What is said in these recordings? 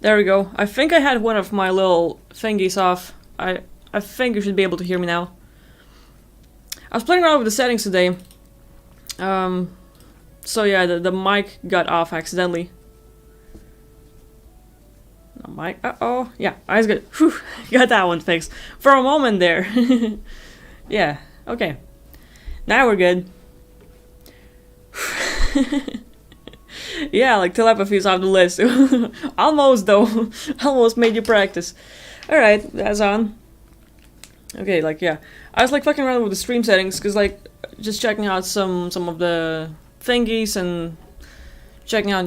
There we go. I think I had one of my little thingies off. I think you should be able to hear me now. I was playing around with the settings today. So yeah, the mic got off accidentally. No mic. Uh-oh. Yeah, eyes good. Whew, got that one fixed. For a moment there. Yeah, okay. Now we're good. Yeah, like telepathy is off the list. Almost though. Almost made you practice. Alright, that's on. Okay, like yeah. I was like fucking around with the stream settings because like just checking out some of the thingies and checking out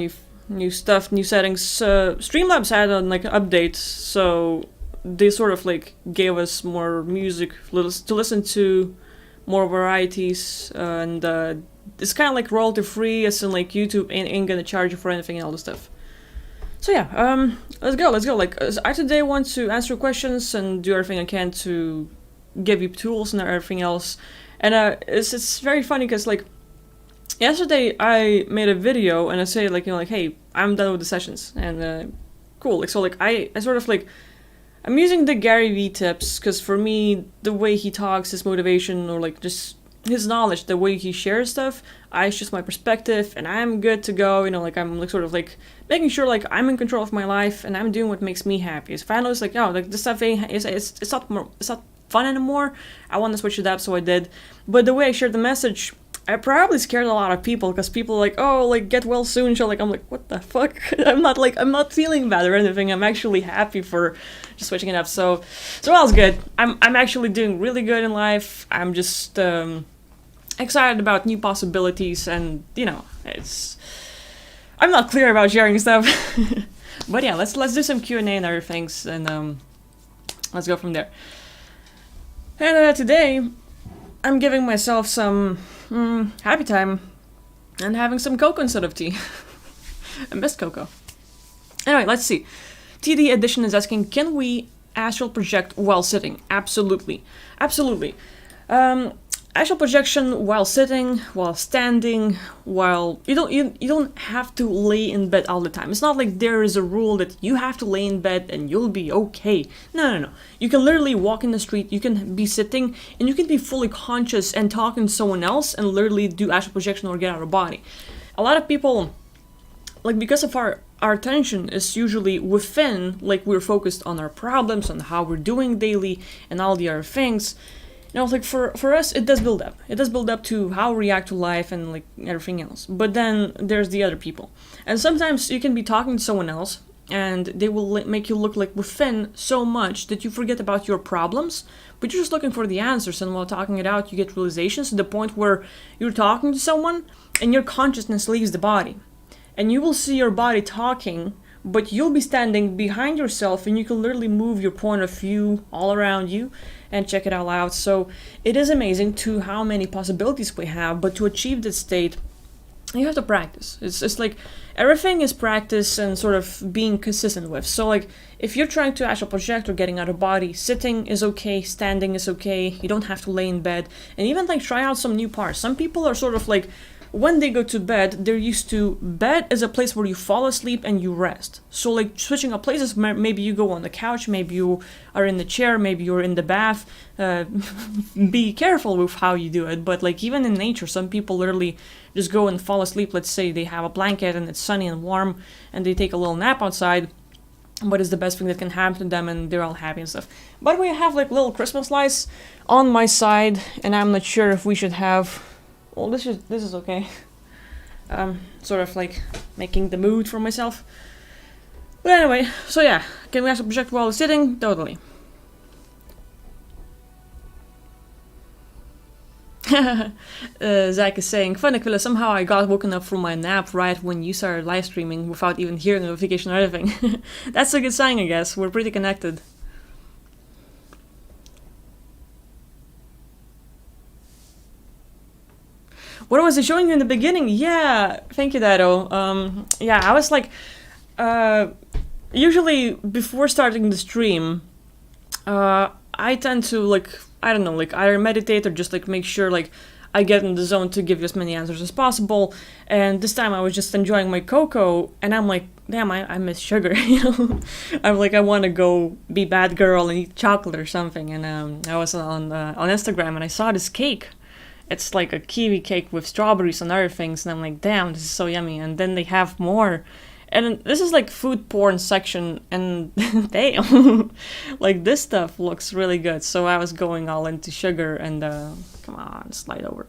new stuff, new settings. Streamlabs had like updates, so they sort of like gave us more music to listen to, more varieties, and it's kind of like royalty free, as in like YouTube ain't gonna charge you for anything and all this stuff. So yeah, let's go. Like I today want to answer questions and do everything I can to give you tools and everything else. And it's very funny because like yesterday I made a video and I say like, you know, like, hey, I'm done with the sessions, and cool. Like so like I sort of like I'm using the Gary V tips because for me the way he talks, his motivation, or like just his knowledge, the way he shares stuff, it's just my perspective and I'm good to go. You know, like I'm like sort of like making sure like I'm in control of my life and I'm doing what makes me happy. If I know it's like, oh, like this stuff it's not fun anymore, I want to switch it up, so I did. But the way I shared the message, I probably scared a lot of people because people are like, oh, like get well soon. So like I'm like, what the fuck? I'm not feeling bad or anything. I'm actually happy for just switching it up. So all's good. I'm actually doing really good in life. I'm just excited about new possibilities, and you know, I'm not clear about sharing stuff. But yeah, let's do some Q&A and other things, and let's go from there. And today, I'm giving myself some happy time and having some cocoa instead of tea. I missed cocoa. Anyway, let's see. TD Edition is asking, can we astral project while sitting? Absolutely. Absolutely. Astral projection while sitting, while standing, while you don't have to lay in bed all the time. It's not like there is a rule that you have to lay in bed and you'll be okay. No. You can literally walk in the street, you can be sitting, and you can be fully conscious and talking to someone else and literally do astral projection or get out of body. A lot of people, like because of our attention is usually within, like we're focused on our problems, on how we're doing daily and all the other things. You know, like for us, it does build up. It does build up to how we react to life and like everything else. But then there's the other people. And sometimes you can be talking to someone else and they will make you look like within so much that you forget about your problems, but you're just looking for the answers. And while talking it out, you get realizations to the point where you're talking to someone and your consciousness leaves the body. And you will see your body talking, but you'll be standing behind yourself and you can literally move your point of view all around you and check it all out. So it is amazing to how many possibilities we have, but to achieve this state, you have to practice. It's like everything is practice and sort of being consistent with. So like if you're trying to astral project or getting out of body, sitting is okay, standing is okay, you don't have to lay in bed, and even like try out some new parts. Some people are sort of like, when they go to bed, they're used to bed as a place where you fall asleep and you rest. So like switching up places, maybe you go on the couch, maybe you are in the chair, maybe you're in the bath. Be careful with how you do it. But like even in nature, some people literally just go and fall asleep. Let's say they have a blanket and it's sunny and warm and they take a little nap outside. What is the best thing that can happen to them, and they're all happy and stuff. But we have like little Christmas lights on my side, and I'm not sure if we should have... Well, this is okay. Sort of like making the mood for myself. But anyway, so yeah, can we astral project while sitting? Totally. Zach is saying, Funny, somehow I got woken up from my nap right when you started live streaming without even hearing a notification or anything. That's a good sign, I guess. We're pretty connected. What was it showing you in the beginning? Yeah, thank you, Dado. Yeah, I was like, usually before starting the stream, I tend to like, I don't know, like either meditate or just like make sure like I get in the zone to give you as many answers as possible. And this time I was just enjoying my cocoa, and I'm like, damn, I miss sugar, you know? I'm like, I want to go be bad girl and eat chocolate or something. And I was on Instagram and I saw this cake. It's like a kiwi cake with strawberries and other things, and I'm like, damn, this is so yummy. And then they have more. And this is like food porn section, and damn, like this stuff looks really good. So I was going all into sugar, and come on, slide over.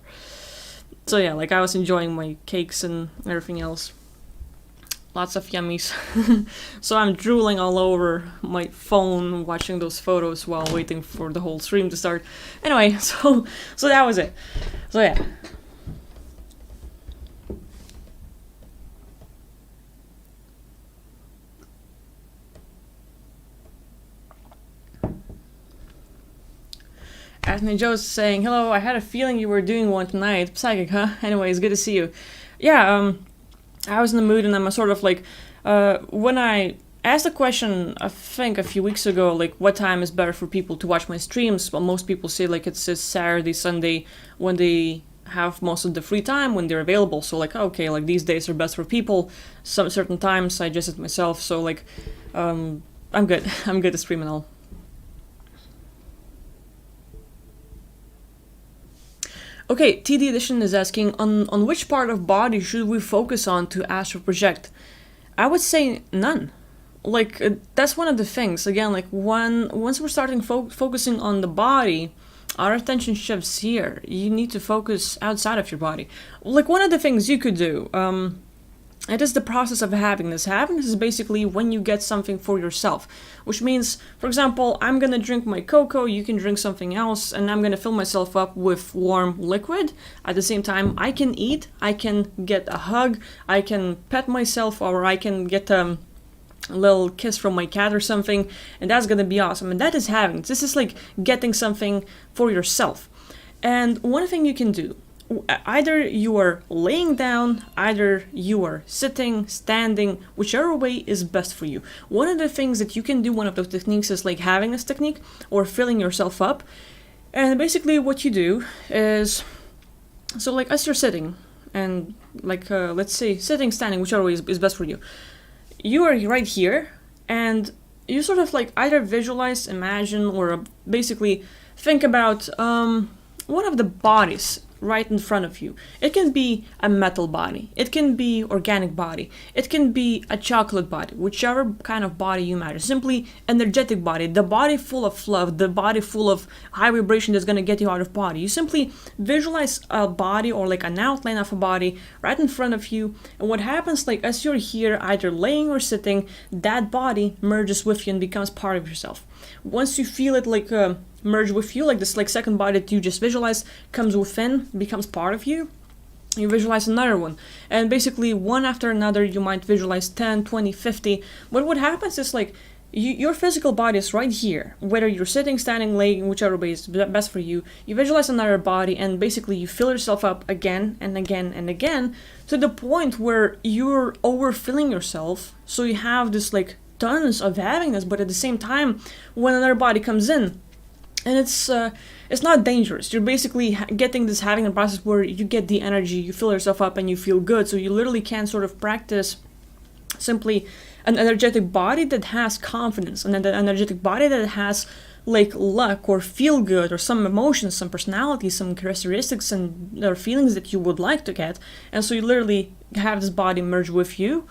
So yeah, like I was enjoying my cakes and everything else. Lots of yummies. So I'm drooling all over my phone watching those photos while waiting for the whole stream to start. Anyway, so that was it. So yeah. Anthony Joe's saying, hello, I had a feeling you were doing one tonight. Psychic, huh? Anyways, good to see you. Yeah, I was in the mood, and I'm sort of like, when I asked the question, I think a few weeks ago, like, what time is better for people to watch my streams? Well, most people say, like, it's Saturday, Sunday, when they have most of the free time, when they're available. So, like, okay, like, these days are best for people. Some certain times I adjust it myself. So, like, I'm good. I'm good to stream and all. Okay, TD Edition is asking, on which part of body should we focus on to astral project? I would say none. Like, that's one of the things. Again, like, once we're starting focusing on the body, our attention shifts here. You need to focus outside of your body. Like, one of the things you could do, it is the process of happiness. Happiness is basically when you get something for yourself, which means, for example, I'm gonna drink my cocoa, you can drink something else, and I'm gonna fill myself up with warm liquid. At the same time, I can eat, I can get a hug, I can pet myself, or I can get a little kiss from my cat or something, and that's gonna be awesome. And that is happiness. This is like getting something for yourself. And one thing you can do, either you are laying down, either you are sitting, standing, whichever way is best for you. One of the things that you can do, one of those techniques, is like having this technique or filling yourself up. And basically what you do is, so like as you're sitting, and like let's say sitting, standing, whichever way is best for you. You are right here, and you sort of like either visualize, imagine, or basically think about one of the bodies right in front of you. It can be a metal body, it can be organic body, it can be a chocolate body, whichever kind of body you matter. Simply energetic body, the body full of love, the body full of high vibration that's gonna get you out of body. You simply visualize a body or like an outline of a body right in front of you, and what happens, like as you're here either laying or sitting, that body merges with you and becomes part of yourself. Once you feel it like merge with you, like this like second body that you just visualized comes within, becomes part of you, you visualize another one, and basically one after another you might visualize 10, 20, 50. But what happens is like your physical body is right here, whether you're sitting, standing, laying, whichever way is best for you. You visualize another body, and basically you fill yourself up again and again and again to the point where you're overfilling yourself, so you have this like tons of happiness. But at the same time, when another body comes in, and it's not dangerous. You're basically getting this having a process where you get the energy, you fill yourself up, and you feel good. So you literally can sort of practice simply an energetic body that has confidence, and an energetic body that has like luck or feel good or some emotions, some personality, some characteristics and or feelings that you would like to get. And so you literally have this body merge with you,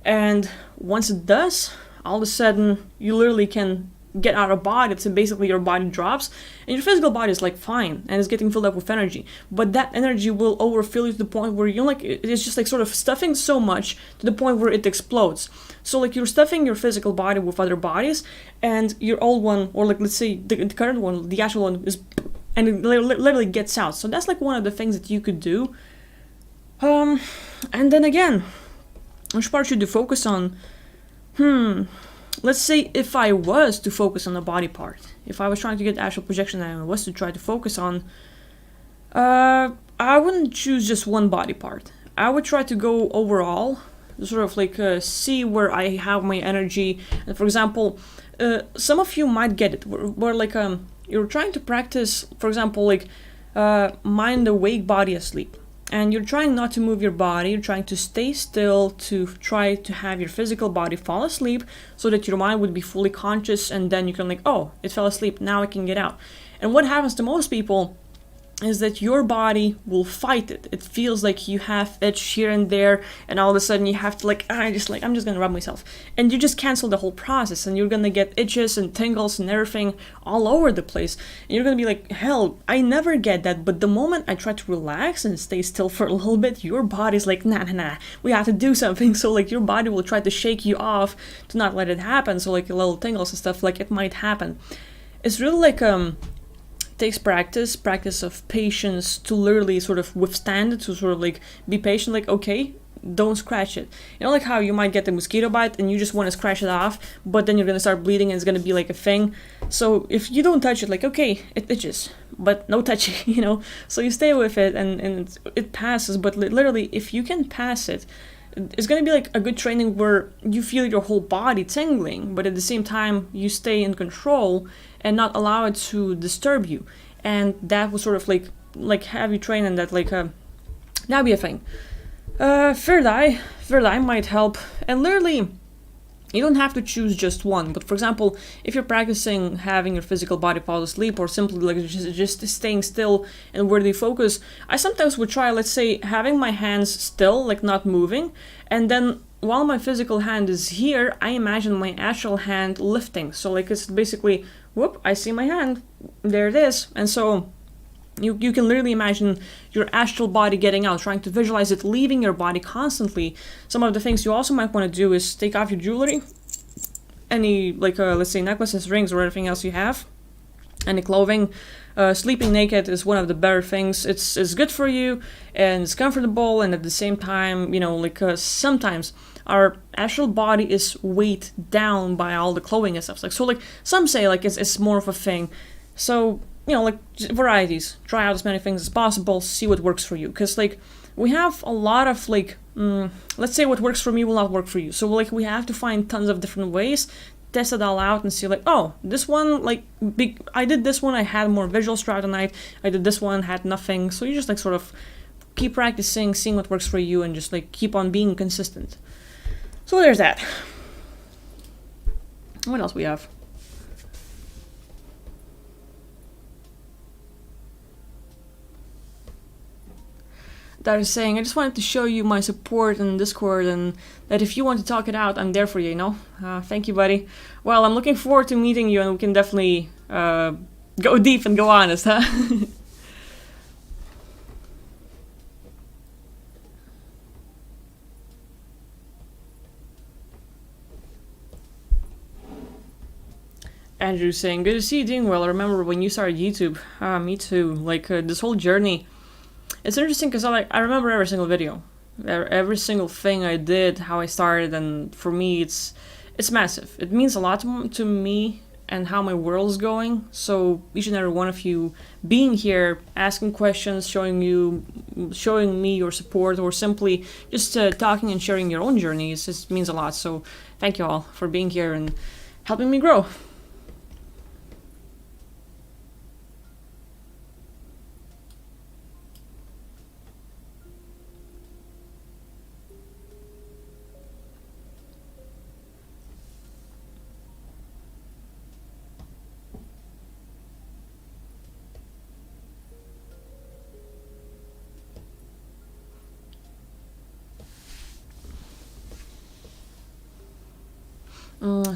and once it does, all of a sudden you literally can get out of body. So basically your body drops and your physical body is like fine and it's getting filled up with energy, but that energy will overfill you to the point where you're like, it's just like sort of stuffing so much to the point where it explodes. So like you're stuffing your physical body with other bodies, and your old one, or like let's say the current one, the actual one is, and it literally gets out. So that's like one of the things that you could do. And then again, which part should you focus on? Let's say if I was to focus on the body part, if I was trying to get astral projection and I was to try to focus on, I wouldn't choose just one body part. I would try to go overall, sort of like see where I have my energy. And for example, some of you might get it, where like you're trying to practice, for example, like mind awake, body asleep. And you're trying not to move your body, you're trying to stay still to try to have your physical body fall asleep so that your mind would be fully conscious, and then you can like, oh, it fell asleep, now I can get out. And what happens to most people is that your body will fight it. It feels like you have itch here and there, and all of a sudden you have to like, I'm just gonna rub myself. And you just cancel the whole process, and you're gonna get itches and tingles and everything all over the place. And you're gonna be like, hell, I never get that. But the moment I try to relax and stay still for a little bit, your body's like, nah, we have to do something. So like your body will try to shake you off to not let it happen. So like little tingles and stuff, like it might happen. It's really like takes practice of patience to literally sort of withstand it, to sort of like be patient, like, okay, don't scratch it. You know, like how you might get a mosquito bite and you just want to scratch it off, but then you're gonna start bleeding and it's gonna be like a thing. So if you don't touch it, like, okay, it itches, but no touching, you know. So you stay with it and it passes, but literally if you can pass it, it's going to be like a good training where you feel your whole body tingling, but at the same time you stay in control and not allow it to disturb you. And that will sort of like have you train in that, like that'd be a thing. Third eye might help, and literally you don't have to choose just one. But for example, if you're practicing having your physical body fall asleep, or simply like just staying still and really focus, I sometimes would try, let's say, having my hands still, like not moving, and then while my physical hand is here, I imagine my actual hand lifting. So like it's basically, whoop, I see my hand, there it is. And so you can literally imagine your astral body getting out, trying to visualize it leaving your body constantly. Some of the things you also might want to do is take off your jewelry, any like let's say necklaces, rings, or anything else you have, any clothing. Sleeping naked is one of the better things. It's good for you and it's comfortable, and at the same time, you know, like sometimes our astral body is weighed down by all the clothing and stuff. Like so, like some say, like it's more of a thing. So you know, like varieties. Try out as many things as possible. See what works for you. Because like we have a lot of like, let's say what works for me will not work for you. So like we have to find tons of different ways, test it all out, and see like, oh, this one like I did this one. I had more visuals throughout the night. I did this one, had nothing. So you just like sort of keep practicing, seeing what works for you, and just like keep on being consistent. So there's that. What else we have? That is saying, I just wanted to show you my support in Discord, and that if you want to talk it out, I'm there for you, you know? Thank you, buddy. Well, I'm looking forward to meeting you, and we can definitely go deep and go honest, huh? Andrew saying, good to see you doing well. I remember when you started YouTube. Me too. Like, this whole journey. It's interesting because I remember every single video, every single thing I did, how I started, and for me it's massive. It means a lot to me and how my world's going. So each and every one of you being here, asking questions, showing me your support, or simply just talking and sharing your own journeys, it means a lot. So thank you all for being here and helping me grow.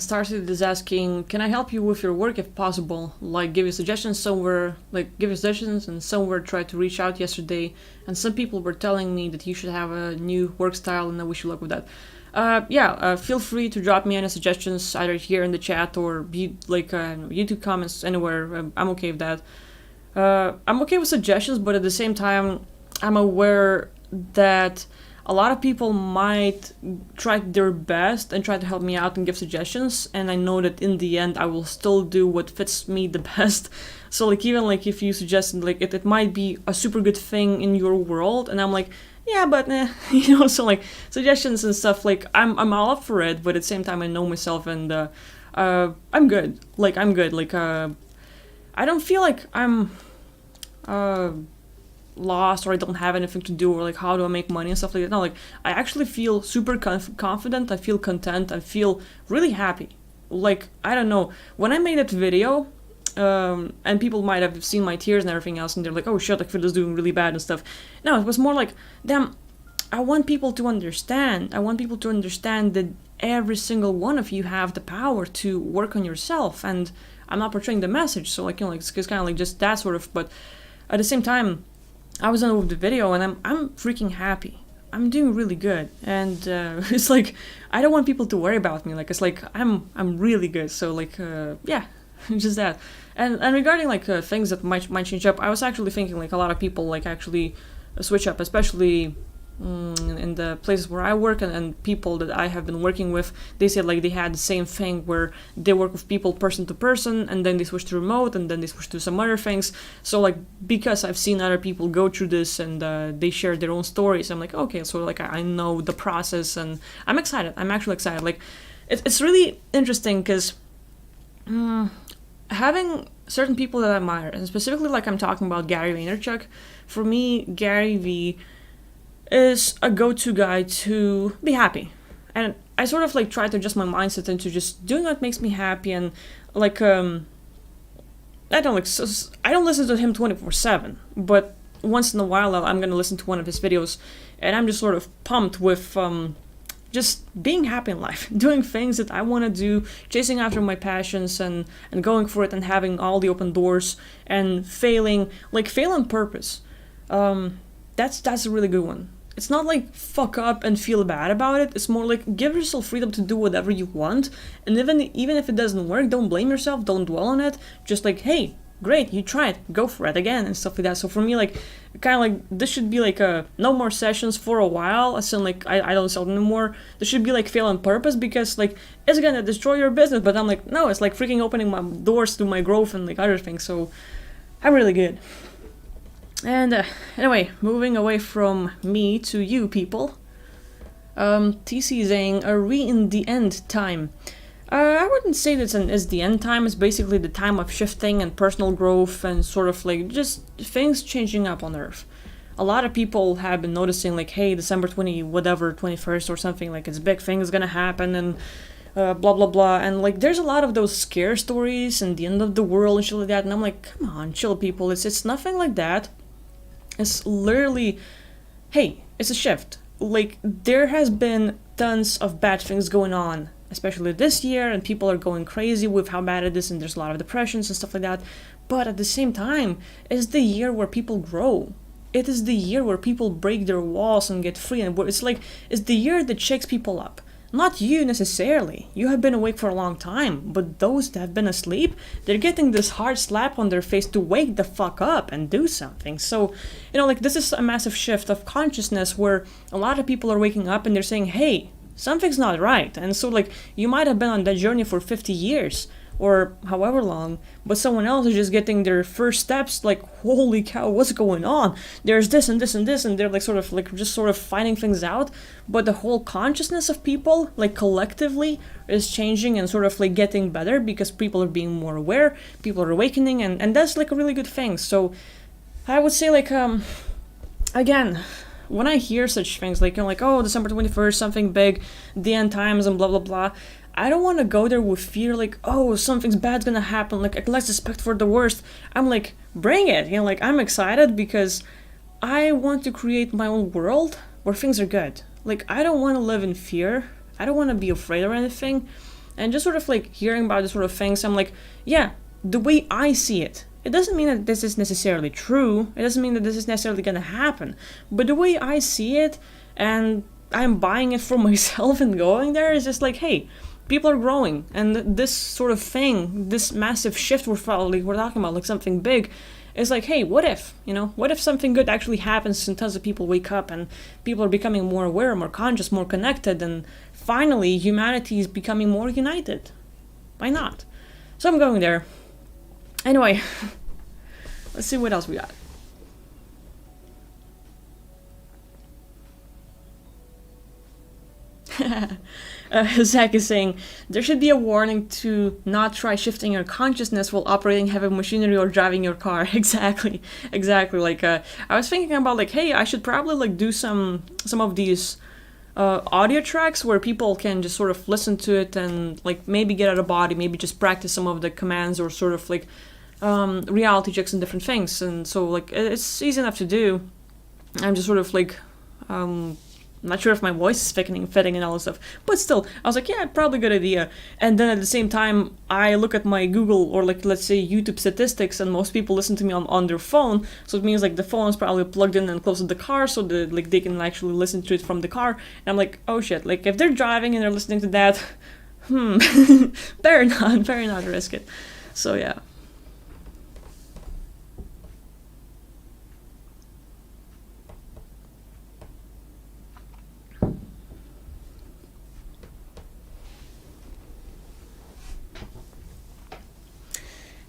Starseed is asking, can I help you with your work if possible? Like give you suggestions somewhere, and somewhere tried to reach out yesterday, and some people were telling me that you should have a new work style, and I wish you luck with that. Feel free to drop me any suggestions either here in the chat or YouTube comments anywhere. I'm okay with that. I'm okay with suggestions, but at the same time, I'm aware that a lot of people might try their best and try to help me out and give suggestions, and I know that in the end I will still do what fits me the best. So like even like if you suggested like it might be a super good thing in your world, and I'm like, yeah, but you know, so like suggestions and stuff, like I'm all up for it, but at the same time I know myself, and I'm good. Like I don't feel like I'm lost or I don't have anything to do or like how do I make money and stuff like that. No, like I actually feel super confident. I feel content. I feel really happy. Like I don't know, when I made that video, and people might have seen my tears and everything else, and they're like, "Oh shit, like Phil's doing really bad and stuff." No, it was more like, damn, I want people to understand. I want people to understand that every single one of you have the power to work on yourself, and I'm not portraying the message, so like like it's kind of like just that sort of. But at the same time, I was done with the video, and I'm freaking happy. I'm doing really good, and it's like I don't want people to worry about me. Like it's like I'm really good. So like yeah, just that. And regarding like things that might change up, I was actually thinking like a lot of people like actually switch up, especially in the places where I work, and people that I have been working with, they said like they had the same thing where they work with people person to person, and then they switch to remote, and then they switch to some other things. So like because I've seen other people go through this, and they share their own stories, I'm like, okay, so like I know the process, and I'm excited. I'm actually excited. Like it's really interesting because having certain people that I admire, and specifically like I'm talking about Gary Vaynerchuk. For me, Gary V is a go-to guy to be happy. And I sort of like try to adjust my mindset into just doing what makes me happy, and like I don't listen to him 24/7, but once in a while I'm going to listen to one of his videos, and I'm just sort of pumped with just being happy in life, doing things that I want to do, chasing after my passions, and going for it, and having all the open doors, and fail on purpose. That's a really good one. It's not like fuck up and feel bad about it. It's more like give yourself freedom to do whatever you want, and even if it doesn't work, don't blame yourself, don't dwell on it. Just like, hey, great, you tried, go for it again, and stuff like that. So for me, like, kind of like this should be like no more sessions for a while. As in like I don't sell them anymore. This should be like fail on purpose, because like it's gonna destroy your business. But I'm like, no, it's like freaking opening my doors to my growth and like other things. So I'm really good. And anyway, moving away from me to you people. TC saying, are we in the end time? I wouldn't say that it's the end time. It's basically the time of shifting and personal growth, and sort of like just things changing up on Earth. A lot of people have been noticing like, hey, December 21st or something, like it's big thing is gonna happen, and blah blah blah, and like there's a lot of those scare stories and the end of the world and shit like that, and I'm like, come on, chill people, it's nothing like that. It's literally, hey, it's a shift. Like, there has been tons of bad things going on, especially this year, and people are going crazy with how bad it is, and there's a lot of depressions and stuff like that. But at the same time, it's the year where people grow. It is the year where people break their walls and get free, and it's the year that shakes people up. Not you necessarily. You have been awake for a long time, but those that have been asleep, they're getting this hard slap on their face to wake the fuck up and do something. So, like this is a massive shift of consciousness where a lot of people are waking up and they're saying, hey, something's not right. And so like you might have been on that journey for 50 years or however long, but someone else is just getting their first steps, like, holy cow, what's going on? There's this and this and this, and they're like sort of finding things out. But the whole consciousness of people, like collectively, is changing and sort of like getting better because people are being more aware, people are awakening, and that's like a really good thing. So I would say like again, when I hear such things like like, oh, December 21st, something big, the end times and blah blah blah, I don't want to go there with fear, like, oh, something's bad's gonna happen, like, let's expect for the worst. I'm like, bring it, like, I'm excited because I want to create my own world where things are good. Like, I don't want to live in fear. I don't want to be afraid or anything. And just sort of, like, hearing about this sort of things, I'm like, yeah, the way I see it. It doesn't mean that this is necessarily true. It doesn't mean that this is necessarily gonna happen. But the way I see it, and I'm buying it for myself and going there, is just like, hey, people are growing, and this sort of thing, this massive shift we're talking about, like something big, is like, hey, what if, what if something good actually happens and tons of people wake up and people are becoming more aware, more conscious, more connected, and finally humanity is becoming more united? Why not? So I'm going there. Anyway, let's see what else we got. Zach is saying there should be a warning to not try shifting your consciousness while operating heavy machinery or driving your car. Exactly, exactly. Like I was thinking about like, hey, I should probably like do some of these audio tracks where people can just sort of listen to it and like maybe get out of body, maybe just practice some of the commands or sort of like reality checks and different things. And so like it's easy enough to do. I'm just sort of like not sure if my voice is fitting and all this stuff, but still, I was like, yeah, probably good idea. And then at the same time, I look at my Google or like let's say YouTube statistics, and most people listen to me on their phone, so it means like the phone is probably plugged in and close to the car, so that like they can actually listen to it from the car. And I'm like, oh shit, like if they're driving and they're listening to that, better not risk it. So yeah.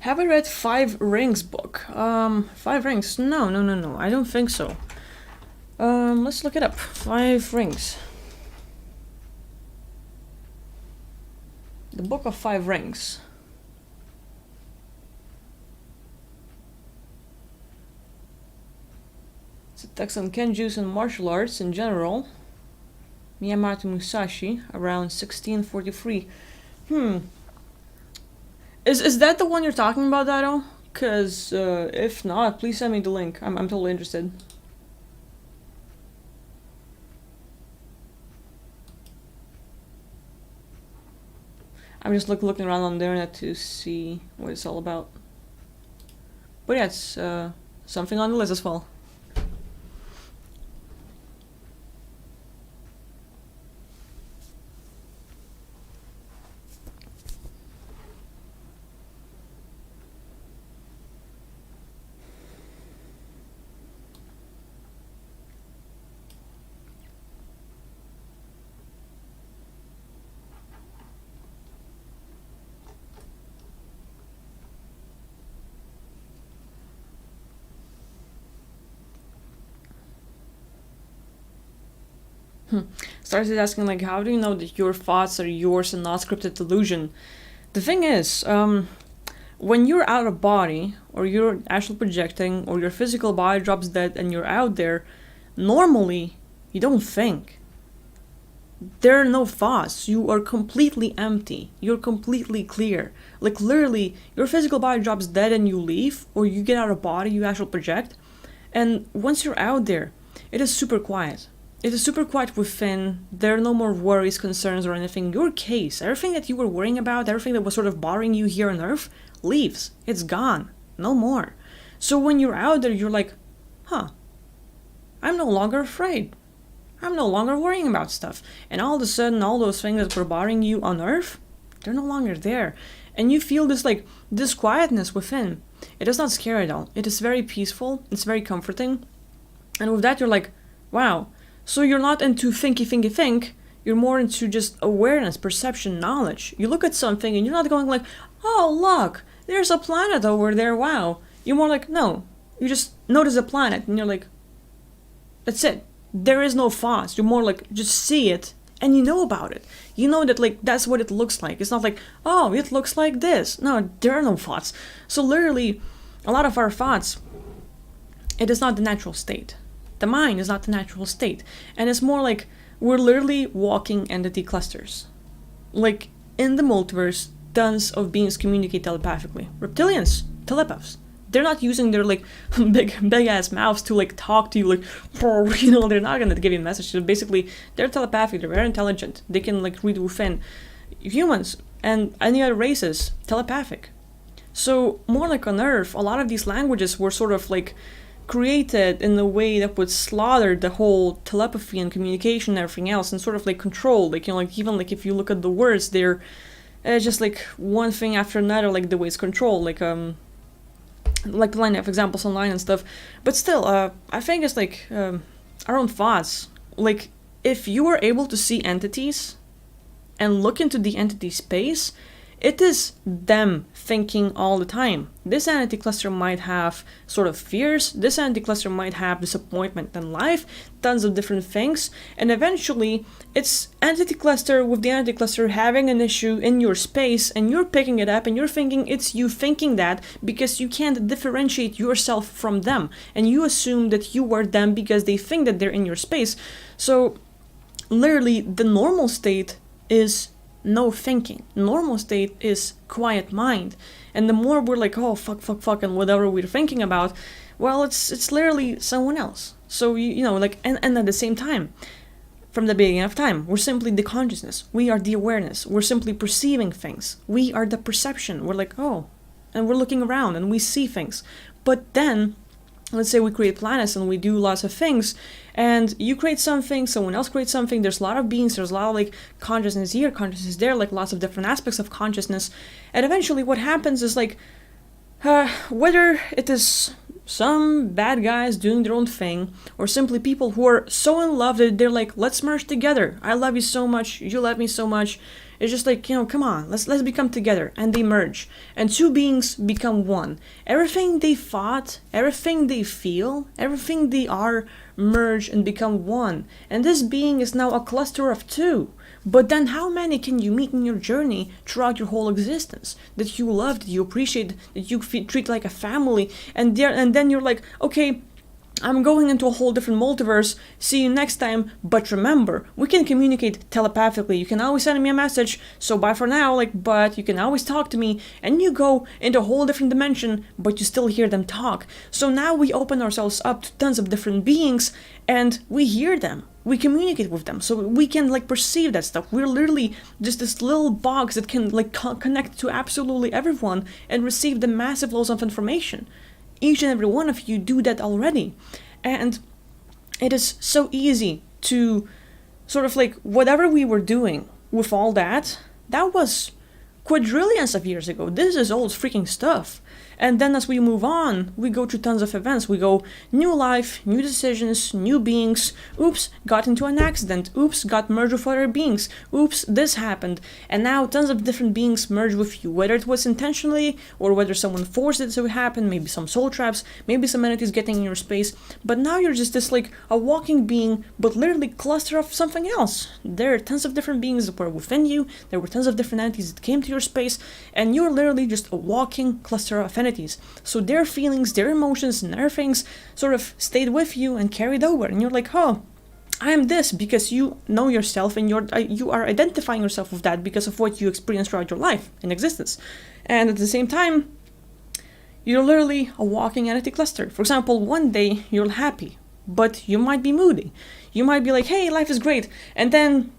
Have I read Five Rings book? Five Rings? No. I don't think so. Let's look it up. Five Rings. The Book of Five Rings. It's a text on kenjutsu and martial arts in general. Miyamoto Musashi, around 1643. Is that the one you're talking about, Dado? Because if not, please send me the link. I'm totally interested. I'm just looking around on the internet to see what it's all about. But yeah, it's something on the list as well. Started asking like, how do you know that your thoughts are yours and not scripted illusion? The thing is, when you're out of body, or you're actually projecting, or your physical body drops dead and you're out there, normally you don't think. There are no thoughts. You are completely empty. You're completely clear. Like literally, your physical body drops dead and you leave, or you get out of body, you actually project. And once you're out there, it is super quiet. It is super quiet within. There are no more worries, concerns, or anything. Your case, everything that you were worrying about, everything that was sort of bothering you here on Earth, leaves. It's gone. No more. So when you're out there, you're like, I'm no longer afraid. I'm no longer worrying about stuff. And all of a sudden, all those things that were bothering you on Earth, they're no longer there. And you feel this quietness within. It is not scary at all. It is very peaceful. It's very comforting. And with that, you're like, wow. So you're not into think. You're more into just awareness, perception, knowledge. You look at something and you're not going like, oh, look, there's a planet over there, wow. You're more like, no. You just notice a planet and you're like, that's it. There is no thoughts. You're more like, just see it and you know about it. You know that like that's what it looks like. It's not like, oh, it looks like this. No, there are no thoughts. So literally, a lot of our thoughts, it is not the natural state. The mind is not the natural state. And it's more like we're literally walking entity clusters. Like in the multiverse, tons of beings communicate telepathically. Reptilians, telepaths. They're not using their like big ass mouths to like talk to you like, they're not gonna give you a message. So basically, they're telepathic, they're very intelligent. They can like read within. Humans and any other races, telepathic. So more like on Earth, a lot of these languages were sort of like created in a way that would slaughter the whole telepathy and communication and everything else and sort of like control. Like, like even like if you look at the words, they're just like one thing after another, like the way it's controlled, like the line of examples online and stuff. But still, I think it's like our own thoughts. Like if you were able to see entities and look into the entity space, it is them thinking all the time. This entity cluster might have sort of fears, this entity cluster might have disappointment in life, tons of different things, and eventually it's entity cluster with the entity cluster having an issue in your space, and you're picking it up and you're thinking it's you thinking that because you can't differentiate yourself from them, and you assume that you are them because they think that they're in your space. So literally the normal state is no thinking. Normal state is quiet mind. And the more we're like, oh, fuck, and whatever we're thinking about, well, it's literally someone else. So, you know, like, and at the same time, from the beginning of time, we're simply the consciousness. We are the awareness. We're simply perceiving things. We are the perception. We're like, oh, and we're looking around and we see things. But then, let's say we create planets and we do lots of things, and you create something, someone else creates something, there's a lot of beings, there's a lot of like consciousness here, consciousness there, like lots of different aspects of consciousness, and eventually what happens is like, whether it is some bad guys doing their own thing, or simply people who are so in love that they're like, let's merge together, I love you so much, you love me so much, it's just like, you know, come on, let's become together, and they merge, and two beings become one. Everything they thought, everything they feel, everything they are, merge and become one, and this being is now a cluster of two. But then how many can you meet in your journey throughout your whole existence that you love, that you appreciate, that you treat like a family, and then you're like, okay, I'm going into a whole different multiverse, see you next time, but remember, we can communicate telepathically, you can always send me a message, so bye for now, like, but you can always talk to me, and you go into a whole different dimension, but you still hear them talk. So now we open ourselves up to tons of different beings, and we hear them, we communicate with them, so we can like perceive that stuff. We're literally just this little box that can like connect to absolutely everyone and receive the massive loads of information. Each and every one of you do that already. And it is so easy to sort of like, whatever we were doing with all that, that was quadrillions of years ago. This is old freaking stuff. And then as we move on, we go through tons of events. We go new life, new decisions, new beings. Oops, got into an accident. Oops, got merged with other beings. Oops, this happened. And now tons of different beings merge with you, whether it was intentionally or whether someone forced it to happen, maybe some soul traps, maybe some entities getting in your space. But now you're just this like a walking being, but literally cluster of something else. There are tons of different beings that were within you. There were tons of different entities that came to your space, and you're literally just a walking cluster of entities. So their feelings, their emotions, and their things sort of stayed with you and carried over. And you're like, oh, I am this, because you know yourself and you are identifying yourself with that because of what you experienced throughout your life and existence. And at the same time, you're literally a walking entity cluster. For example, one day you're happy, but you might be moody. You might be like, hey, life is great. And then,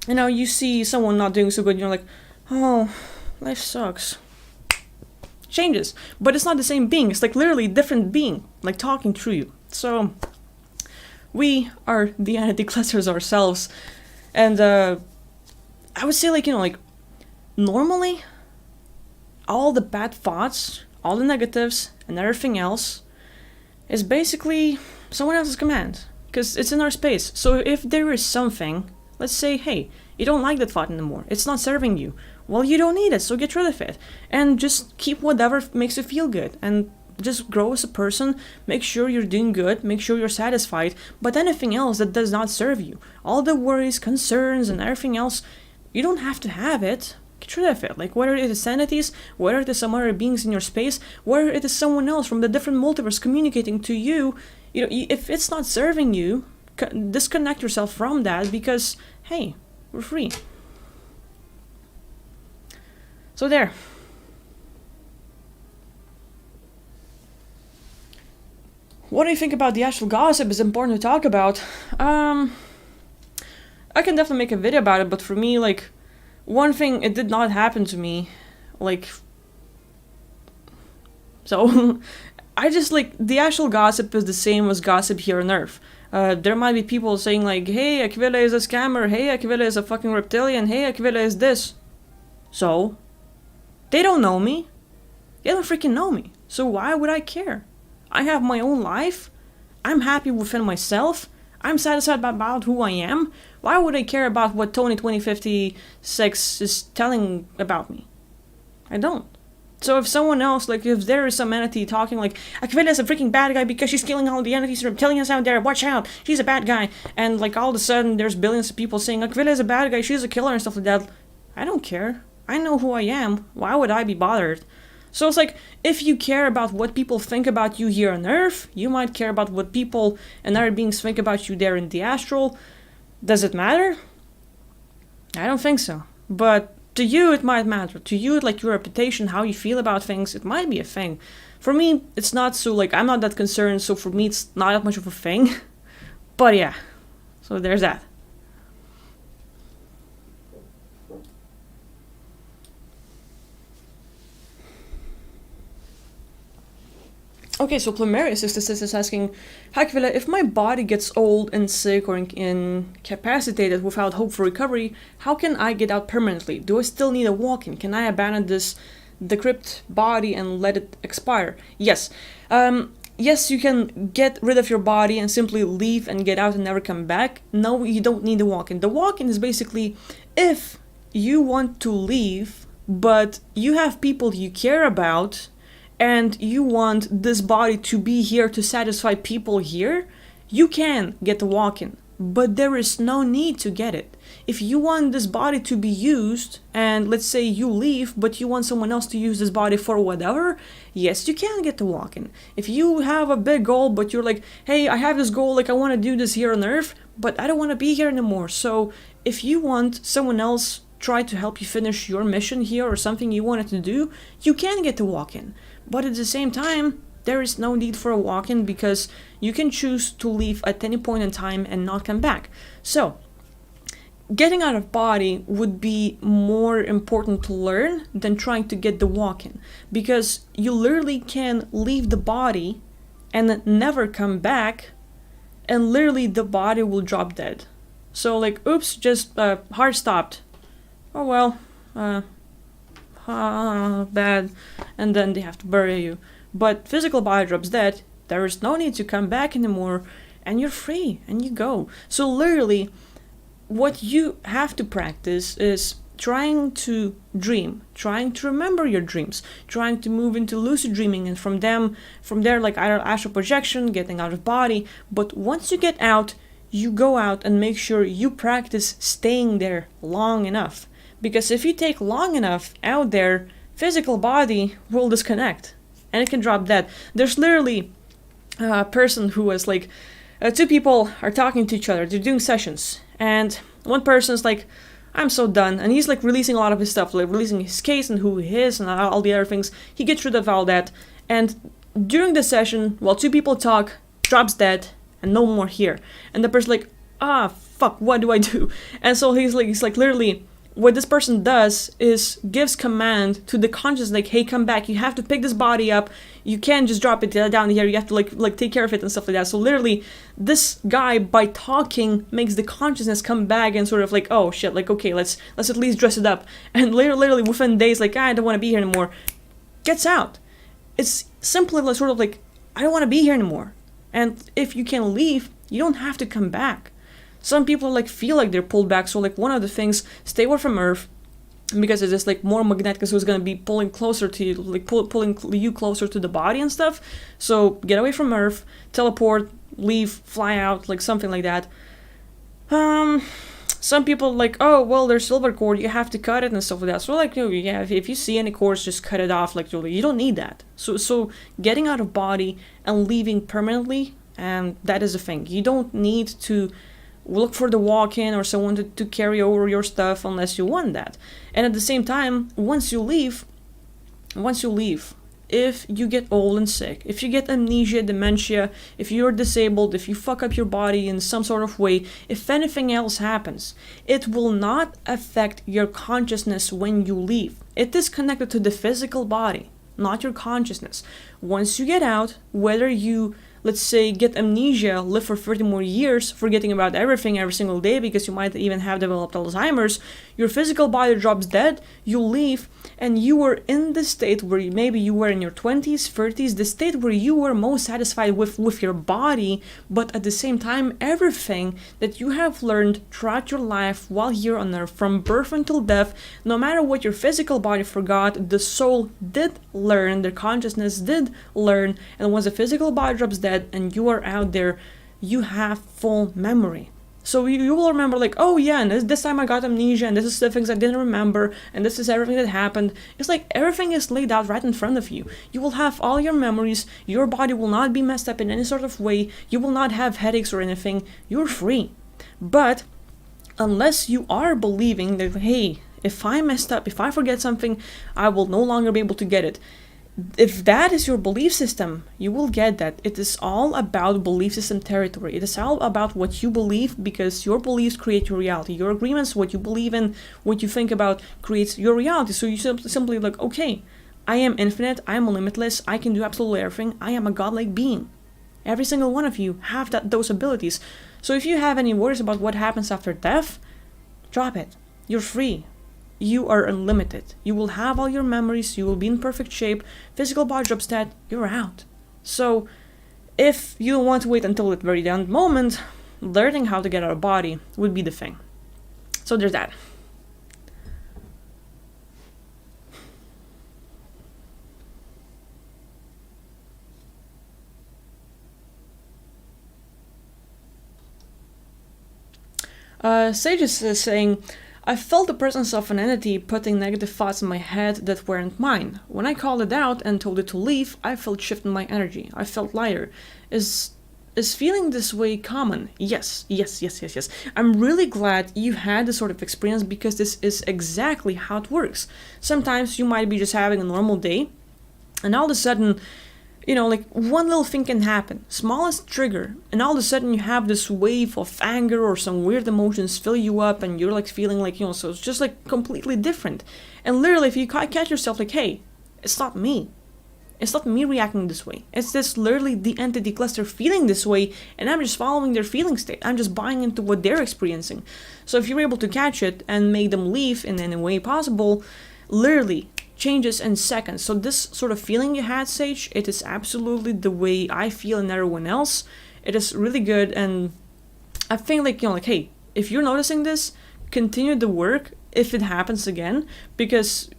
you know, you see someone not doing so good, and you're like, oh, life sucks. Changes, but it's not the same being. It's like literally different being, like talking through you. So we are the entity clusters ourselves, and I would say, like, you know, like normally all the bad thoughts, all the negatives, and everything else is basically someone else's command, because it's in our space. So if there is something, let's say, hey, you don't like that thought anymore, it's not serving you. Well, you don't need it, so get rid of it. And just keep whatever makes you feel good. And just grow as a person, make sure you're doing good, make sure you're satisfied. But anything else that does not serve you, all the worries, concerns, and everything else, you don't have to have it. Get rid of it. Like, whether it is entities, whether it is some other beings in your space, whether it is someone else from the different multiverse communicating to you, you know, if it's not serving you, disconnect yourself from that, because, hey, we're free. So there. What do you think about the actual gossip is important to talk about? I can definitely make a video about it, but for me, like, one thing, it did not happen to me, like, so, I just, like, the actual gossip is the same as gossip here on Earth. There might be people saying, like, hey, Aquila is a scammer, hey, Aquila is a fucking reptilian, hey, Aquila is this. So, they don't know me. They don't freaking know me. So why would I care? I have my own life. I'm happy within myself. I'm satisfied about who I am. Why would I care about what Tony 2056 is telling about me? I don't. So if someone else, like if there is some entity talking like, Aquila's a freaking bad guy because she's killing all the entities from telling us out there, watch out, she's a bad guy, and like all of a sudden there's billions of people saying Aquila is a bad guy, she's a killer and stuff like that, I don't care. I know who I am. Why would I be bothered? So it's like, if you care about what people think about you here on Earth, you might care about what people and other beings think about you there in the astral. Does it matter? I don't think so. But to you, it might matter. To you, like your reputation, how you feel about things, it might be a thing. For me, it's not so, like, I'm not that concerned, so for me, it's not that much of a thing. But yeah, so there's that. Okay, so Plumerius is asking, Hakvila, if my body gets old and sick or incapacitated without hope for recovery, how can I get out permanently? Do I still need a walk-in? Can I abandon this decrepit body and let it expire? Yes. Yes, you can get rid of your body and simply leave and get out and never come back. No, you don't need a walk-in. The walk-in is basically if you want to leave, but you have people you care about and you want this body to be here to satisfy people here, you can get the walk-in, but there is no need to get it. If you want this body to be used, and let's say you leave, but you want someone else to use this body for whatever, yes, you can get the walk-in. If you have a big goal, but you're like, hey, I have this goal, like I want to do this here on Earth, but I don't want to be here anymore. So if you want someone else try to help you finish your mission here or something you wanted to do, you can get the walk-in. But at the same time, there is no need for a walk-in because you can choose to leave at any point in time and not come back. So, getting out of body would be more important to learn than trying to get the walk-in. Because you literally can leave the body and never come back, and literally the body will drop dead. So like, oops, just heart stopped. Oh well, bad, and then they have to bury you. But physical body drops dead, there is no need to come back anymore, and you're free, and you go. So literally, what you have to practice is trying to dream, trying to remember your dreams, trying to move into lucid dreaming, and from there, like either astral projection, getting out of body. But once you get out, you go out and make sure you practice staying there long enough. Because if you take long enough out there, physical body will disconnect and it can drop dead. There's literally a person who was like, two people are talking to each other, they're doing sessions, and one person's like, I'm so done, and he's like releasing a lot of his stuff, like releasing his case and who he is and all the other things. He gets rid of all that, and during the session, while two people talk, drops dead, and no more here. And the person's like, fuck, what do I do? And so he's like literally, what this person does is gives command to the conscious, like, hey, come back, you have to pick this body up, you can't just drop it down here, you have to like take care of it and stuff like that. So literally, this guy, by talking, makes the consciousness come back and sort of like, oh shit, like, okay, let's at least dress it up. And literally within days, like, I don't want to be here anymore, gets out. It's simply like, sort of like, I don't want to be here anymore. And if you can leave, you don't have to come back. Some people like feel like they're pulled back, so like one of the things, stay away from Earth, because it's just like more magnetic, so it's gonna be pulling closer to you, like pulling you closer to the body and stuff. So get away from Earth, teleport, leave, fly out, like something like that. Some people like, oh well, there's silver cord, you have to cut it and stuff like that. So like, yeah, if you see any cords, just cut it off. Like, you don't need that. So getting out of body and leaving permanently, and that is a thing. You don't need to look for the walk-in or someone to carry over your stuff unless you want that. And at the same time, once you leave, if you get old and sick, if you get amnesia, dementia, if you're disabled, if you fuck up your body in some sort of way, if anything else happens, it will not affect your consciousness when you leave. It is connected to the physical body, not your consciousness. Once you get out, whether you, let's say, get amnesia, live for 30 more years, forgetting about everything every single day because you might even have developed Alzheimer's, Your physical body drops dead, you leave, and you were in the state where maybe you were in your 20s, 30s, the state where you were most satisfied with your body, but at the same time, everything that you have learned throughout your life while here on earth, from birth until death, no matter what your physical body forgot, the soul did learn, the consciousness did learn, and once the physical body drops dead and you are out there, you have full memory. So you will remember like, oh yeah, and this time I got amnesia, and this is the things I didn't remember, and this is everything that happened. It's like everything is laid out right in front of you. You will have all your memories, your body will not be messed up in any sort of way, you will not have headaches or anything, you're free. But unless you are believing that, hey, if I messed up, if I forget something, I will no longer be able to get it. If that is your belief system, you will get that. It is all about belief system territory. It is all about what you believe, because your beliefs create your reality. Your agreements, what you believe in, what you think about, creates your reality. So you simply like, okay, I am infinite, I am limitless, I can do absolutely everything, I am a godlike being. Every single one of you have those abilities. So if you have any worries about what happens after death, drop it. You're free. You are unlimited. You will have all your memories, you will be in perfect shape, physical body drops dead, you're out. So if you don't want to wait until the very end moment, learning how to get out of body would be the thing. So there's that. Sage is saying, I felt the presence of an entity putting negative thoughts in my head that weren't mine. When I called it out and told it to leave, I felt shift in my energy. I felt lighter. Is feeling this way common? Yes. I'm really glad you had this sort of experience, because this is exactly how it works. Sometimes you might be just having a normal day, and all of a sudden, like one little thing can happen, smallest trigger, and all of a sudden you have this wave of anger or some weird emotions fill you up, and you're like feeling like, so it's just like completely different. And literally, if you catch yourself like, hey, it's not me. It's not me reacting this way. It's this literally the entity cluster feeling this way, and I'm just following their feeling state. I'm just buying into what they're experiencing. So if you're able to catch it and make them leave in any way possible, literally changes in seconds. So this sort of feeling you had, Sage, it is absolutely the way I feel and everyone else. It is really good, and I think like, hey, if you're noticing this, continue the work if it happens again, because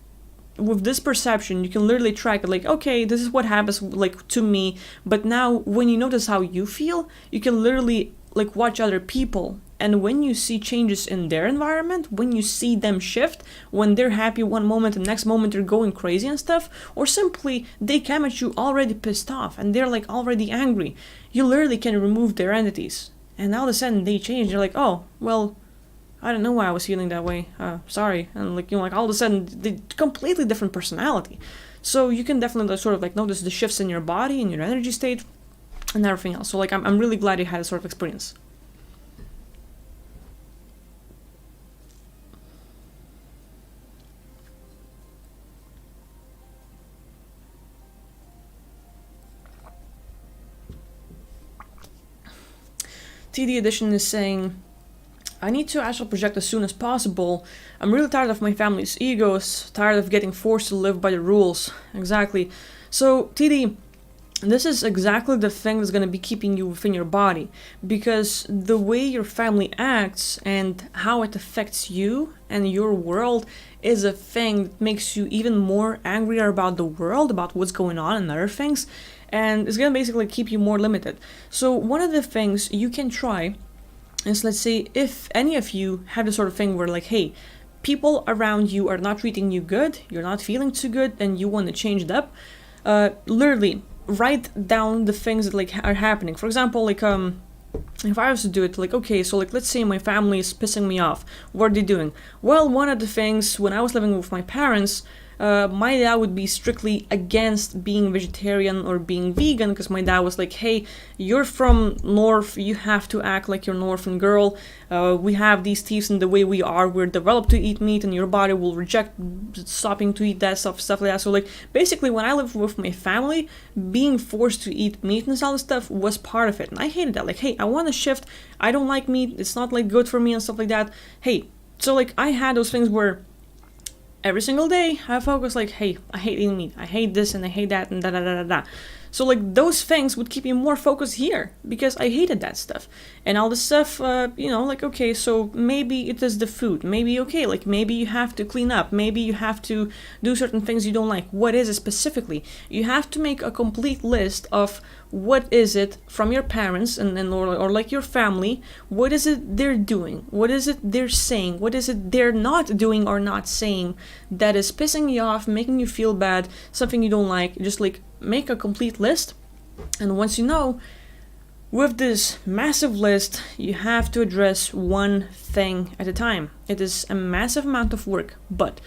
with this perception, you can literally track it like, okay, this is what happens like to me, but now when you notice how you feel, you can literally like watch other people, and when you see changes in their environment, when you see them shift, when they're happy one moment and next moment they're going crazy and stuff, or simply they come at you already pissed off and they're like already angry, you literally can remove their entities, and all of a sudden they change. You're like, oh, well, I don't know why I was feeling that way, sorry. And like, like all of a sudden, the completely different personality. So you can definitely sort of like notice the shifts in your body, in your energy state, and everything else. So like, I'm really glad you had a sort of experience. TD Edition is saying, I need to astral project as soon as possible. I'm really tired of my family's egos, tired of getting forced to live by the rules. Exactly. So, TD, this is exactly the thing that's going to be keeping you within your body, because the way your family acts and how it affects you and your world is a thing that makes you even more angrier about the world, about what's going on and other things, and it's going to basically keep you more limited. So one of the things you can try is, let's say, if any of you have this sort of thing where like, hey, people around you are not treating you good, you're not feeling too good, and you want to change it up, literally write down the things that like are happening. For example, like if I was to do it, like, okay, so like let's say my family is pissing me off. What are they doing? Well, one of the things, when I was living with my parents, my dad would be strictly against being vegetarian or being vegan, because my dad was like, hey, you're from North, you have to act like you're Northern girl, we have these teeth in the way we are, we're developed to eat meat, and your body will reject stopping to eat that stuff like that. So like basically when I lived with my family, being forced to eat meat and all this stuff was part of it, and I hated that. Like, hey, I want to shift, I don't like meat, it's not like good for me and stuff like that. Hey, So like I had those things where every single day I focus like, hey, I hate eating meat, I hate this and I hate that and da da da da da. So like those things would keep me more focused here because I hated that stuff. And all this stuff, like, okay, so maybe it is the food. Maybe, okay, like maybe you have to clean up. Maybe you have to do certain things you don't like. What is it specifically? You have to make a complete list of what is it from your parents and then or like your family. What is it they're doing? What is it they're saying? What is it they're not doing or not saying that is pissing you off, making you feel bad, something you don't like? Just like make a complete list. And once you know, with this massive list, you have to address one thing at a time. It is a massive amount of work, but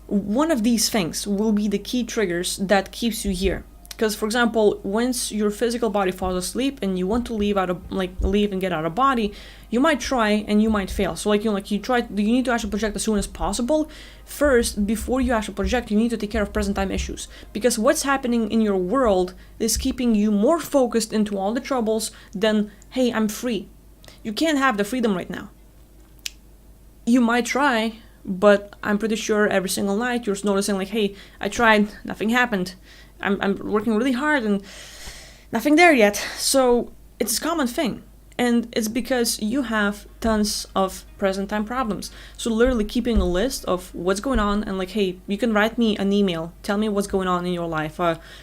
one of these things will be the key triggers that keeps you here. Because, for example, once your physical body falls asleep and you want to leave and get out of body, you might try and you might fail. So you need to actually project as soon as possible. First, before you actually project, you need to take care of present time issues. Because what's happening in your world is keeping you more focused into all the troubles than, hey, I'm free. You can't have the freedom right now. You might try, but I'm pretty sure every single night you're noticing like, hey, I tried, nothing happened. I'm working really hard and nothing there yet. So it's a common thing. And it's because you have tons of present time problems. So literally keeping a list of what's going on and like, hey, you can write me an email. Tell me what's going on in your life.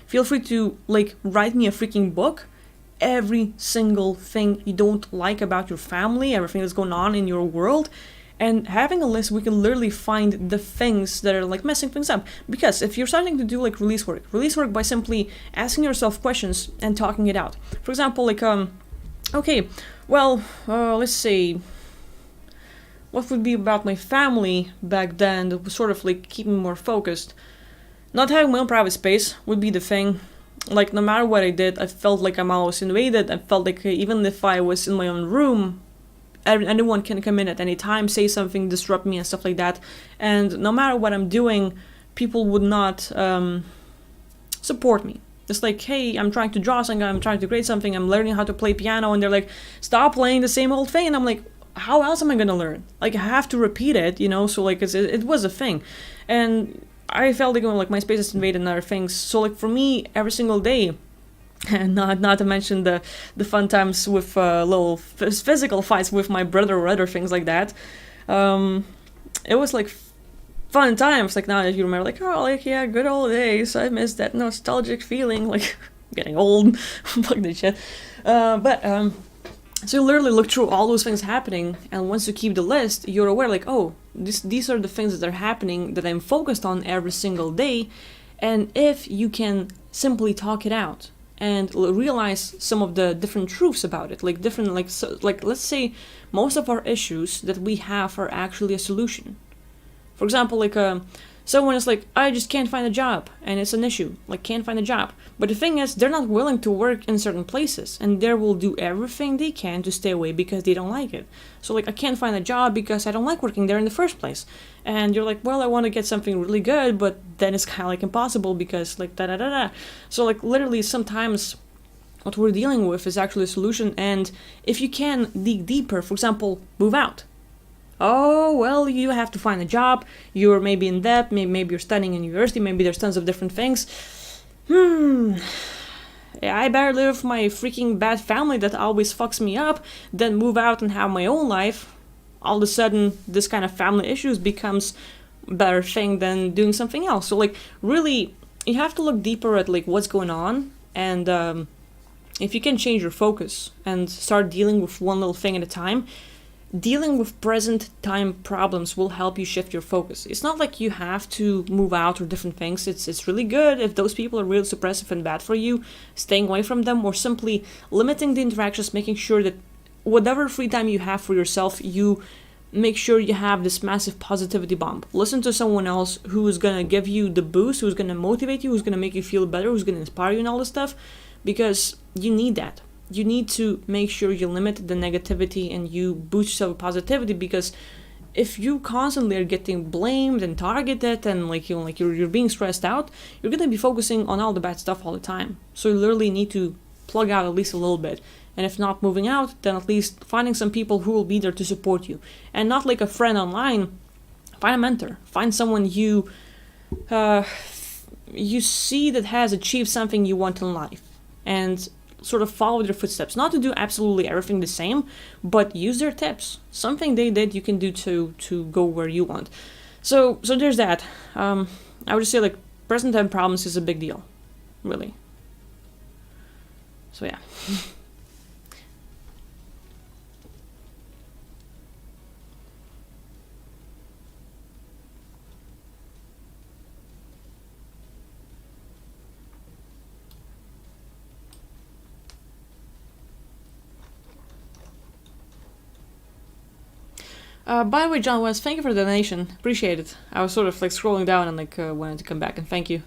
Feel free to like write me a freaking book. Every single thing you don't like about your family, everything that's going on in your world. And having a list, we can literally find the things that are like messing things up. Because if you're starting to do like release work by simply asking yourself questions and talking it out. For example, like, okay, well, let's say, what would be about my family back then that would sort of like keep me more focused? Not having my own private space would be the thing. Like, no matter what I did, I felt like I'm always invaded. I felt like even if I was in my own room, anyone can come in at any time, say something, disrupt me and stuff like that. And no matter what I'm doing, people would not support me. It's like, hey, I'm trying to draw something, I'm trying to create something, I'm learning how to play piano, and they're like, stop playing the same old thing. And I'm like, how else am I gonna learn? Like, I have to repeat it, so like it was a thing. And I felt like my space is invaded and other things. So like for me, every single day, and not to mention the fun times with little physical fights with my brother or other things like that. It was like fun times. Like now that you remember, like, oh, like yeah, good old days. I miss that nostalgic feeling. Like getting old, fuck that shit. So you literally look through all those things happening, and once you keep the list, you're aware like, oh, these are the things that are happening that I'm focused on every single day, and if you can simply talk it out and realize some of the different truths about it, like let's say most of our issues that we have are actually a solution. For example, like someone is like, I just can't find a job, and it's an issue, like can't find a job. But the thing is, they're not willing to work in certain places, and they will do everything they can to stay away because they don't like it. So like, I can't find a job because I don't like working there in the first place. And you're like, well, I want to get something really good, but then it's kind of like impossible because like da-da-da-da. So like literally sometimes what we're dealing with is actually a solution, and if you can dig deeper, for example, move out. Oh, well, you have to find a job, you're maybe in debt, maybe you're studying in university, maybe there's tons of different things. I better live with my freaking bad family that always fucks me up than move out and have my own life. All of a sudden, this kind of family issues becomes a better thing than doing something else. So, like, really, you have to look deeper at, like, what's going on, and if you can change your focus and start dealing with one little thing at a time, dealing with present time problems will help you shift your focus. It's not like you have to move out or different things. It's really good if those people are really suppressive and bad for you, staying away from them, or simply limiting the interactions, making sure that whatever free time you have for yourself, you make sure you have this massive positivity bomb. Listen to someone else who's gonna give you the boost, who's gonna motivate you, who's gonna make you feel better, who's gonna inspire you and all this stuff, because you need that. You need to make sure you limit the negativity and you boost yourself with positivity, because if you constantly are getting blamed and targeted and you're being stressed out, you're gonna be focusing on all the bad stuff all the time. So you literally need to plug out at least a little bit And if not moving out, then at least finding some people who will be there to support you. And not like a friend online. Find a mentor. Find someone uh, you see that has achieved something you want in life. And sort of follow their footsteps. Not to do absolutely everything the same, but use their tips. Something they did, you can do to go where you want. So there's that. I would just say like present time problems is a big deal, really. So yeah. By the way, John West, thank you for the donation. Appreciate it. I was sort of like scrolling down and like wanted to come back and thank you.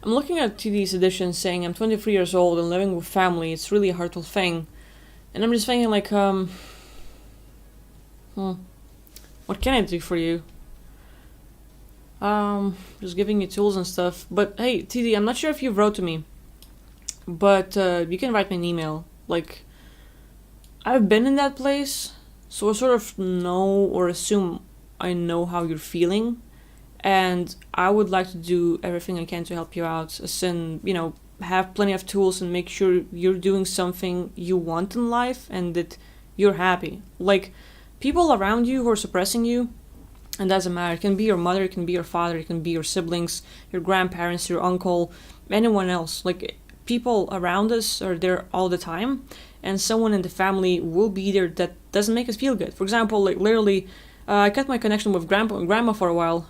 I'm looking at TD's edition saying I'm 23 years old and living with family. It's really a heartfelt thing. And I'm just thinking like, what can I do for you? Just giving you tools and stuff. But hey, TD, I'm not sure if you wrote to me, but you can write me an email. Like, I've been in that place, so I sort of know or assume I know how you're feeling, and I would like to do everything I can to help you out, as in, have plenty of tools and make sure you're doing something you want in life and that you're happy. Like, people around you who are suppressing you, it doesn't matter. It can be your mother, it can be your father, it can be your siblings, your grandparents, your uncle, anyone else. Like, people around us are there all the time, and someone in the family will be there that doesn't make us feel good. For example, like literally, I cut my connection with grandma for a while,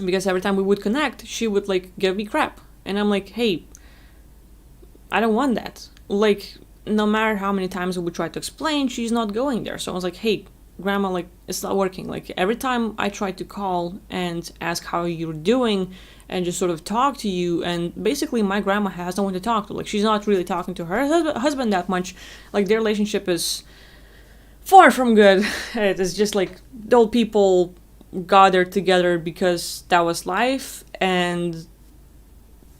because every time we would connect, she would like give me crap, and I'm like, hey, I don't want that. Like, no matter how many times we would try to explain, she's not going there. So I was like, hey, grandma, like, it's not working. Like, every time I try to call and ask how you're doing and just sort of talk to you, and basically my grandma has no one to talk to. Like, she's not really talking to her husband that much. Like, their relationship is far from good. It is just like the old people gathered together because that was life, and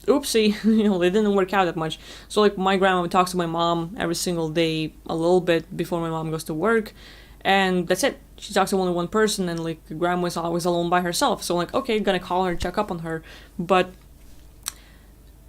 oopsie, they didn't work out that much. So like my grandma talks to my mom every single day a little bit before my mom goes to work, and that's it. She talks to only one person, and like grandma's always alone by herself. So like, okay, gonna call her, check up on her, but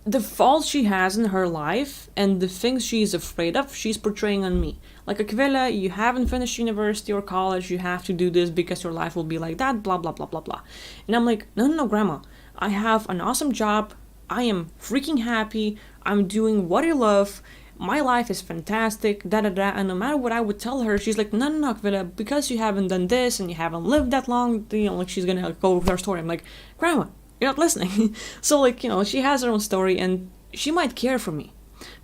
the faults she has in her life and the things she's afraid of, she's portraying on me. Like, Akvila, you haven't finished university or college, you have to do this because your life will be like that, blah, blah, blah, blah, blah. And I'm like, no, grandma, I have an awesome job, I am freaking happy, I'm doing what I love, my life is fantastic, da-da-da, and no matter what I would tell her, she's like, no, Akvila, because you haven't done this and you haven't lived that long, like, she's gonna go with her story. I'm like, grandma, you're not listening. So like, she has her own story and she might care for me.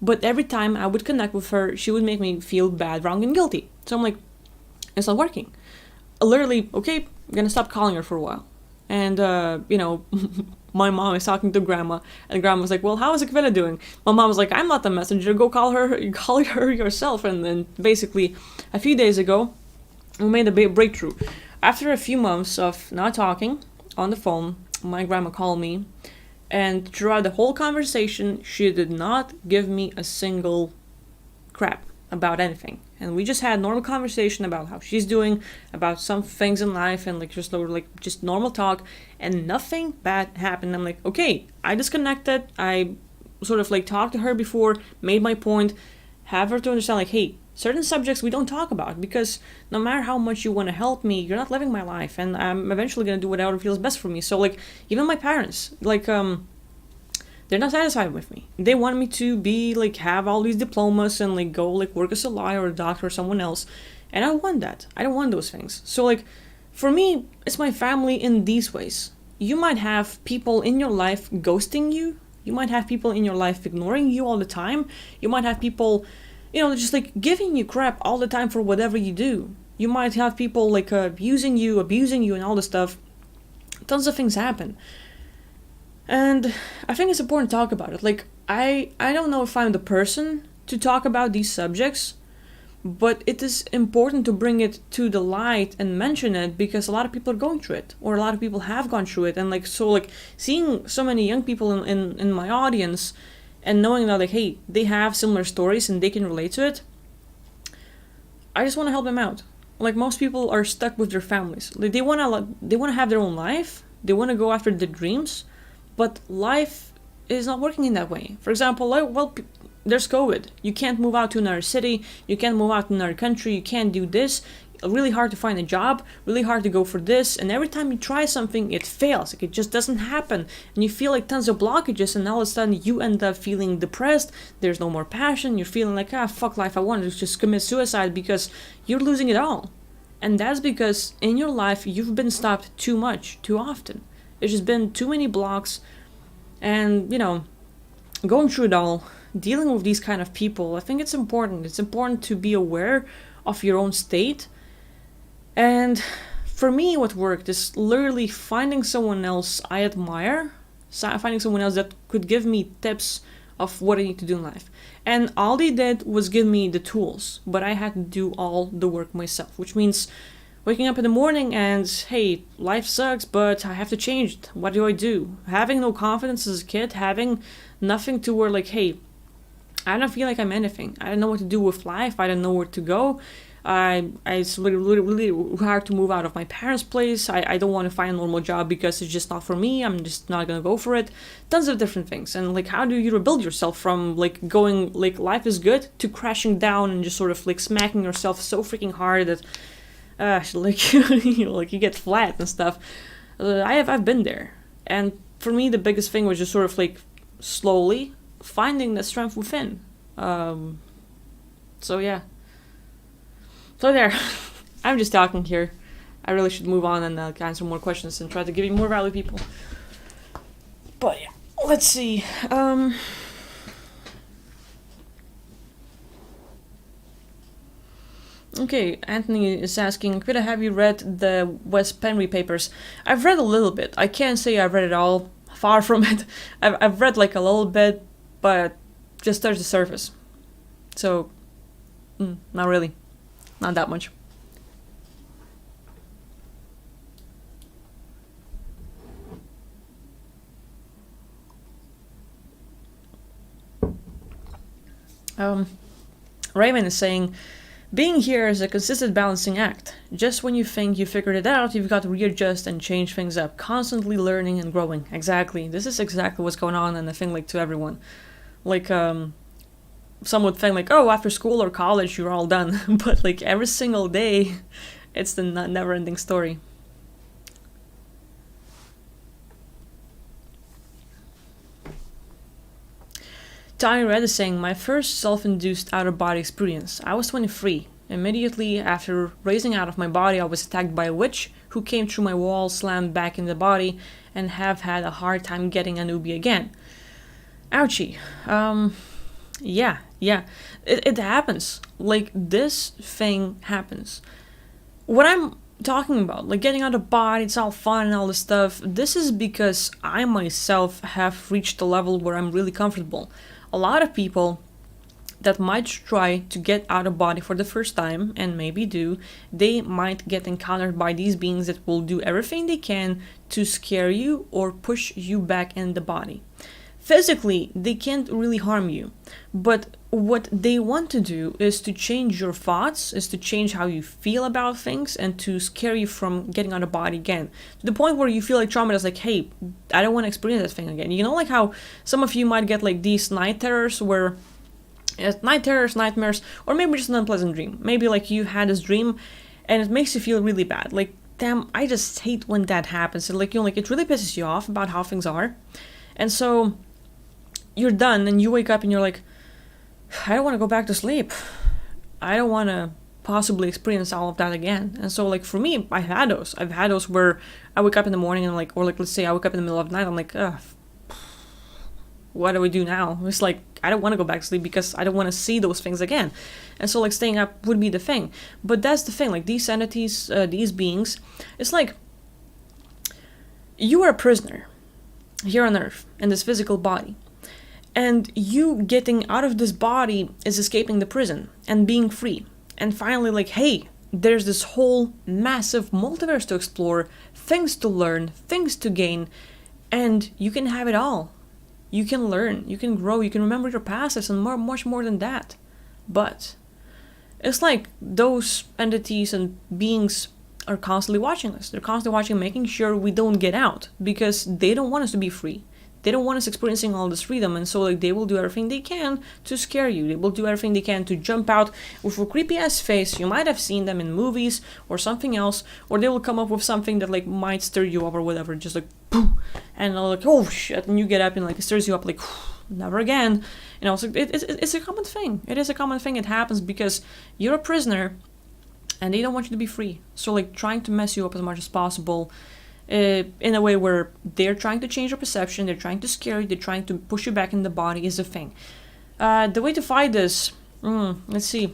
But every time I would connect with her, she would make me feel bad, wrong, and guilty. So I'm like, it's not working. Literally, okay, I'm gonna stop calling her for a while. And, my mom is talking to grandma, and grandma was like, well, how is Akvila doing? My mom was like, I'm not the messenger, go call her yourself. And then basically, a few days ago, we made a big breakthrough. After a few months of not talking on the phone, my grandma called me, and throughout the whole conversation, she did not give me a single crap about anything. And we just had normal conversation about how she's doing, about some things in life, and like just normal talk, and nothing bad happened. I'm like, okay, I disconnected. I sort of like talked to her before, made my point, have her to understand like, hey, certain subjects we don't talk about, because no matter how much you want to help me, you're not living my life, and I'm eventually going to do whatever feels best for me. So like, even my parents, like, they're not satisfied with me. They want me to be like, have all these diplomas and like go like work as a lawyer or a doctor or someone else, and I want that. I don't want those things. So like, for me, it's my family in these ways. you might have people in your life ghosting you. You might have people in your life ignoring you all the time. You might have people, just like giving you crap all the time for whatever you do. You might have people like abusing you, and all this stuff. Tons of things happen. And I think it's important to talk about it. Like, I don't know if I'm the person to talk about these subjects, but it is important to bring it to the light and mention it because a lot of people are going through it, or a lot of people have gone through it. And like, so like seeing so many young people in my audience and knowing that like, hey, they have similar stories and they can relate to it, I just want to help them out. Like, most people are stuck with their families. Like, they want to have their own life. They want to go after their dreams, but life is not working in that way. For example, there's COVID. You can't move out to another city. You can't move out to another country. You can't do this. Really hard to find a job. Really hard to go for this. And every time you try something, it fails. Like, it just doesn't happen. And you feel like tons of blockages. And all of a sudden, you end up feeling depressed. There's no more passion. You're feeling like, fuck life. I want to just commit suicide because you're losing it all. And that's because in your life, you've been stopped too much, too often. There's just been too many blocks. And, going through it all, dealing with these kind of people, I think it's important. It's important to be aware of your own state. And for me, what worked is literally finding someone else I admire, finding someone else that could give me tips of what I need to do in life. And all they did was give me the tools, but I had to do all the work myself, which means waking up in the morning and, hey, life sucks, but I have to change it. What do I do? Having no confidence as a kid, having nothing to where like, hey, I don't feel like I'm anything. I don't know what to do with life. I don't know where to go. It's really hard to move out of my parents' place. I don't want to find a normal job because it's just not for me. I'm just not going to go for it. Tons of different things. And like, how do you rebuild yourself from like going like life is good to crashing down and just sort of like smacking yourself so freaking hard that like like you get flat and stuff. I've been there. And for me, the biggest thing was just sort of like slowly finding the strength within. So yeah. So there. I'm just talking here. I really should move on and answer more questions and try to give you more value, people. But yeah, let's see. Okay, Anthony is asking, Krita, have you read the Wes Penry papers? I've read a little bit. I can't say I've read it all. Far from it. I've read like a little bit, but just touched the surface. So, not really. Not that much. Raymond is saying, being here is a consistent balancing act. Just when you think you figured it out, you've got to readjust and change things up. Constantly learning and growing. Exactly. This is exactly what's going on, and I think like to everyone. Like, some would think like, oh, after school or college, you're all done. But like every single day, it's the never-ending story. Tiny Red is saying, my first self-induced out-of-body experience. I was 23. Immediately after raising out of my body, I was attacked by a witch who came through my wall, slammed back in the body, and have had a hard time getting a newbie again. Ouchie. Yeah. It happens. Like, this thing happens. What I'm talking about, like getting out of body, it's all fun and all this stuff, this is because I myself have reached a level where I'm really comfortable. A lot of people that might try to get out of body for the first time, and maybe do, they might get encountered by these beings that will do everything they can to scare you or push you back in the body. Physically, they can't really harm you, but what they want to do is to change your thoughts, is to change how you feel about things, and to scare you from getting out of body again. To the point where you feel like traumatized, like, hey, I don't want to experience that thing again. You know, like how some of you might get like these night terrors where night terrors, nightmares, or maybe just an unpleasant dream. Maybe like you had this dream and it makes you feel really bad. Like, damn, I just hate when that happens. And like, you know, like it really pisses you off about how things are. And so you're done and you wake up and you're like, I don't want to go back to sleep. I don't want to possibly experience all of that again. And so, like, for me, I've had those where I wake up in the morning and, like, or like, let's say I wake up in the middle of the night, I'm like, ugh, what do we do now? It's like, I don't want to go back to sleep because I don't want to see those things again. And so, like, staying up would be the thing. But that's the thing, like, these entities, these beings, it's like, you are a prisoner here on Earth in this physical body. And you getting out of this body is escaping the prison and being free. And finally, like, hey, there's this whole massive multiverse to explore, things to learn, things to gain, and you can have it all. You can learn, you can grow, you can remember your past and much more than that. But it's like those entities and beings are constantly watching us. They're constantly watching, making sure we don't get out because they don't want us to be free. They don't want us experiencing all this freedom, and so like they will do everything they can to scare you. They will do everything they can to jump out with a creepy ass face. You might have seen them in movies or something else, or they will come up with something that like might stir you up or whatever, just like boom, and they're like, oh shit, and you get up and like it stirs you up like never again. You know, so it's a common thing. It is a common thing. It happens because you're a prisoner, and they don't want you to be free. So like trying to mess you up as much as possible. In a way where they're trying to change your perception, they're trying to scare you, they're trying to push you back in the body is a thing. The way to fight this, let's see.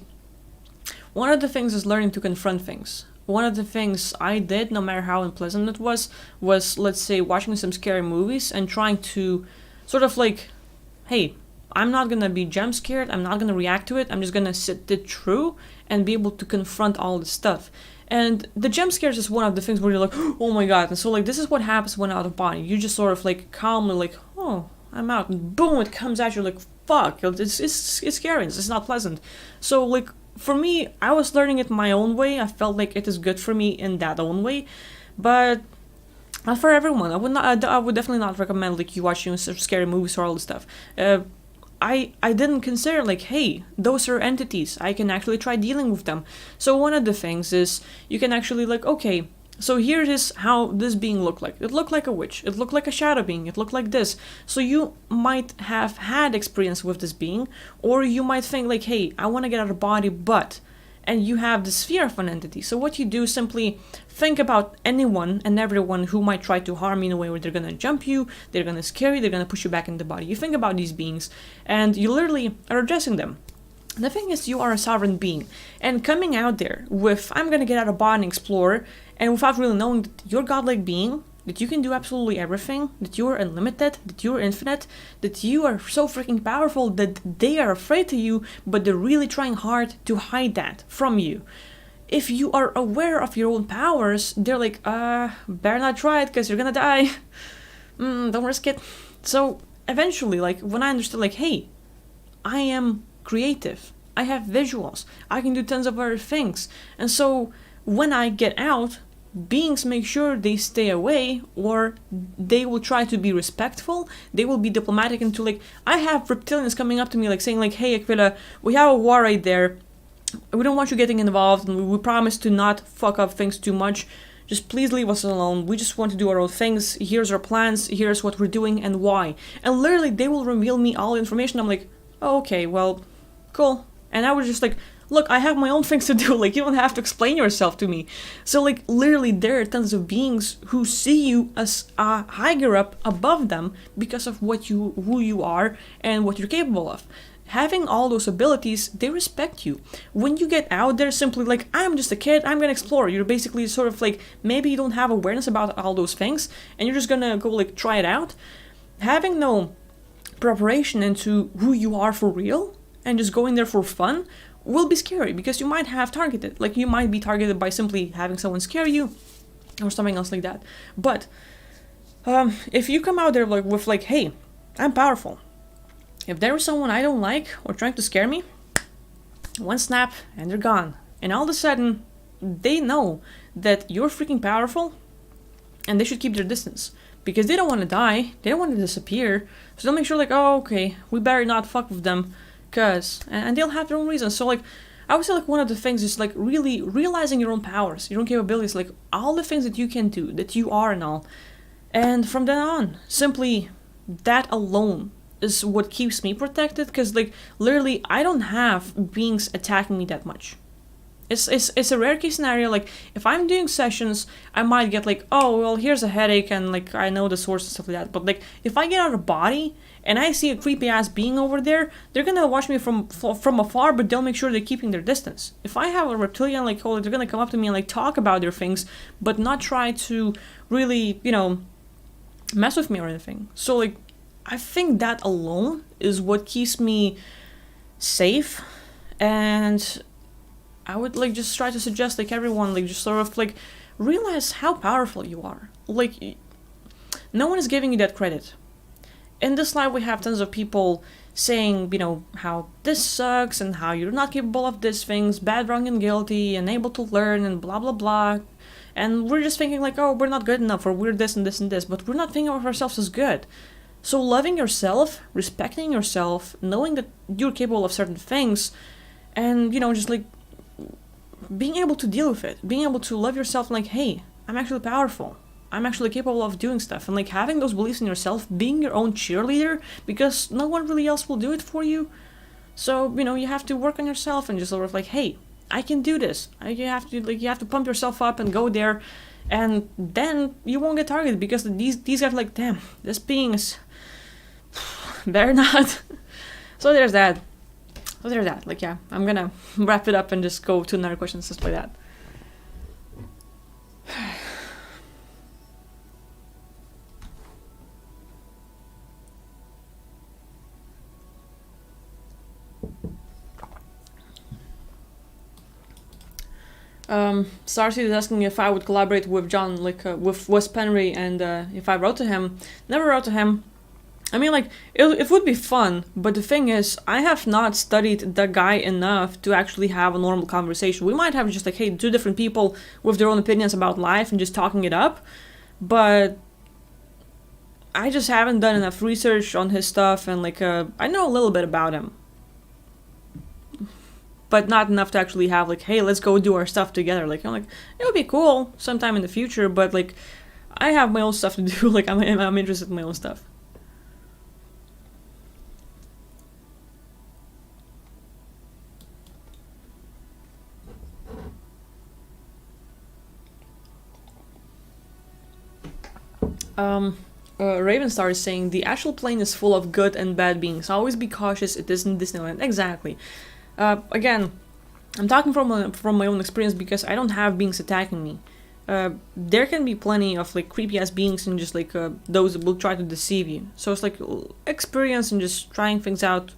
One of the things is learning to confront things. One of the things I did, no matter how unpleasant it was let's say watching some scary movies and trying to sort of like, hey, I'm not gonna be jump scared, I'm not gonna react to it, I'm just gonna sit it through and be able to confront all this stuff. And the jump scares is one of the things where you're like, oh my god. And so like this is what happens when out of body. You just sort of like calmly like, oh, I'm out. And boom, it comes at you like, fuck. It's scary. It's not pleasant. So like for me, I was learning it my own way. I felt like it is good for me in that own way. But not for everyone. I would definitely not recommend like you watching scary movies or all this stuff. I didn't consider like, hey, those are entities. I can actually try dealing with them. So one of the things is you can actually like, okay, so here is how this being looked like. It looked like a witch. It looked like a shadow being. It looked like this. So you might have had experience with this being, or you might think like, hey, I want to get out of body, but, and you have this fear of an entity. So what you do is simply think about anyone and everyone who might try to harm you in a way where they're gonna jump you, they're gonna scare you, they're gonna push you back in the body. You think about these beings and you literally are addressing them. The thing is, you are a sovereign being, and coming out there with, I'm gonna get out of body and explore, and without really knowing that you're a godlike being, that you can do absolutely everything, that you are unlimited, that you are infinite, that you are so freaking powerful that they are afraid to you, but they're really trying hard to hide that from you. If you are aware of your own powers, they're like, better not try it because you're gonna die. Don't risk it. So eventually, like when I understood like, hey, I am creative, I have visuals, I can do tons of other things. And so when I get out, beings make sure they stay away, or they will try to be respectful, they will be diplomatic, into like, I have reptilians coming up to me like saying like, hey Aquila, we have a war right there, we don't want you getting involved, and we promise to not fuck up things too much, just please leave us alone, we just want to do our own things, here's our plans, here's what we're doing and why. And literally they will reveal me all the information. I'm like, oh, okay, well, cool. And I was just like, look, I have my own things to do, like, you don't have to explain yourself to me. So, like, literally, there are tons of beings who see you as higher up above them because of who you are and what you're capable of. Having all those abilities, they respect you. When you get out there, simply like, I'm just a kid, I'm gonna explore. You're basically sort of like, maybe you don't have awareness about all those things, and you're just gonna go, like, try it out. Having no preparation into who you are for real, and just going there for fun, will be scary, because you might have targeted, like you might be targeted by simply having someone scare you or something else like that. But if you come out there like with like, hey, I'm powerful, if there is someone I don't like or trying to scare me, one snap and they're gone. And all of a sudden they know that you're freaking powerful, and they should keep their distance because they don't want to die, they don't want to disappear. So they'll make sure like, oh, okay, we better not fuck with them, and they'll have their own reasons. So like, I would say like one of the things is like really realizing your own powers, your own capabilities, like all the things that you can do, that you are and all. And from then on, simply that alone is what keeps me protected, because like literally I don't have beings attacking me that much. It's a rare case scenario. Like, if I'm doing sessions, I might get like, oh, well, here's a headache, and like I know the source and stuff like that. But like, if I get out of body and I see a creepy ass being over there, they're gonna watch me from afar, but they'll make sure they're keeping their distance. If I have a reptilian, like, oh, they're gonna come up to me and like talk about their things, but not try to really, mess with me or anything. So like, I think that alone is what keeps me safe. And I would like just try to suggest like everyone like just sort of like realize how powerful you are. Like, no one is giving you that credit. In this life we have tons of people saying, how this sucks and how you're not capable of these things, bad, wrong, and guilty, unable to learn, and blah blah blah. And we're just thinking like, oh, we're not good enough, or we're this and this and this, but we're not thinking of ourselves as good. So loving yourself, respecting yourself, knowing that you're capable of certain things, and just like being able to deal with it, being able to love yourself, like, hey, I'm actually powerful, I'm actually capable of doing stuff, and like having those beliefs in yourself, being your own cheerleader, because no one really else will do it for you. So you have to work on yourself and just sort of like, hey, I can do this. You have to pump yourself up and go there, and then you won't get targeted, because these guys are like, damn, this being is better not. So there's that. Like, yeah, I'm gonna wrap it up and just go to another question, just like that. Starseed is asking if I would collaborate with John, like with Wes Penry, and if I wrote to him. Never wrote to him. I mean, like, it would be fun, but the thing is, I have not studied the guy enough to actually have a normal conversation. We might have just like, hey, two different people with their own opinions about life and just talking it up, but I just haven't done enough research on his stuff, and like, I know a little bit about him, but not enough to actually have like, hey, let's go do our stuff together. Like, I'm like, it would be cool sometime in the future, but like, I have my own stuff to do. Like, I'm interested in my own stuff. Ravenstar is saying the astral plane is full of good and bad beings. Always be cautious. It isn't Disneyland. Exactly. Again, I'm talking from my own experience, because I don't have beings attacking me. There can be plenty of like creepy ass beings and just like those that will try to deceive you. So it's like experience and just trying things out.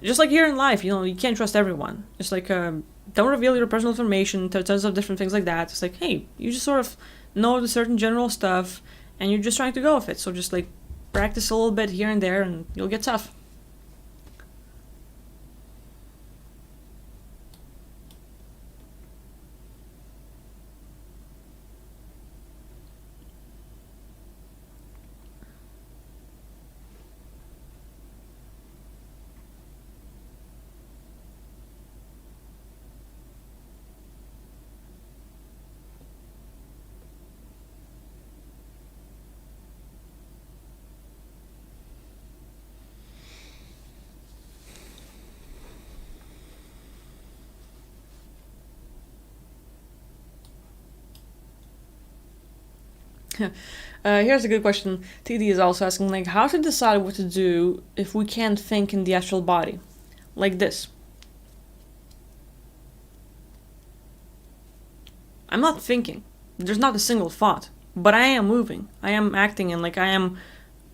Just like here in life, you can't trust everyone. It's like don't reveal your personal information. Tons of different things like that. It's like, hey, you just sort of know the certain general stuff, and you're just trying to go with it. So just like practice a little bit here and there, and you'll get tough. Here's a good question. TD is also asking, like, how to decide what to do if we can't think in the astral body? Like this. I'm not thinking. There's not a single thought. But I am moving. I am acting, and like I am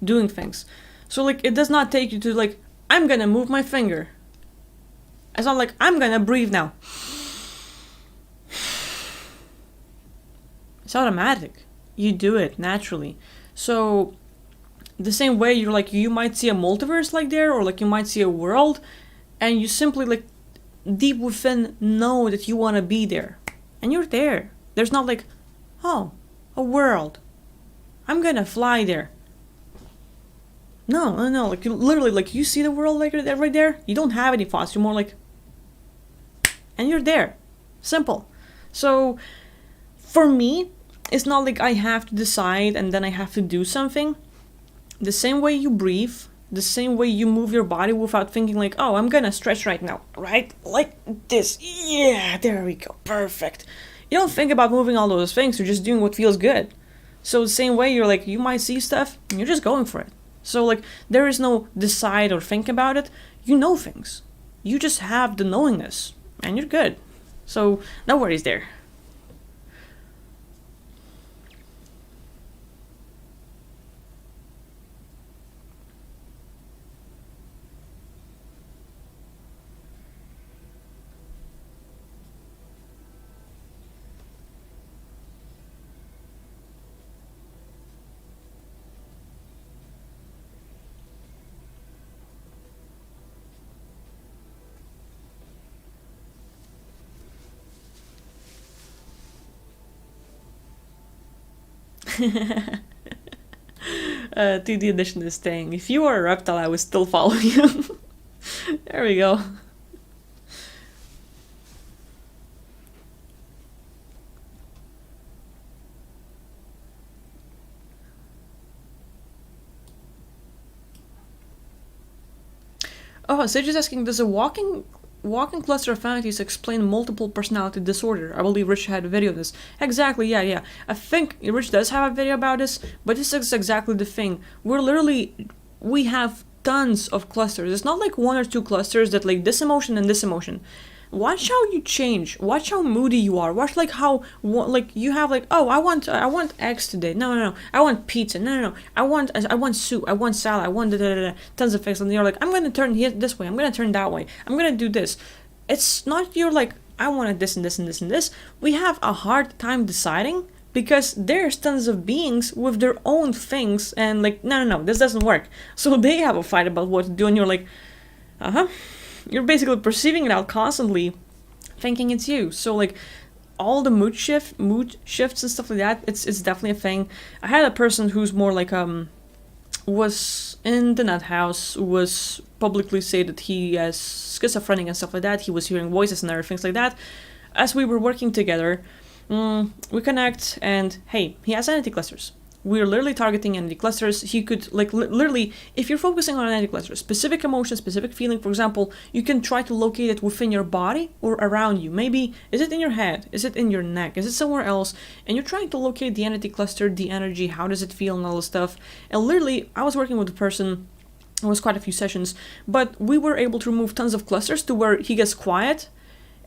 doing things. So like it does not take you to like, I'm gonna move my finger. It's not like I'm gonna breathe now. It's automatic. You do it naturally. So the same way you might see a multiverse like there, or like you might see a world, and you simply like deep within know that you want to be there, and you're there. There's not like, oh, a world, I'm gonna fly there. No, like you literally, like you see the world like right there. You don't have any thoughts. You're more like, and you're there. Simple. So for me, it's not like I have to decide and then I have to do something. The same way you breathe, The same way you move your body without thinking like, oh, I'm gonna stretch right now, right? Like this. Yeah, there we go. Perfect. You don't think about moving all those things, you're just doing what feels good. So the same way you're like, you might see stuff, and you're just going for it. So like, there is no decide or think about it. You know things. You just have the knowingness, and you're good. So no worries there. To the addition is staying. If you were a reptile, I would still follow you. There we go. Oh, Sage is asking, does a walking cluster of entities explain multiple personality disorder? I believe Rich had a video on this. Exactly, yeah. I think Rich does have a video about this, but this is exactly the thing. We have tons of clusters. It's not like one or two clusters that like this emotion and this emotion. Watch how you change. Watch how moody you are. Watch like how like you have like, oh, I want eggs today. No. I want pizza. No. I want soup. I want salad. I want tons of things. And you're like, I'm gonna turn here this way. I'm gonna turn that way. I'm gonna do this. It's not you're like, I wanted this and this and this and this. We have a hard time deciding because there's tons of beings with their own things and like, no, this doesn't work. So they have a fight about what to do, and you're like, uh-huh. You're basically perceiving it out constantly, thinking it's you. So like all the mood shifts and stuff like that, it's definitely a thing. I had a person who's more like was in the nut house, was publicly said that he has schizophrenic and stuff like that. He was hearing voices and other things like that. As we were working together, we connect, and hey, he has entity clusters. We're literally targeting entity clusters. He could, like, literally, if you're focusing on an entity cluster, specific emotion, specific feeling, for example, you can try to locate it within your body or around you. Maybe, is it in your head? Is it in your neck? Is it somewhere else? And you're trying to locate the entity cluster, the energy, how does it feel, and all this stuff. And literally, I was working with a person, it was quite a few sessions, but we were able to remove tons of clusters to where he gets quiet,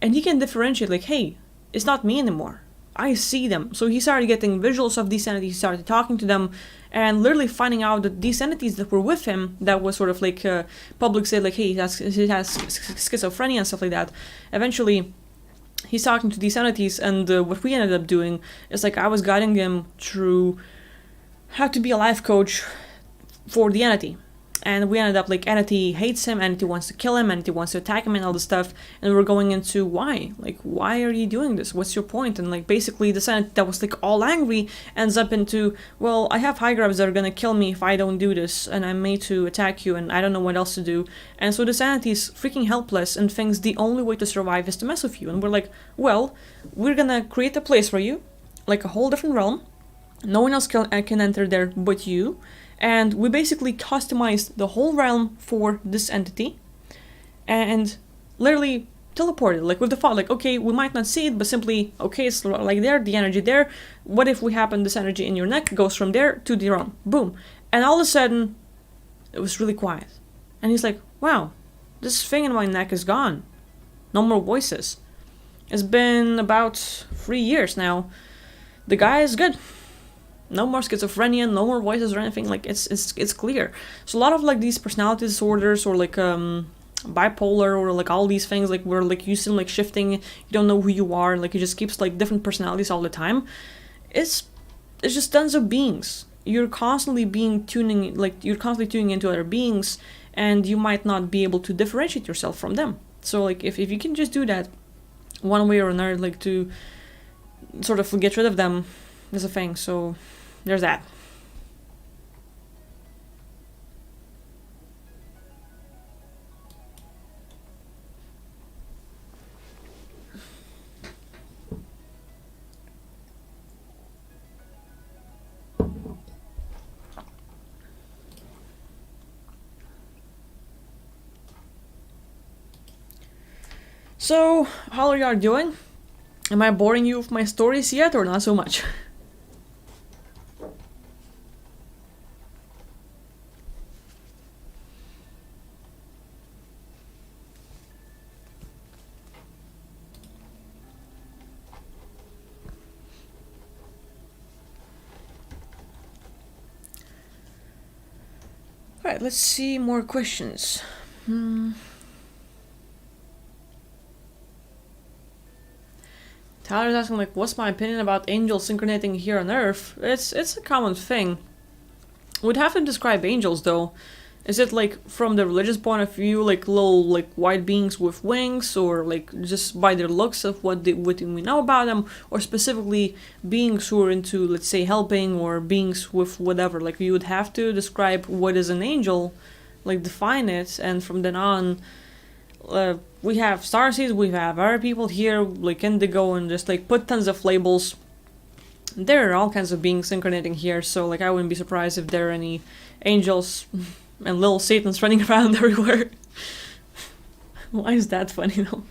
and he can differentiate, like, hey, it's not me anymore. I see them. So he started getting visuals of these entities, he started talking to them, and literally finding out that these entities that were with him, that was sort of like public said, like, hey, he has schizophrenia and stuff like that. Eventually, he's talking to these entities, and what we ended up doing is like I was guiding him through how to be a life coach for the entity. And we ended up like entity hates him, entity wants to kill him, entity wants to attack him and all this stuff. And we're going into why. Like, why are you doing this? What's your point? And like basically the entity that was like all angry ends up into, well, I have high grabs that are gonna kill me if I don't do this, and I'm made to attack you and I don't know what else to do. And so this entity is freaking helpless and thinks the only way to survive is to mess with you. And we're like, well, we're gonna create a place for you, like a whole different realm. No one else can enter there but you. And we basically customized the whole realm for this entity and literally teleported, like with the thought, like, okay, we might not see it, but simply, okay, it's like there, the energy there. What if we happen this energy in your neck goes from there to the realm? Boom. And all of a sudden, it was really quiet. And he's like, wow, this thing in my neck is gone. No more voices. It's been about 3 years now. The guy is good. No more schizophrenia, no more voices or anything. Like it's clear. So a lot of like these personality disorders or like bipolar or like all these things like where like you seem like shifting, you don't know who you are, like it just keeps like different personalities all the time. It's just tons of beings. You're constantly tuning into other beings, and you might not be able to differentiate yourself from them. So like if you can just do that one way or another, like to sort of get rid of them, is a thing. So there's that. So, how are you doing? Am I boring you with my stories yet, or not so much? Alright, let's see more questions. Tyler's asking, like, what's my opinion about angels incarnating here on Earth? It's a common thing. We'd have to describe angels, though. Is it, like, from the religious point of view, like, little, like, white beings with wings, or, like, just by their looks of what we know about them, or specifically beings who are into, let's say, helping, or beings with whatever? Like, you would have to describe what is an angel, like, define it, and from then on, we have starseeds, we have other people here, like Indigo, and just like put tons of labels. There are all kinds of beings incarnating here, so like I wouldn't be surprised if there are any angels and little satans running around everywhere. Why is that funny though?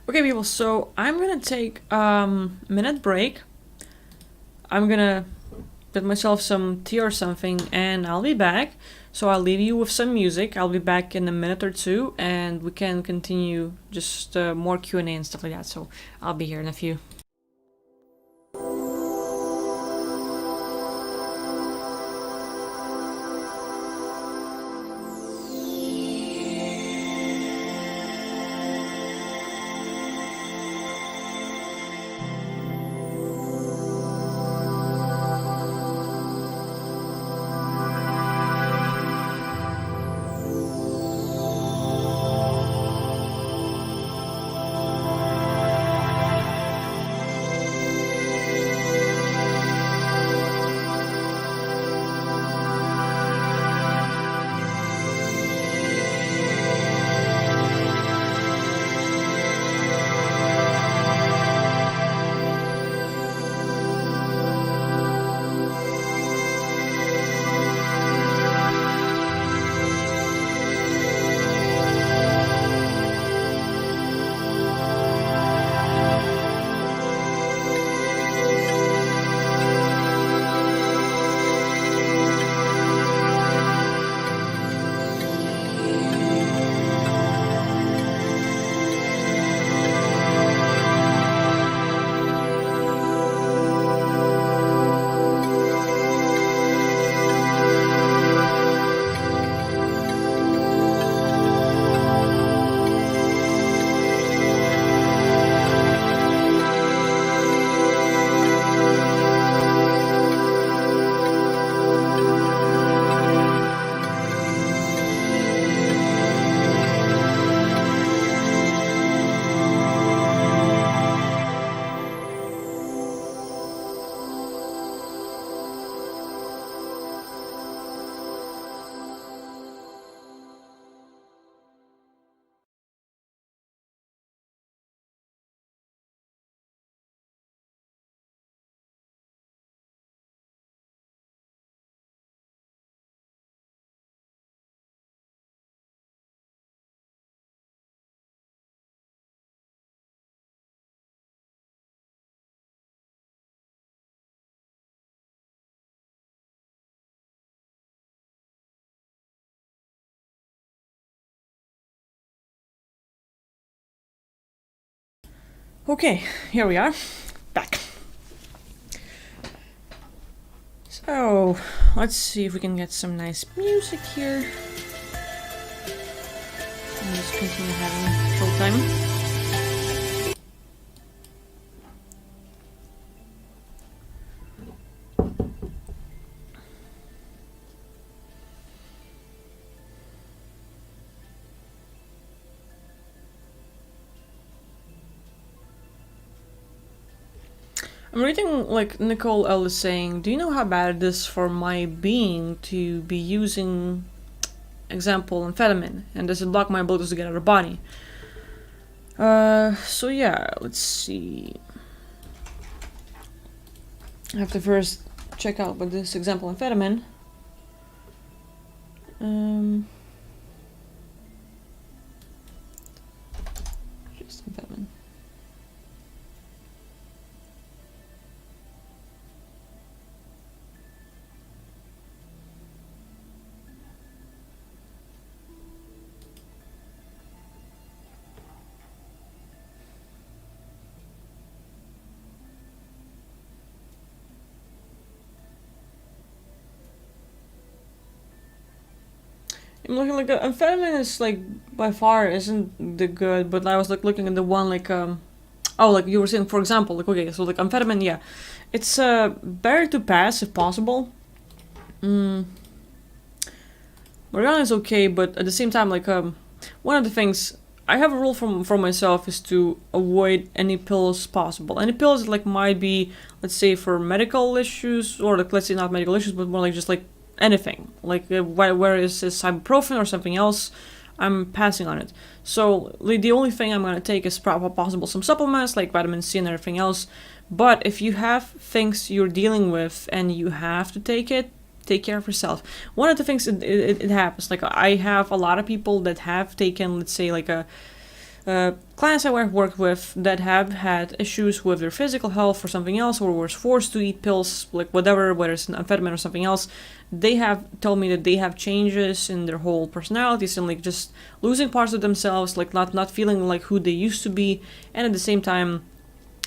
Okay, people, so I'm gonna take minute break. I'm gonna get myself some tea or something, and I'll be back. So I'll leave you with some music. I'll be back in a minute or two, and we can continue just more Q&A and stuff like that. So I'll be here in a few. Okay, here we are, back. So, let's see if we can get some nice music here. And just continue having full time. I'm reading like Nicole L is saying, do you know how bad it is for my being to be using, example, amphetamine, and does it block my abilities to get out of body? So yeah, let's see. I have to first check out what this example amphetamine. Just amphetamine. I'm looking like amphetamine is like by far isn't the good, but I was like looking at the one like oh, like you were saying, for example, like okay, so like amphetamine, yeah, it's better to pass if possible. Marijuana is okay, but at the same time, like one of the things I have a rule from myself is to avoid any pills possible. Any pills that like might be, let's say, for medical issues, or like let's say not medical issues, but more like just like anything, like where is this ibuprofen or something else, I'm passing on it. So like, the only thing I'm gonna take is possible some supplements like vitamin C and everything else. But if you have things you're dealing with and you have to take it, take care of yourself. One of the things it happens, like I have a lot of people that have taken, let's say, like a clients I worked with that have had issues with their physical health or something else, or was forced to eat pills, like whatever, whether it's an amphetamine or something else. They have told me that they have changes in their whole personalities and like just losing parts of themselves, like not feeling like who they used to be, and at the same time,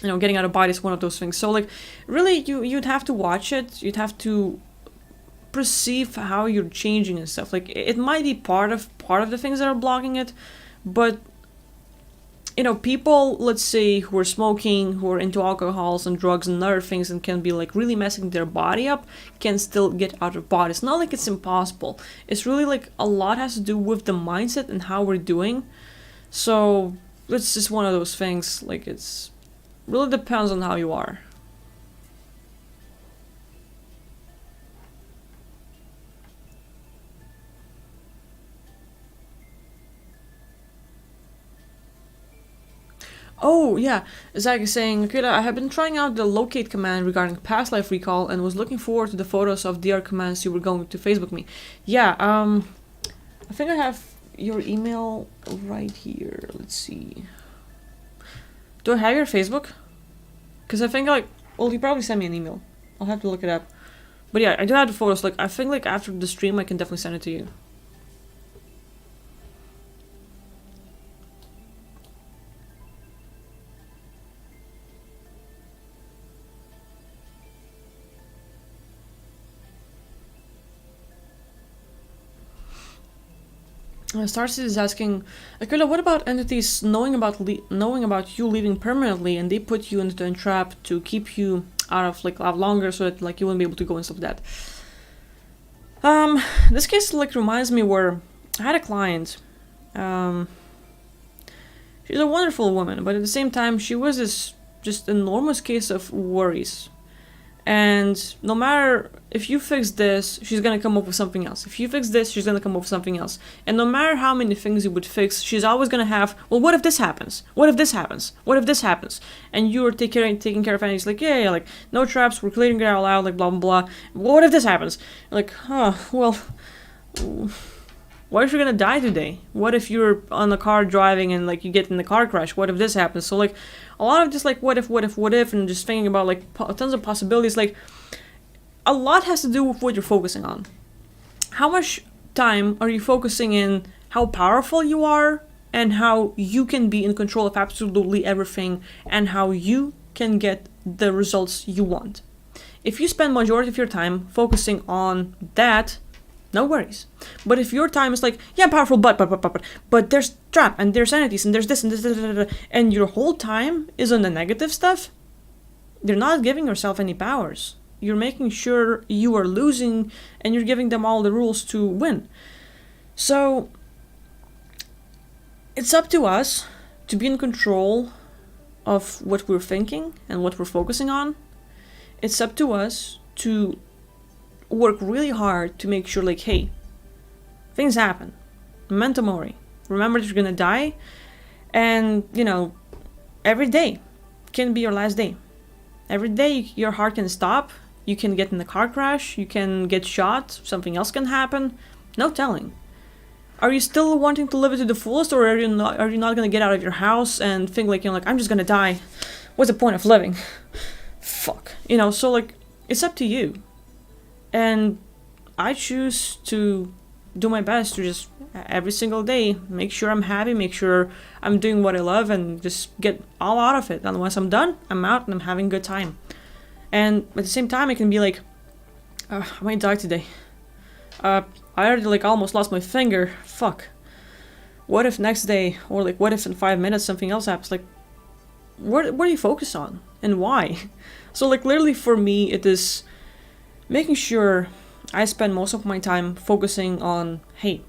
you know, getting out of body is one of those things. So like, really, you'd have to watch it. You'd have to perceive how you're changing and stuff. Like it might be part of the things that are blocking it, but you know, people, let's say, who are smoking, who are into alcohols and drugs and other things and can be like really messing their body up, can still get out of body. It's not like it's impossible. It's really like a lot has to do with the mindset and how we're doing. So it's just one of those things. Like it's really depends on how you are. Oh, yeah, Zach is saying, Akira, I have been trying out the locate command regarding past life recall and was looking forward to the photos of DR commands you were going to Facebook me. Yeah, I think I have your email right here. Let's see. Do I have your Facebook? Because I think, like, well, you probably sent me an email. I'll have to look it up. But yeah, I do have the photos. Like, I think, like, after the stream, I can definitely send it to you. Starseed is asking, Aquila, what about entities knowing about you leaving permanently, and they put you into a trap to keep you out of like longer, so that like you wouldn't be able to go and stuff like that. This case like reminds me where I had a client. She's a wonderful woman, but at the same time, she was this just enormous case of worries. And no matter if you fix this, she's gonna come up with something else. If you fix this, she's gonna come up with something else. And no matter how many things you would fix, she's always gonna have, well, what if this happens? What if this happens? What if this happens? And you're taking care of it, and he's like, yeah, like, no traps, we're clearing it all out, like, blah, blah, blah. What if this happens? Like, well, what if you're gonna die today? What if you're on the car driving and, like, you get in the car crash? What if this happens? So, like, a lot of just like what if, and just thinking about like tons of possibilities. Like a lot has to do with what you're focusing on. How much time are you focusing in how powerful you are and how you can be in control of absolutely everything and how you can get the results you want? If you spend majority of your time focusing on that, no worries. But if your time is like, yeah, I'm powerful, but there's trap and there's entities and there's this and this, and your whole time is on the negative stuff, you're not giving yourself any powers. You're making sure you are losing and you're giving them all the rules to win. So it's up to us to be in control of what we're thinking and what we're focusing on. it's up to us to work really hard to make sure, like, hey, things happen. Memento mori. Remember that you're gonna die, and, you know, every day can be your last day. Every day your heart can stop, you can get in a car crash, you can get shot, something else can happen. No telling. Are you still wanting to live it to the fullest, or are you not gonna get out of your house and think like, you know, like, I'm just gonna die? What's the point of living? Fuck. You know, so like, it's up to you. And I choose to do my best to just every single day make sure I'm happy, make sure I'm doing what I love, and just get all out of it. And once I'm done, I'm out and I'm having a good time. And at the same time, I can be like, I might die today. I already like almost lost my finger. Fuck. What if next day, or like what if in 5 minutes something else happens? Like, what do you focus on and why? So like literally for me, it is making sure I spend most of my time focusing on, hey,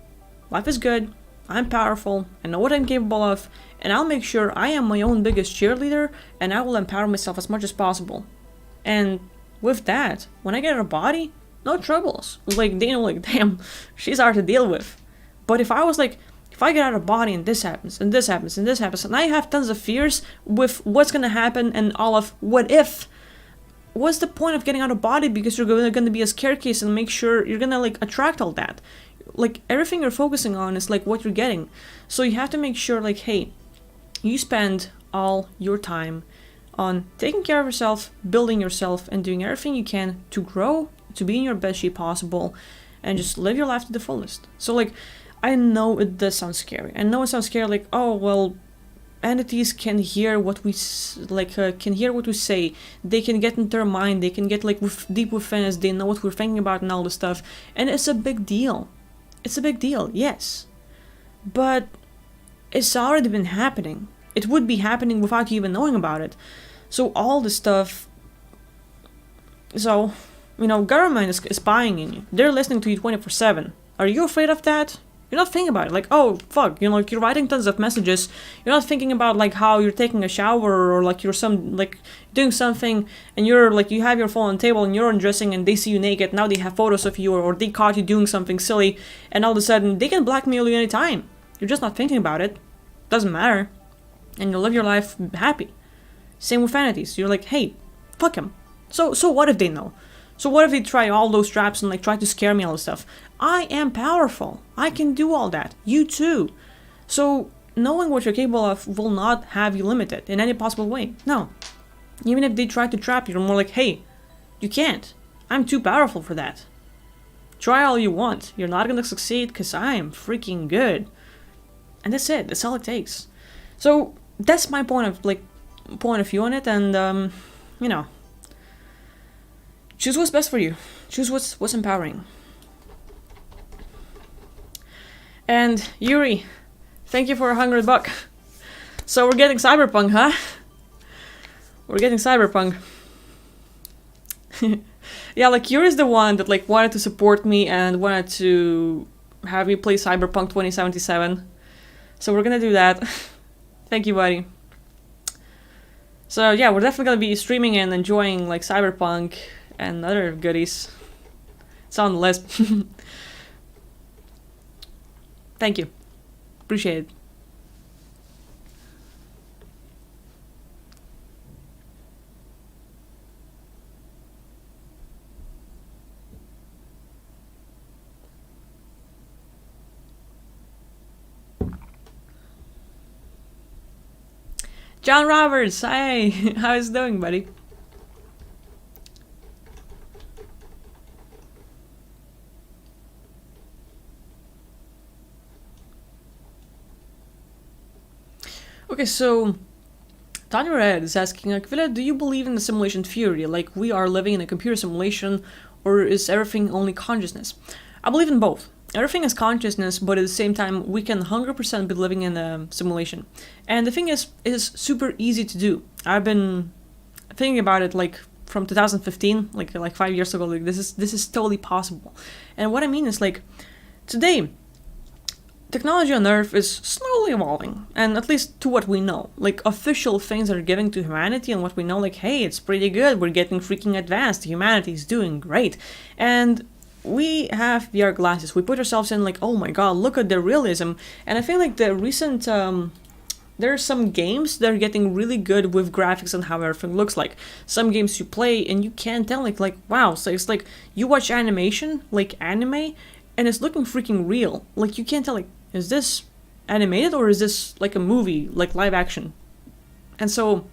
life is good, I'm powerful, I know what I'm capable of, and I'll make sure I am my own biggest cheerleader, and I will empower myself as much as possible. And with that, when I get a body, no troubles. Like, they know, like, damn, she's hard to deal with. But if I was like, if I get out of body and this happens, and this happens, and this happens, and I have tons of fears with what's gonna happen and all of what if, what's the point of getting out of body? Because you're gonna be a scare case and make sure you're gonna like attract all that. Like, everything you're focusing on is like what you're getting. So you have to make sure like, hey, you spend all your time on taking care of yourself, building yourself, and doing everything you can to grow, to be in your best shape possible, and just live your life to the fullest. So like, I know it does sound scary. I know it sounds scary, like, oh well, entities can hear what we can hear what we say. They can get into our mind. They can get like deep within us. They know what we're thinking about and all this stuff. And it's a big deal. It's a big deal, yes. But it's already been happening. It would be happening without you even knowing about it. So all this stuff. So, you know, government is spying in you. They're listening to you 24/7. Are you afraid of that? You're not thinking about it. Like, oh, fuck, you know, like, you're writing tons of messages. You're not thinking about, like, how you're taking a shower, or, like, you're doing something, and you're, like, you have your phone on the table, and you're undressing, and they see you naked. Now they have photos of you, or they caught you doing something silly, and all of a sudden, they can blackmail you anytime. You're just not thinking about it. Doesn't matter. And you live your life happy. Same with entities. You're like, hey, fuck him. So what if they know? So what if they try all those traps and like try to scare me, all this stuff? I am powerful. I can do all that. You too. So knowing what you're capable of will not have you limited in any possible way. No. Even if they try to trap you, you're more like, hey, you can't. I'm too powerful for that. Try all you want. You're not gonna succeed because I am freaking good. And that's it. That's all it takes. So that's my point of view on it, and you know, choose what's best for you. Choose what's empowering. And Yuri, thank you for $100. So we're getting cyberpunk, huh? We're getting cyberpunk. Yeah, like, Yuri's the one that like wanted to support me and wanted to have me play Cyberpunk 2077. So we're gonna do that. Thank you, buddy. So yeah, we're definitely gonna be streaming and enjoying like Cyberpunk and other goodies. It's on the list. Thank you. Appreciate it. John Roberts, hi! How's it doing, buddy? Okay, so Tanya Red is asking, like, Villa, do you believe in the simulation theory? Like, we are living in a computer simulation, or is everything only consciousness? I believe in both. Everything is consciousness, but at the same time, we can 100% be living in a simulation. And the thing is, it is super easy to do. I've been thinking about it like from 2015, like 5 years ago. Like, this is totally possible. And what I mean is, like, today, technology on Earth is slowly evolving, and at least to what we know. Like, official things that are giving to humanity, and what we know, like, hey, it's pretty good, we're getting freaking advanced, humanity is doing great. And we have VR glasses, we put ourselves in, like, oh my god, look at the realism. And I feel like the recent, there are some games that are getting really good with graphics and how everything looks like. Some games you play and you can't tell, like wow, so it's like you watch animation, like anime, and it's looking freaking real. Like, you can't tell, like, is this animated or is this like a movie, like live action? And so,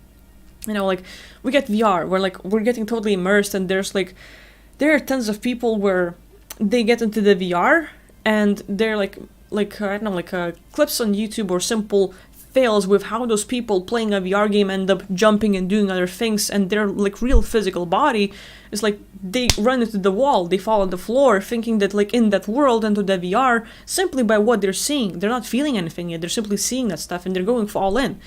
you know, like, we get VR where, like, we're getting totally immersed, and there are tons of people where they get into the VR and they're like I don't know, like clips on YouTube or simple fails with how those people playing a VR game end up jumping and doing other things, and their like real physical body is like they run into the wall, they fall on the floor, thinking that like in that world into the VR simply by what they're seeing. They're not feeling anything yet, they're simply seeing that stuff and they're going for all in.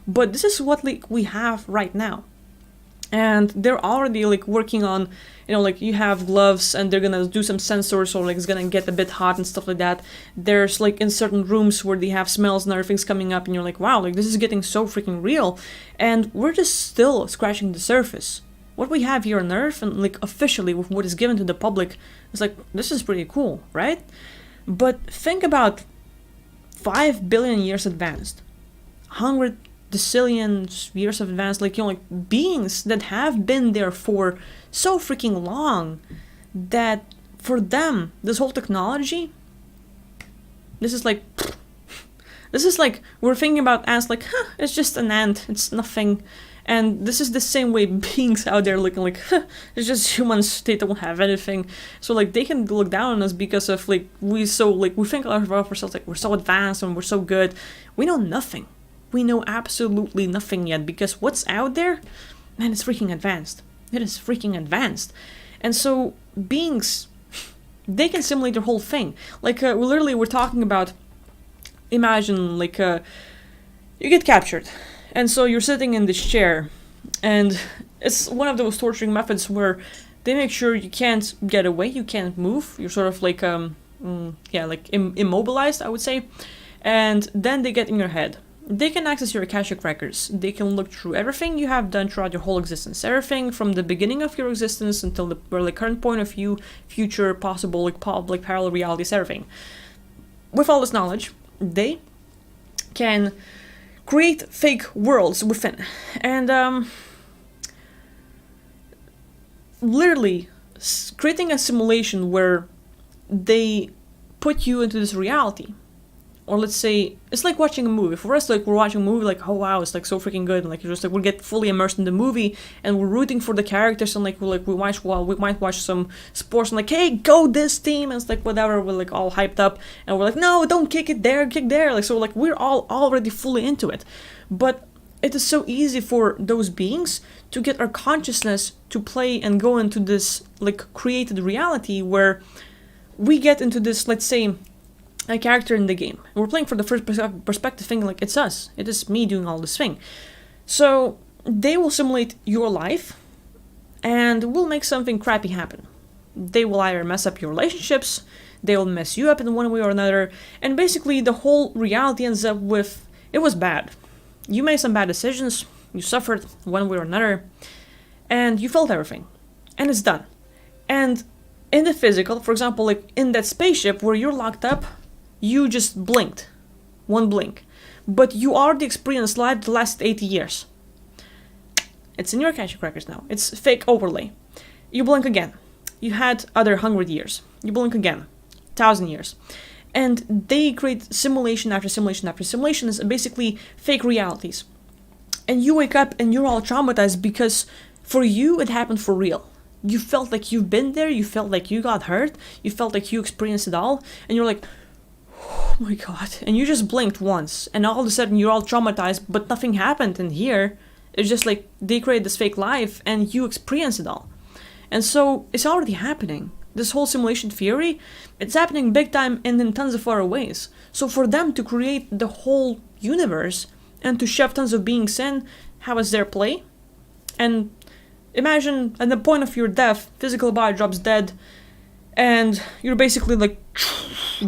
But this is what like we have right now. And they're already like working on, you know, like you have gloves and they're gonna do some sensors, or like it's gonna get a bit hot and stuff like that. There's like in certain rooms where they have smells and everything's coming up, and you're like, wow, like this is getting so freaking real. And we're just still scratching the surface. What we have here on Earth, and like officially with what is given to the public, is like, this is pretty cool, right? But think about 5 billion years advanced, 100 decillion years of advanced, like, you know, like beings that have been there for so freaking long that for them this whole technology, this is like we're thinking about ants like, it's just an ant, it's nothing. And this is the same way beings out there looking like, it's just humans, they don't have anything. So like they can look down on us because of like we think of ourselves like we're so advanced and we're so good. We know nothing. We know absolutely nothing yet, because what's out there, man, it's freaking advanced. It is freaking advanced. And so beings, they can simulate their whole thing. Like we're talking about, imagine like you get captured, and so you're sitting in this chair, and it's one of those torturing methods where they make sure you can't get away, you can't move, you're sort of like immobilized, I would say. And then they get in your head. They can access your Akashic records. They can look through everything you have done throughout your whole existence. Everything from the beginning of your existence until the current point of view, future, possible, like parallel realities, everything. With all this knowledge, they can create fake worlds within. And literally creating a simulation where they put you into this reality. Or let's say, it's like watching a movie. For us, like, we're watching a movie, like, oh wow, it's like so freaking good. And like, you're just like, we get fully immersed in the movie, and we're rooting for the characters, and like, we might watch some sports, and like, hey, go this team, and it's like, whatever, we're like all hyped up, and we're like, no, don't kick it there, kick there. Like, so like, we're all already fully into it. But it is so easy for those beings to get our consciousness to play and go into this, like, created reality where we get into this, let's say, a character in the game. We're playing for the first perspective, thinking like it's us. It is me doing all this thing. So they will simulate your life and will make something crappy happen. They will either mess up your relationships, they will mess you up in one way or another, and basically the whole reality ends up with, it was bad. You made some bad decisions, you suffered one way or another, and you felt everything. And it's done. And in the physical, for example, like in that spaceship where you're locked up, you just blinked. One blink. But you already experienced life the last 80 years. It's in your Akashic records now. It's fake overlay. You blink again. You had other 100 years. You blink again. 1,000 years. And they create simulation after simulation after simulation, is basically fake realities. And you wake up and you're all traumatized because for you it happened for real. You felt like you've been there, you felt like you got hurt, you felt like you experienced it all, and you're like, oh my god. And you just blinked once, and all of a sudden you're all traumatized, but nothing happened. And here, it's just like they create this fake life, and you experience it all. And so, it's already happening. This whole simulation theory, it's happening big time and in tons of other ways. So for them to create the whole universe, and to shove tons of beings in, how is their play? And imagine at the point of your death, physical body drops dead, and you're basically like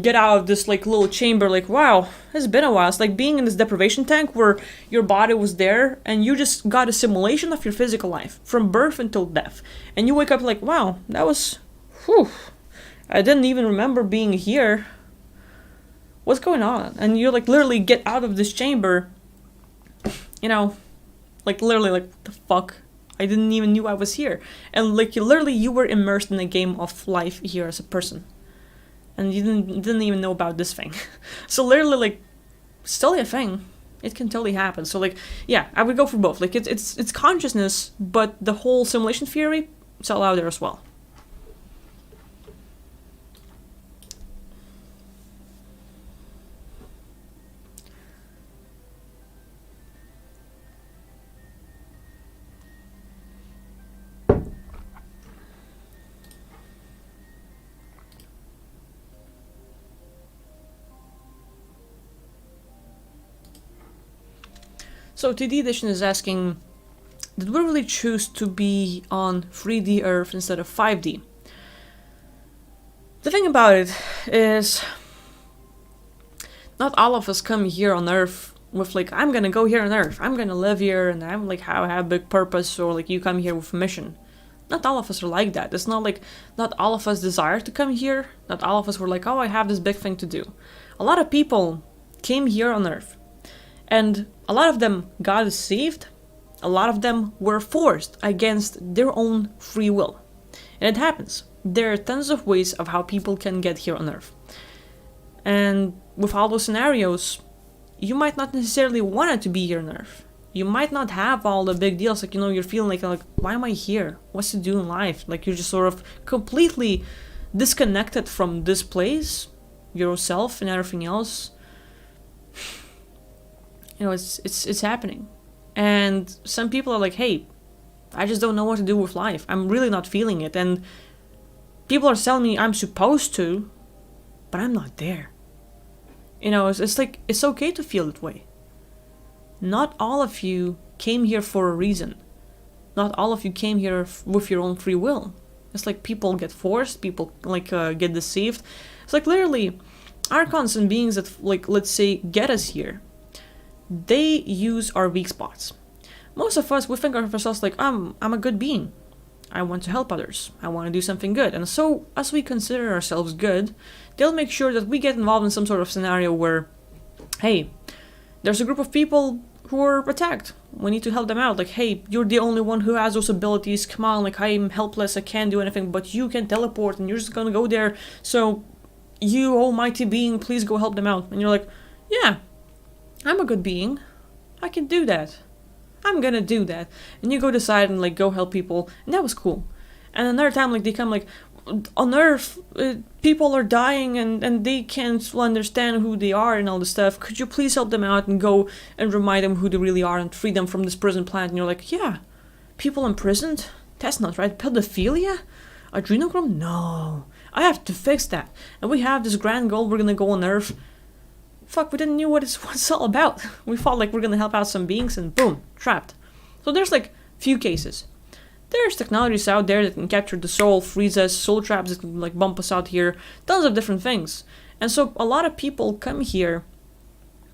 get out of this like little chamber, like, wow, it's been a while. It's like being in this deprivation tank where your body was there and you just got a simulation of your physical life from birth until death. And you wake up like, wow, that was, whew, I didn't even remember being here. What's going on? And you like literally get out of this chamber, you know, like literally like, what the fuck? I didn't even knew I was here. And like you were immersed in a game of life here as a person. And you didn't even know about this thing. So literally like, it's totally a thing. It can totally happen. So like, yeah, I would go for both. Like it's consciousness, but the whole simulation theory, it's all out there as well. So TD Edition is asking, did we really choose to be on 3D Earth instead of 5D? The thing about it is, not all of us come here on Earth with like, I'm gonna go here on Earth, I'm gonna live here, and I'm like, I have a big purpose, or like you come here with a mission. Not all of us are like that. It's not like, not all of us desire to come here. Not all of us were like, oh, I have this big thing to do. A lot of people came here on Earth. And a lot of them got deceived. A lot of them were forced against their own free will. And it happens. There are tons of ways of how people can get here on Earth. And with all those scenarios, you might not necessarily want it to be here on Earth. You might not have all the big deals, like, you know, you're feeling like, why am I here? What's to do in life? Like, you're just sort of completely disconnected from this place, yourself and everything else. You know, it's happening. And some people are like, hey, I just don't know what to do with life. I'm really not feeling it. And people are telling me I'm supposed to, but I'm not there. You know, it's like, it's okay to feel that way. Not all of you came here for a reason. Not all of you came here with your own free will. It's like people get forced, people like get deceived. It's like literally archons and beings that, like, let's say, get us here. They use our weak spots. Most of us, we think of ourselves like, I'm a good being. I want to help others. I want to do something good. And so, as we consider ourselves good, they'll make sure that we get involved in some sort of scenario where, hey, there's a group of people who are attacked. We need to help them out. Like, hey, you're the only one who has those abilities. Come on, like, I'm helpless. I can't do anything, but you can teleport and you're just gonna go there. So, you almighty being, please go help them out. And you're like, yeah, I'm a good being. I can do that. I'm gonna do that. And you go decide and like go help people. And that was cool. And another time like they come like, on Earth, people are dying and they can't understand who they are and all this stuff. Could you please help them out and go and remind them who they really are and free them from this prison planet? And you're like, yeah, people imprisoned? That's not right. Pedophilia? Adrenochrome? No. I have to fix that. And we have this grand goal. We're gonna go on Earth. Fuck, we didn't know what it's all about. We thought like we're gonna help out some beings and boom, trapped. So there's like few cases. There's technologies out there that can capture the soul, freeze us, soul traps that can like bump us out here, tons of different things. And so a lot of people come here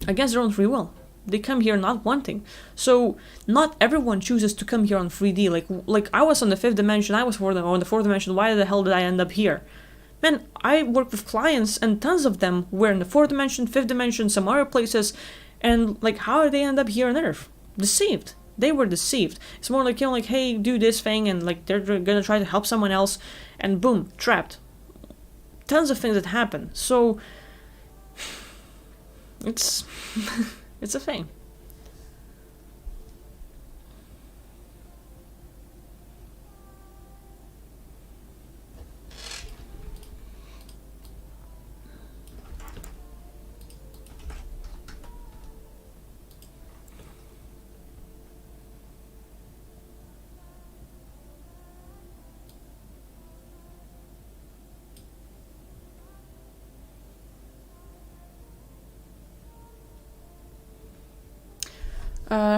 against their own free will. They come here not wanting. So not everyone chooses to come here on 3D. Like I was on the 5th dimension, I was on the 4th dimension, why the hell did I end up here? Man, I work with clients and tons of them were in the 4th dimension, 5th dimension, some other places, and like how did they end up here on Earth? Deceived. They were deceived. It's more like, you know, like, hey, do this thing, and like they're gonna try to help someone else, and boom, trapped. Tons of things that happen. So it's it's a thing.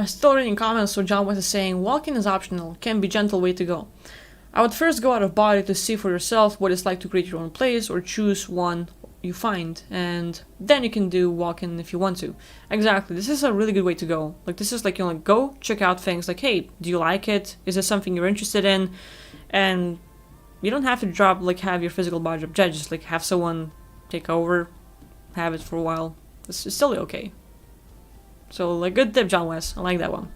Still reading comments, so John West is saying, walking is optional, can be gentle way to go. I would first go out of body to see for yourself what it's like to create your own place or choose one you find, and then you can do walk-in if you want to. Exactly, this is a really good way to go. Like, this is like, you know, like, go check out things, like, hey, do you like it? Is this something you're interested in? And you don't have to have your physical body drop dead, just like have someone take over, have it for a while. It's still okay. So, like, good tip, John West. I like that one.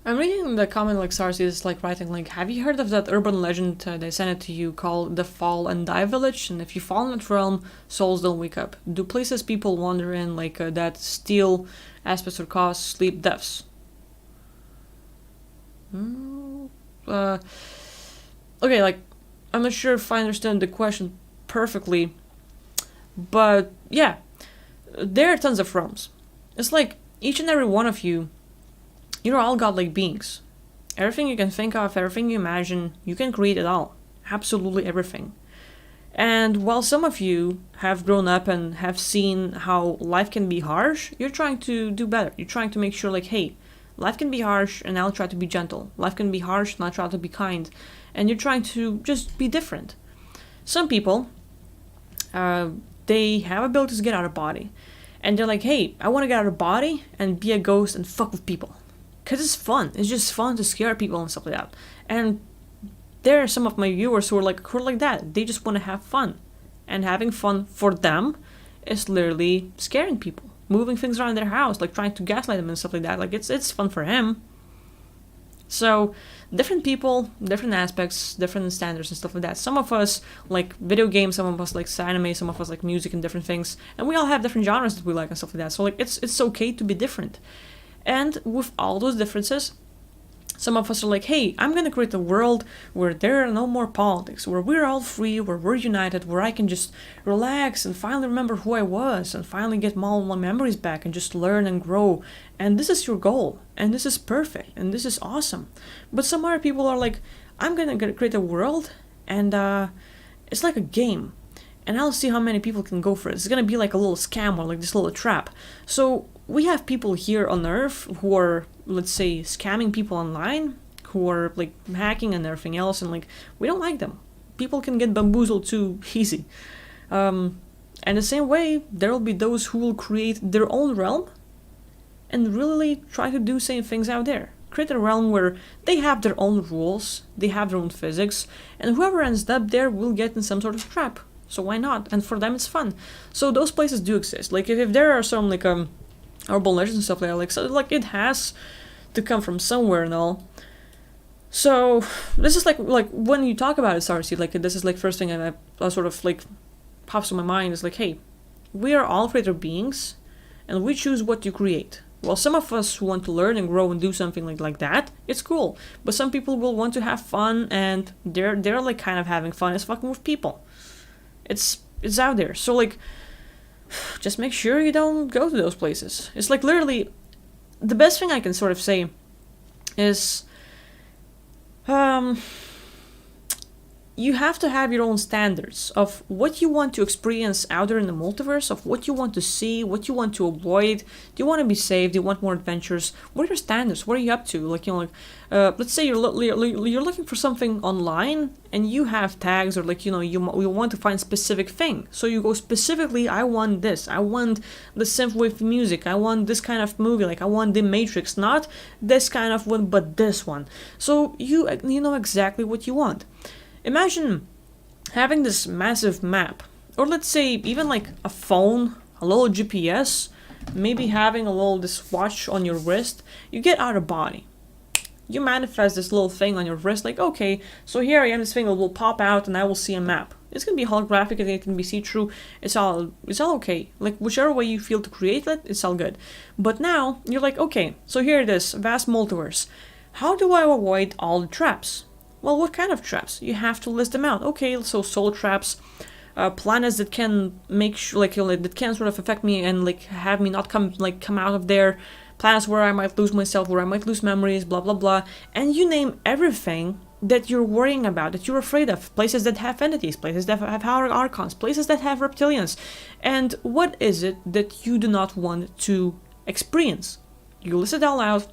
I'm reading the comment like Sarsi is like writing like, have you heard of that urban legend they sent it to you called the Fall and Die Village? And if you fall in that realm, souls don't wake up. Do places people wander in like that steal aspects or cause sleep deaths? Okay, like, I'm not sure if I understand the question perfectly, but yeah, there are tons of realms. It's like each and every one of you, you're all godlike beings. Everything you can think of, everything you imagine, you can create it all. Absolutely everything. And while some of you have grown up and have seen how life can be harsh, you're trying to do better. You're trying to make sure, like, hey, life can be harsh and I'll try to be gentle. Life can be harsh and I'll try to be kind. And you're trying to just be different. Some people, they have abilities to get out of body. And they're like, hey, I want to get out of body and be a ghost and fuck with people. Because it's fun. It's just fun to scare people and stuff like that. And there are some of my viewers who are like that. They just want to have fun. And having fun for them is literally scaring people. Moving things around their house, like trying to gaslight them and stuff like that. Like, it's fun for him. So, different people, different aspects, different standards and stuff like that. Some of us like video games, some of us like anime, some of us like music and different things. And we all have different genres that we like and stuff like that. So, like, it's okay to be different. And with all those differences, some of us are like, hey, I'm gonna create a world where there are no more politics, where we're all free, where we're united, where I can just relax and finally remember who I was and finally get all my memories back and just learn and grow. And this is your goal, and this is perfect, and this is awesome. But some other people are like, I'm gonna create a world, and it's like a game. And I'll see how many people can go for it. It's gonna be like a little scam or like this little trap. So we have people here on Earth who are, let's say, scamming people online, who are like hacking and everything else, and like, we don't like them. People can get bamboozled too easy. And the same way, there will be those who will create their own realm and really try to do same things out there. Create a realm where they have their own rules, they have their own physics, and whoever ends up there will get in some sort of trap. So why not? And for them it's fun. So those places do exist. Like, if there are some like urban legends and stuff like that, like, so like it has to come from somewhere and all. So this is like when you talk about it, Sarsi, like, this is like first thing that I sort of like pops in my mind is like, hey, we are all creator beings and we choose what to create. Well, some of us who want to learn and grow and do something like that, it's cool. But some people will want to have fun, and they're like kind of having fun as fucking with people. It's out there. So like, just make sure you don't go to those places. It's like literally the best thing I can sort of say is you have to have your own standards of what you want to experience out there in the multiverse, of what you want to see, what you want to avoid. Do you want to be safe? Do you want more adventures? What are your standards? What are you up to? Like, you know, like, let's say you're looking for something online and you have tags, or like, you know, you want to find specific thing. So you go specifically, I want this. I want the synthwave music. I want this kind of movie. Like, I want The Matrix, not this kind of one, but this one. So you know exactly what you want. Imagine having this massive map, or let's say even like a phone, a little GPS, maybe having a little this watch on your wrist. You get out of body. You manifest this little thing on your wrist, like, okay, so here I am, this thing will pop out and I will see a map. It's gonna be holographic and it can be see-through. It's all okay. Like whichever way you feel to create it, it's all good. But now you're like, okay, so here it is, vast multiverse. How do I avoid all the traps? Well, what kind of traps? You have to list them out. Okay, so soul traps, planets that can make like that can sort of affect me and like have me not come out of there. Planets where I might lose myself, where I might lose memories, blah blah blah, and you name everything that you're worrying about, that you're afraid of. Places that have entities, places that have archons, places that have reptilians, and what is it that you do not want to experience? You list it all out.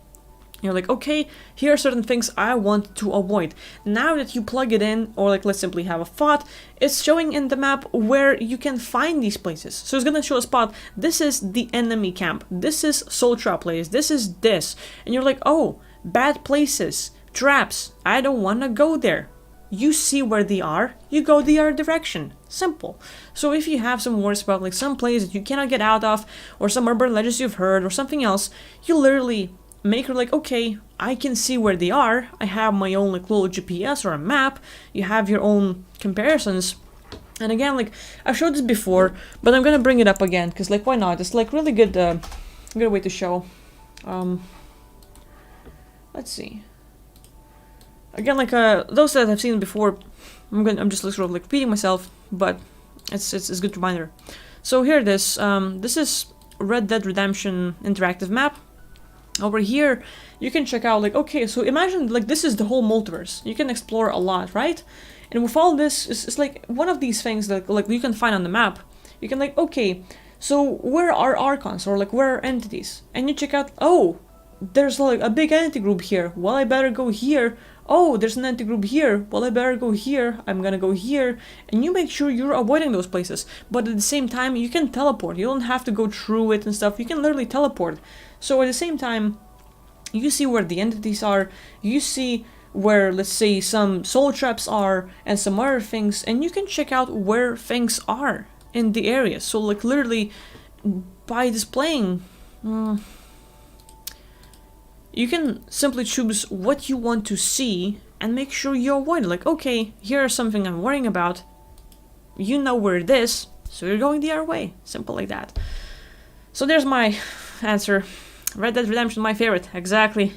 You're like, okay, here are certain things I want to avoid. Now that you plug it in, or like let's simply have a thought, it's showing in the map where you can find these places. So it's gonna show a spot, this is the enemy camp, this is soul trap place, this is this. And you're like, oh, bad places, traps, I don't wanna go there. You see where they are, you go the other direction. Simple. So if you have some worries about like some place that you cannot get out of, or some urban legends you've heard, or something else, you literally make her like, okay, I can see where they are. I have my own like little GPS or a map. You have your own comparisons. And again, like I've showed this before, but I'm gonna bring it up again because like why not? It's like really good way to show. Let's see. Again, like those that I've seen before, I'm just sort of like repeating myself, but it's a good reminder. So here it is. This is Red Dead Redemption interactive map. Over here, you can check out like, okay, so imagine like this is the whole multiverse. You can explore a lot, right? And with all this, it's like one of these things that like you can find on the map. You can like, okay, so where are archons or like where are entities? And you check out, oh, there's like a big entity group here. Well, I better go here. Oh, there's an entity group here. Well, I better go here. I'm gonna go here. And you make sure you're avoiding those places. But at the same time, you can teleport. You don't have to go through it and stuff. You can literally teleport. So at the same time, you see where the entities are. You see where, let's say, some soul traps are and some other things. And you can check out where things are in the area. So like literally by displaying... you can simply choose what you want to see and make sure you avoid it. Like, okay, here's something I'm worrying about. You know where it is, so you're going the other way. Simple like that. So there's my answer. Red Dead Redemption, my favorite. Exactly.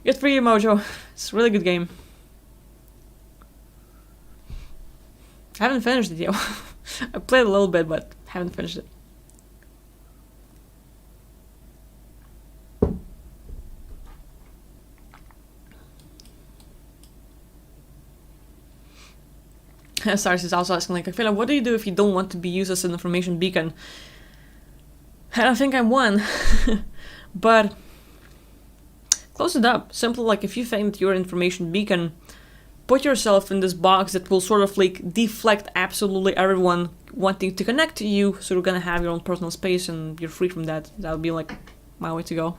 Good for you, Mojo. It's a really good game. I haven't finished it yet. I played a little bit, but haven't finished it. Stars is also asking, like, Akvila, what do you do if you don't want to be used as an information beacon? I don't think I'm one. But close it up. Simply, like, if you think that you're an information beacon, put yourself in this box that will sort of, like, deflect absolutely everyone wanting to connect to you, so you're gonna have your own personal space and you're free from that. That would be, like, my way to go.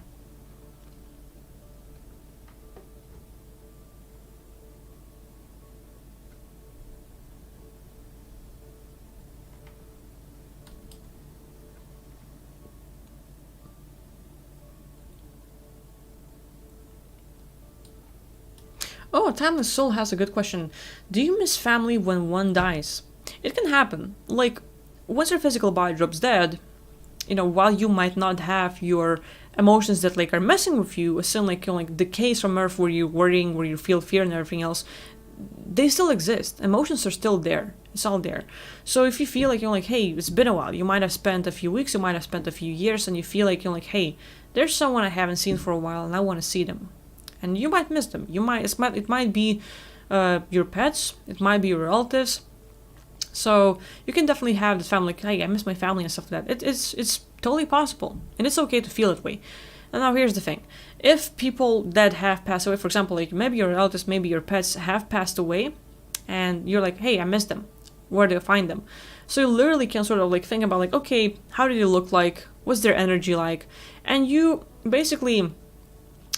Oh, Timeless Soul has a good question. Do you miss family when one dies? It can happen. Like, once your physical body drops dead, you know, while you might not have your emotions that, like, are messing with you, as in, like, you know, like, decays from Earth where you're worrying, where you feel fear and everything else, they still exist. Emotions are still there. It's all there. So if you feel like, you're like, hey, it's been a while, you might have spent a few weeks, you might have spent a few years, and you feel like, you're like, hey, there's someone I haven't seen for a while, and I want to see them. And you might miss them. It might be your pets. It might be your relatives. So you can definitely have this family like, hey, I miss my family and stuff like that. It's totally possible, and it's okay to feel that way. And now here's the thing: if people that have passed away, for example, like maybe your relatives, maybe your pets have passed away, and you're like, hey, I miss them. Where do I find them? So you literally can sort of like think about like, okay, how did they look like? What's their energy like? And you basically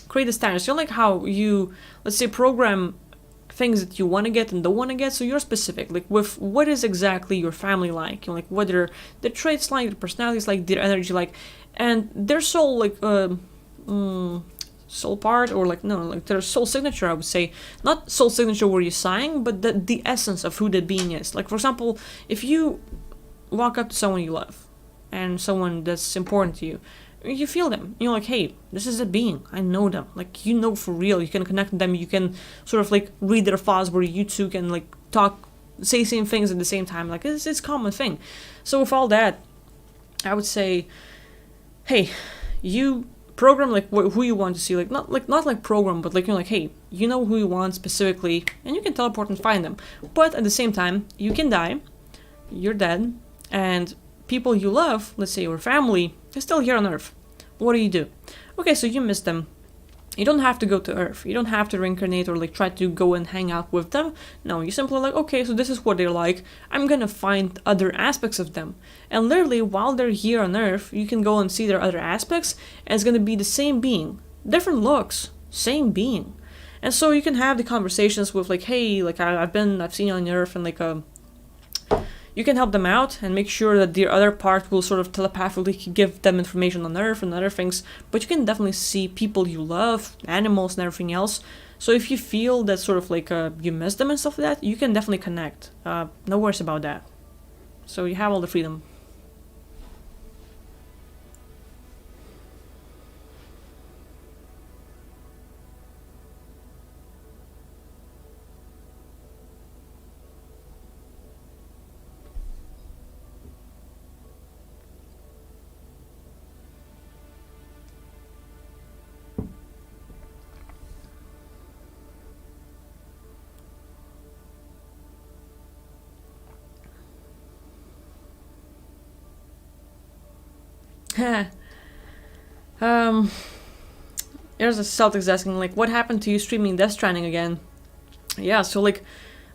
create the standards. You know, like how you, let's say, program things that you want to get and don't want to get, so you're specific, like with what is exactly your family like, you know, like what are their traits like, their personalities like, their energy like, and their soul like soul part, or like no, like their soul signature. I would say not soul signature where you sign, but the essence of who the being is. Like for example, if you walk up to someone you love, and someone that's important to you, you feel them. You're like, hey, this is a being. I know them. Like you know for real. You can connect with them. You can sort of like read their thoughts, where you two can like talk, say same things at the same time. Like it's a common thing. So with all that, I would say, hey, you program like who you want to see, like not like program, but like you're like, hey, you know who you want specifically, and you can teleport and find them. But at the same time, you can die, you're dead, and people you love, let's say your family, is still here on Earth. What do? Okay, so you miss them. You don't have to go to Earth. You don't have to reincarnate or like try to go and hang out with them. No, you simply like, okay, so this is what they're like. I'm gonna find other aspects of them. And literally, while they're here on Earth, you can go and see their other aspects, and it's gonna be the same being. Different looks, same being. And so you can have the conversations with like, hey, like I've seen you on Earth, and like you can help them out and make sure that the other part will sort of telepathically give them information on Earth and other things. But you can definitely see people you love, animals and everything else. So if you feel that sort of like you miss them and stuff like that, you can definitely connect. No worries about that. So you have all the freedom. um, there's a Celtics asking like, what happened to you streaming Death Stranding again? Yeah, so like,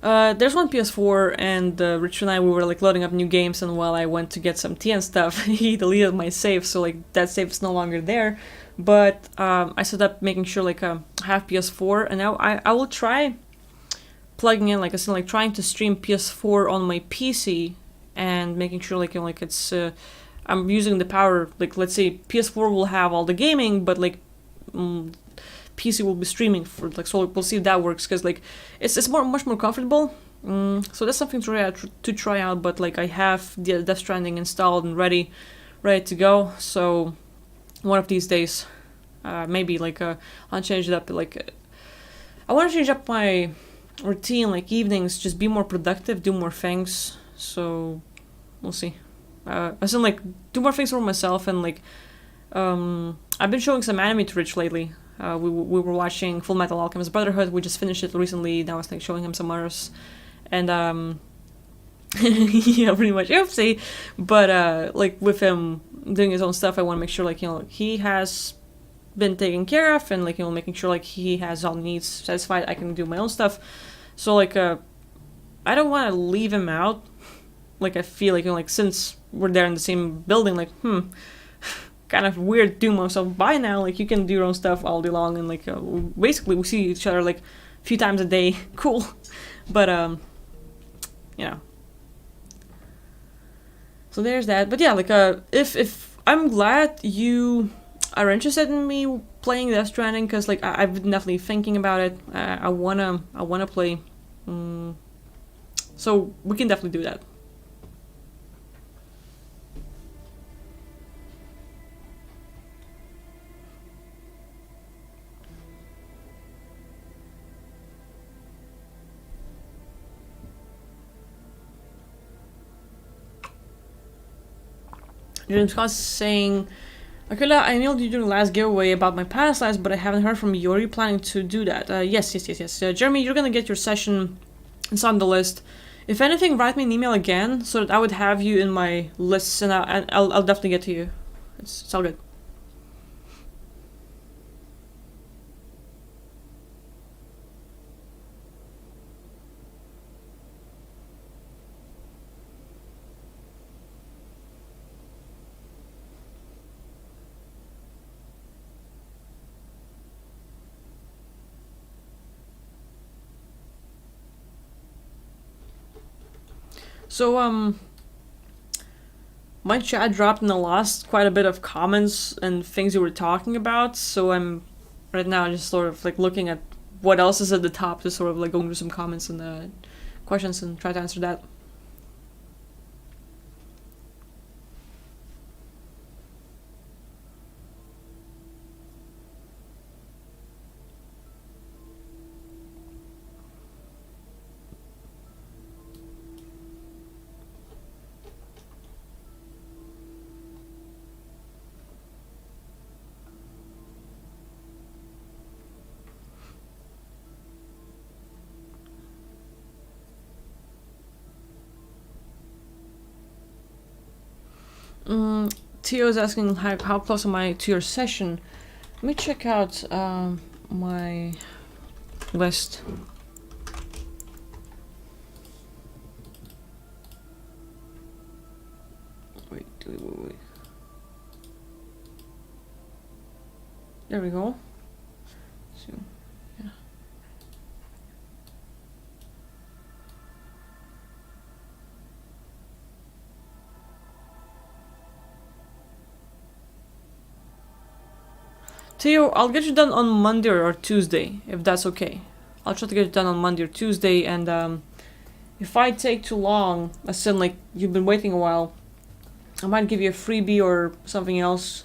there's one PS4, and Richard and I, we were like loading up new games, and while I went to get some tea and stuff, he deleted my save, so like that save is no longer there. But I set up making sure like I have PS4, and now I will try plugging in, like I said, like trying to stream PS4 on my PC and making sure like, you know, like it's I'm using the power, like let's say PS4 will have all the gaming, but like PC will be streaming for like, so we'll see if that works, because like it's much more comfortable. So that's something to try out. But like I have the Death Stranding installed and ready to go. So one of these days, maybe like I'll change it up. Like I want to change up my routine, like evenings, just be more productive, do more things. So we'll see. As in like do more things for myself, and like I've been showing some anime to Rich lately. We were watching Full Metal Alchemist Brotherhood. We just finished it recently. Now I was like showing him some others, and yeah, pretty much. Oopsie. But like with him doing his own stuff, I want to make sure like, you know, he has been taken care of, and like, you know, making sure like he has all needs satisfied. I can do my own stuff. So like I don't want to leave him out. Like I feel like, you know, like since we're there in the same building, like kind of weird doing myself by now. Like you can do your own stuff all day long, and like basically we see each other like a few times a day. Cool. But you know, so there's that. But yeah, like if I'm glad you are interested in me playing Death Stranding, because like I've been definitely thinking about it. I wanna play. So we can definitely do that. James Scott saying, Akila, I emailed you during the last giveaway about my past lives, but I haven't heard from you. Are you planning to do that? Yes. Jeremy, you're gonna get your session. It's on the list. If anything, write me an email again so that I would have you in my lists, and I'll definitely get to you. It's all good. So, my chat dropped in the last quite a bit of comments and things you were talking about, so I'm right now, just sort of like looking at what else is at the top, just sort of like going through some comments and questions and try to answer that. Theo is asking how close am I to your session. Let me check out my list. Wait. There we go. So, yeah. Theo, I'll get you done on Monday or Tuesday, if that's okay. I'll try to get it done on Monday or Tuesday, and if I take too long, as in like you've been waiting a while, I might give you a freebie or something else.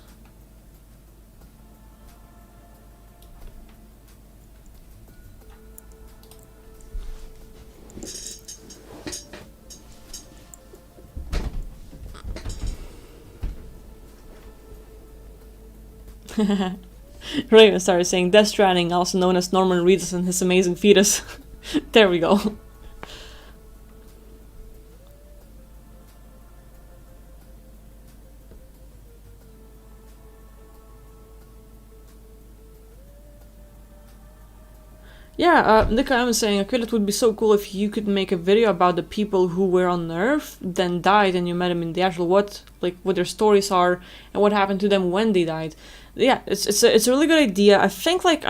Raven started saying Death Stranding, also known as Norman Reedus and his amazing fetus. There we go. Yeah, Nika, I was saying, I feel it would be so cool if you could make a video about the people who were on Earth, then died, and you met them in the actual what their stories are, and what happened to them when they died. Yeah, it's a really good idea. I think like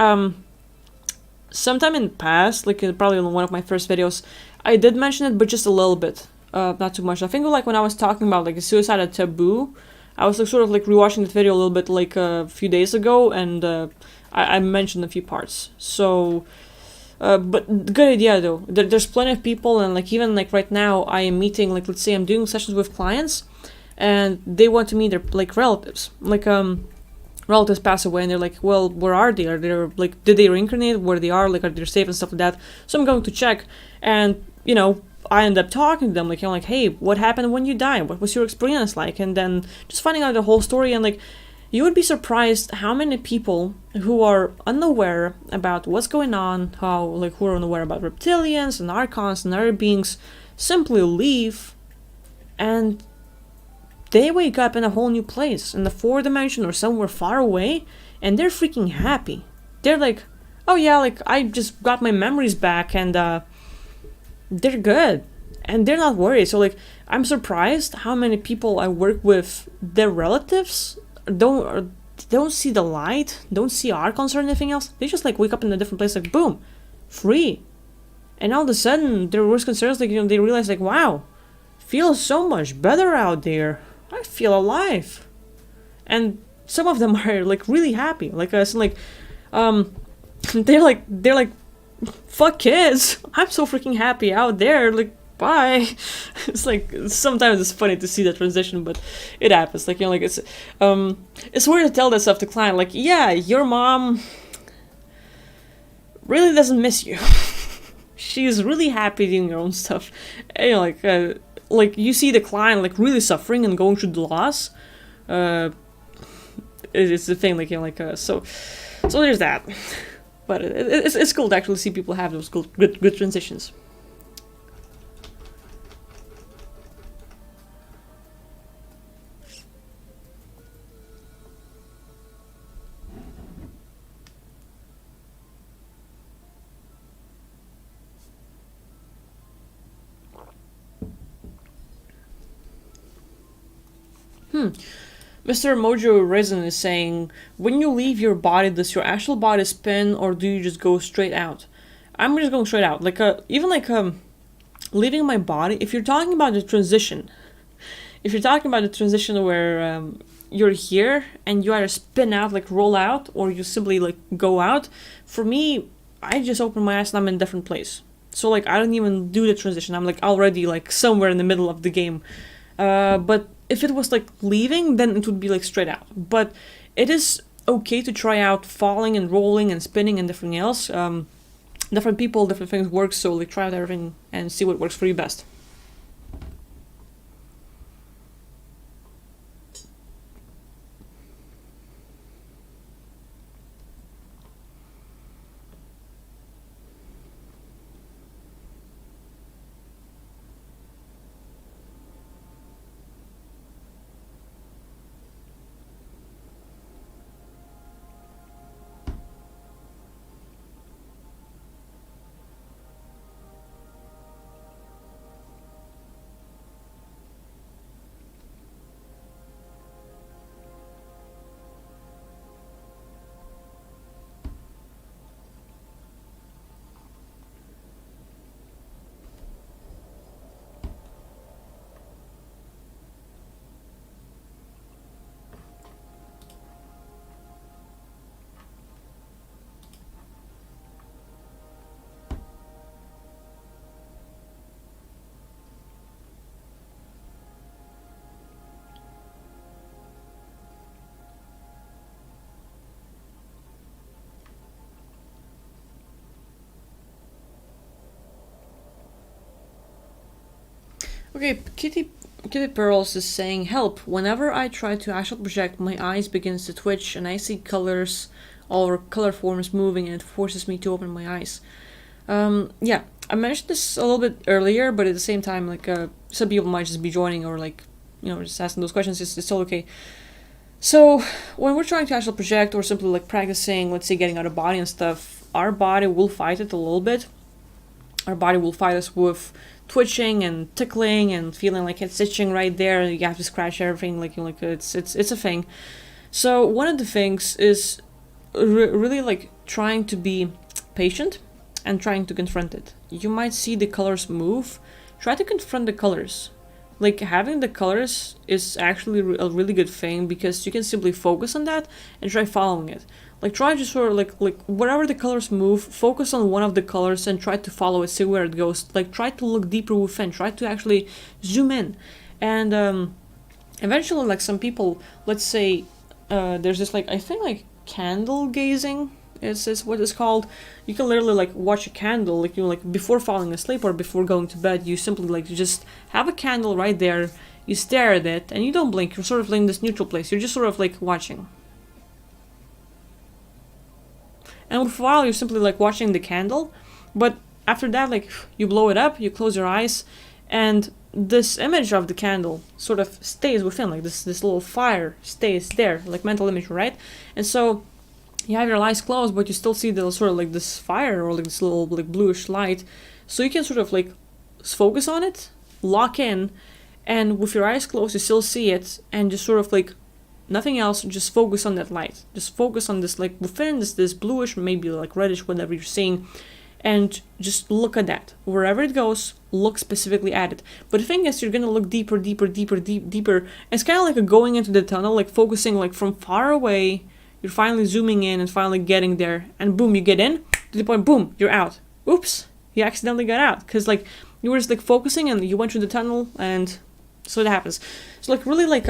sometime in the past, like probably in one of my first videos, I did mention it, but just a little bit, not too much. I think like when I was talking about like a suicide at Taboo, I was like sort of like rewatching that video a little bit like a few days ago, and I mentioned a few parts. So. But good idea though. There's plenty of people, and like even like right now I am meeting, like let's say I'm doing sessions with clients and they want to meet their like relatives. Like relatives pass away and they're like, well, where are they? Are they like, did they reincarnate? Where they are? Like, are they safe and stuff like that? So I'm going to check, and you know, I end up talking to them, like, you know, like, hey, what happened when you died? What was your experience like? And then just finding out the whole story, and like, you would be surprised how many people who are unaware about what's going on, who are unaware about reptilians and archons and other beings, simply leave and they wake up in a whole new place, in the fourth dimension or somewhere far away, and they're freaking happy. They're like, oh yeah, like I just got my memories back, and they're good. And they're not worried. So like, I'm surprised how many people I work with, their relatives don't see the light, don't see archons or anything else. They just like wake up in a different place, like boom, free. And all of a sudden their worst concerns, like, you know, they realize like, wow, feels so much better out there. I feel alive. And some of them are like really happy. Like so like they're like fuck kids. I'm so freaking happy out there, like bye. It's like sometimes it's funny to see that transition, but it happens. Like, you know, like it's weird to tell that stuff to client, like, yeah, your mom really doesn't miss you. She's really happy doing her own stuff. And, you know, like you see the client like really suffering and going through the loss. It's the thing, like, you know, like so there's that. But it's cool to actually see people have those good transitions. Mr. Mojo Resin is saying, when you leave your body, does your actual body spin, or do you just go straight out? I'm just going straight out. Like, even like leaving my body, if you're talking about the transition, where you're here and you either spin out, like roll out, or you simply like go out. For me, I just open my eyes and I'm in a different place. So like I don't even do the transition. I'm like already like somewhere in the middle of the game. But if it was like leaving, then it would be like straight out. But it is okay to try out falling and rolling and spinning and everything else. Different people, different things work. So like try out everything and see what works for you best. Okay, Kitty Pearls is saying, help. Whenever I try to astral project, my eyes begins to twitch and I see colors or color forms moving and it forces me to open my eyes. Yeah, I mentioned this a little bit earlier, but at the same time, like some people might just be joining or like, just asking those questions. It's still okay. So when we're trying to astral project or simply like practicing, let's say getting out of body and stuff, our body will fight it a little bit. Our body will fight us with twitching and tickling and feeling like it's itching right there. You have to scratch everything, like it's a thing. So one of the things is really like trying to be patient and trying to confront it. You might see the colors move. Try to confront the colors. Like having the colors is actually a really good thing because you can simply focus on that and try following it. Like try to sort of like wherever the colors move, focus on one of the colors and try to follow it, see where it goes. Like try to look deeper within, try to actually zoom in. And eventually, like some people, let's say there's this like I think like candle gazing is what it's called. You can literally like watch a candle, like like before falling asleep or before going to bed. You simply like you just have a candle right there. You stare at it and you don't blink. You're sort of like in this neutral place. You're just sort of like watching. And for a while you're simply like watching the candle, but after that like you blow it up, you close your eyes, and this image of the candle sort of stays within, like this little fire stays there, like mental image, right? And so you have your eyes closed, but you still see the sort of like this fire or like this little like bluish light, so you can sort of like focus on it, lock in, and with your eyes closed you still see it, and just sort of like nothing else, just focus on that light. Just focus on this, like within this bluish, maybe like reddish, whatever you're seeing, and just look at that. Wherever it goes, look specifically at it. But the thing is, you're gonna look deeper. It's kind of like a going into the tunnel, like focusing like from far away. You're finally zooming in and finally getting there, and boom, you get in to the point. Boom, you're out. Oops, you accidentally got out because like you were just like focusing and you went through the tunnel, and so it happens. So like really like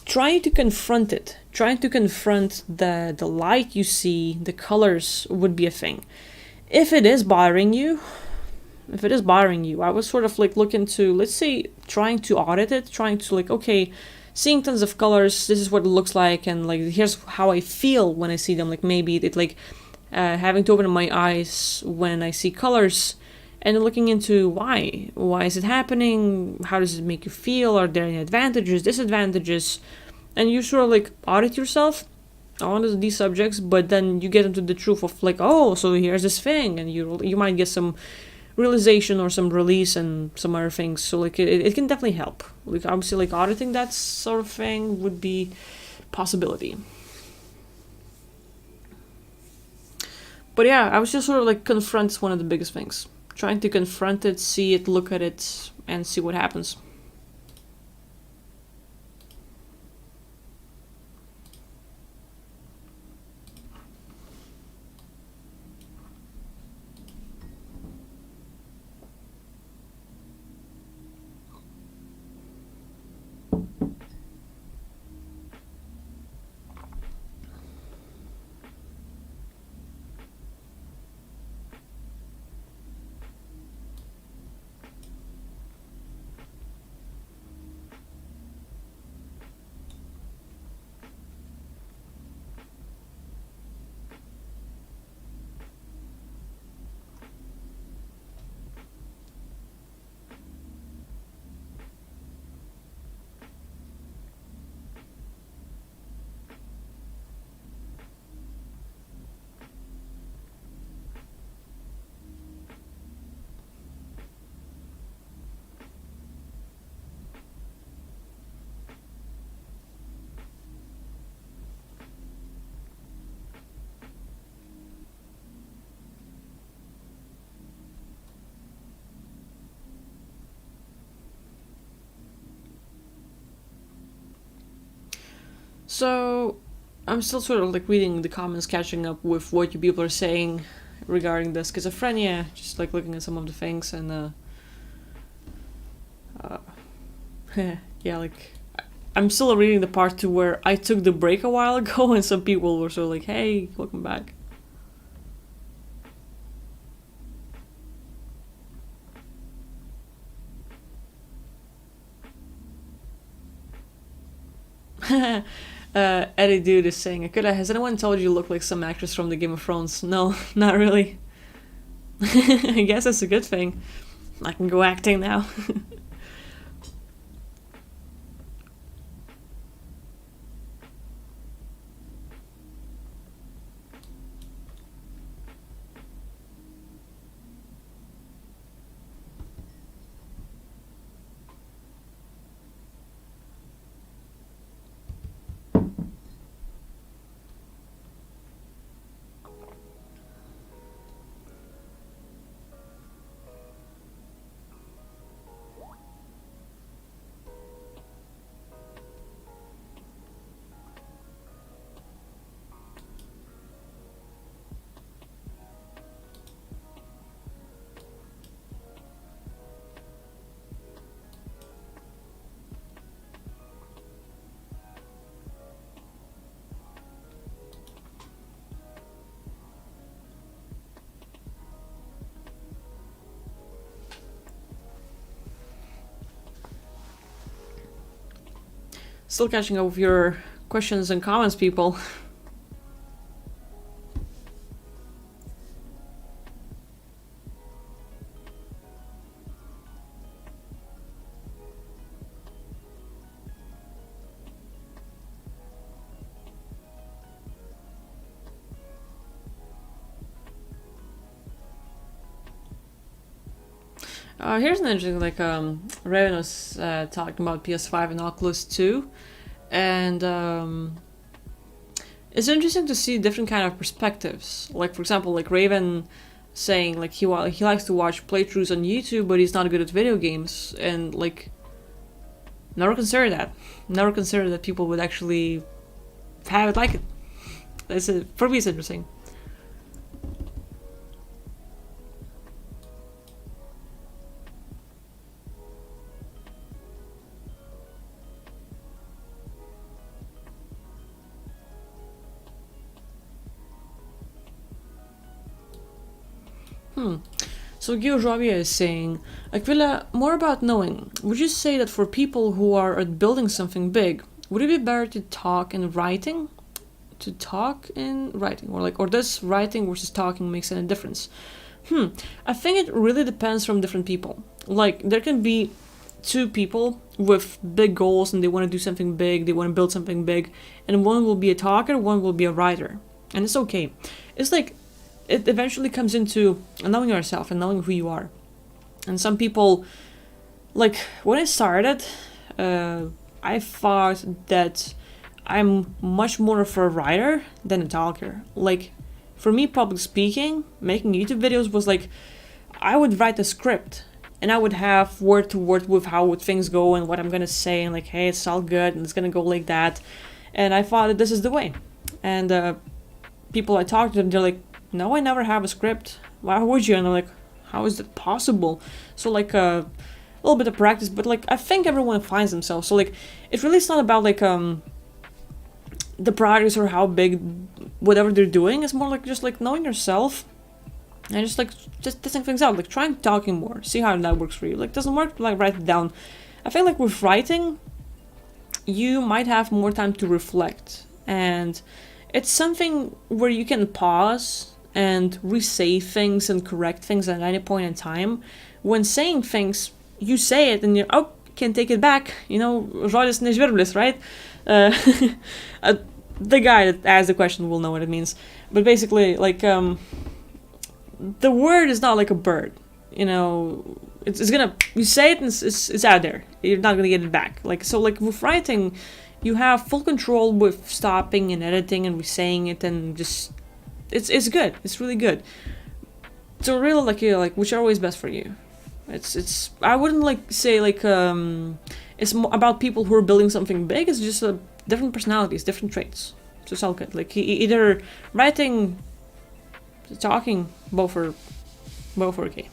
trying to confront it, trying to confront the light you see, the colors would be a thing. If it is bothering you, I would sort of like look into, let's say, trying to audit it, trying to like, okay, seeing tons of colors, this is what it looks like, and like here's how I feel when I see them. Like maybe it like having to open my eyes when I see colors, and looking into why is it happening, how does it make you feel, are there any advantages, disadvantages, and you sort of like audit yourself on these subjects, but then you get into the truth of like, oh, so here's this thing, and you might get some realization or some release and some other things. So like it can definitely help. Like obviously like auditing that sort of thing would be possibility. But yeah, I was just sort of like confront one of the biggest things. Trying to confront it, see it, look at it, and see what happens. So I'm still sort of like reading the comments, catching up with what you people are saying regarding the schizophrenia, just like looking at some of the things and uh yeah, like I'm still reading the part to where I took the break a while ago and some people were sort of like, hey, welcome back. Eddie Dude is saying, Akira, has anyone told you look like some actress from the Game of Thrones? No, not really. I guess that's a good thing. I can go acting now. Still catching up with your questions and comments, people. Here's an interesting, like, Raven was talking about PS5 and Oculus 2, and it's interesting to see different kind of perspectives. Like, for example, like Raven saying like he likes to watch playthroughs on YouTube, but he's not good at video games, and like never consider that. Never consider that people would actually have it like it. For me, it's interesting. So Gio Joabia is saying, Aquila, more about knowing. Would you say that for people who are at building something big, would it be better to talk in writing? To talk in writing? Or does writing versus talking makes any difference? I think it really depends from different people. Like, there can be two people with big goals and they want to do something big, they want to build something big, and one will be a talker, one will be a writer. And it's okay. It's like, it eventually comes into knowing yourself and knowing who you are. And some people, like, when I started, I thought that I'm much more of a writer than a talker. Like, for me, public speaking, making YouTube videos was like, I would write a script and I would have word to word with how would things go and what I'm gonna say, and like, hey, it's all good and it's gonna go like that. And I thought that this is the way. And people I talked to them, they're like, no, I never have a script. Why would you? And I'm like, how is that possible? So like, little bit of practice, but like I think everyone finds themselves. So like it's really not about like the priorities or how big whatever they're doing. It's more like just like knowing yourself and just testing things out, like trying talking more, see how that works for you. Like doesn't work, like write it down. I feel like with writing you might have more time to reflect, and it's something where you can pause and re-say things and correct things at any point in time. When saying things, you say it and you can take it back, žodis nežvirblis, right? uh, uh, the guy that asked the question will know what it means, but basically like the word is not like a bird, it's gonna, you say it and it's out there, you're not gonna get it back. Like so, like with writing you have full control with stopping and editing and re-saying it, and just it's good, it's really good. So really like whichever way is best for you. It's I wouldn't like say like it's about people who are building something big. It's just different personalities, different traits. So it's all good. Like either writing, talking, both are okay.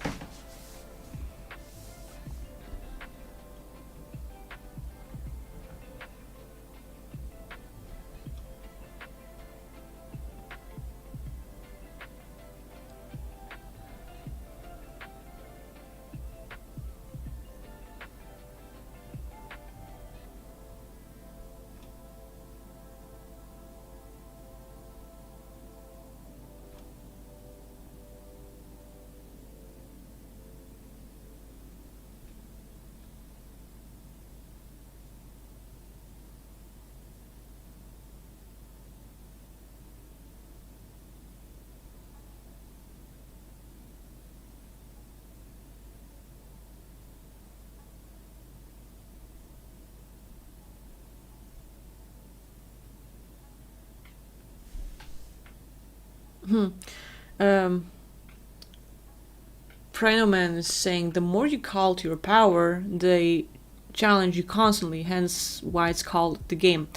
Um, Prinoman is saying the more you call to your power, they challenge you constantly, hence why it's called the game.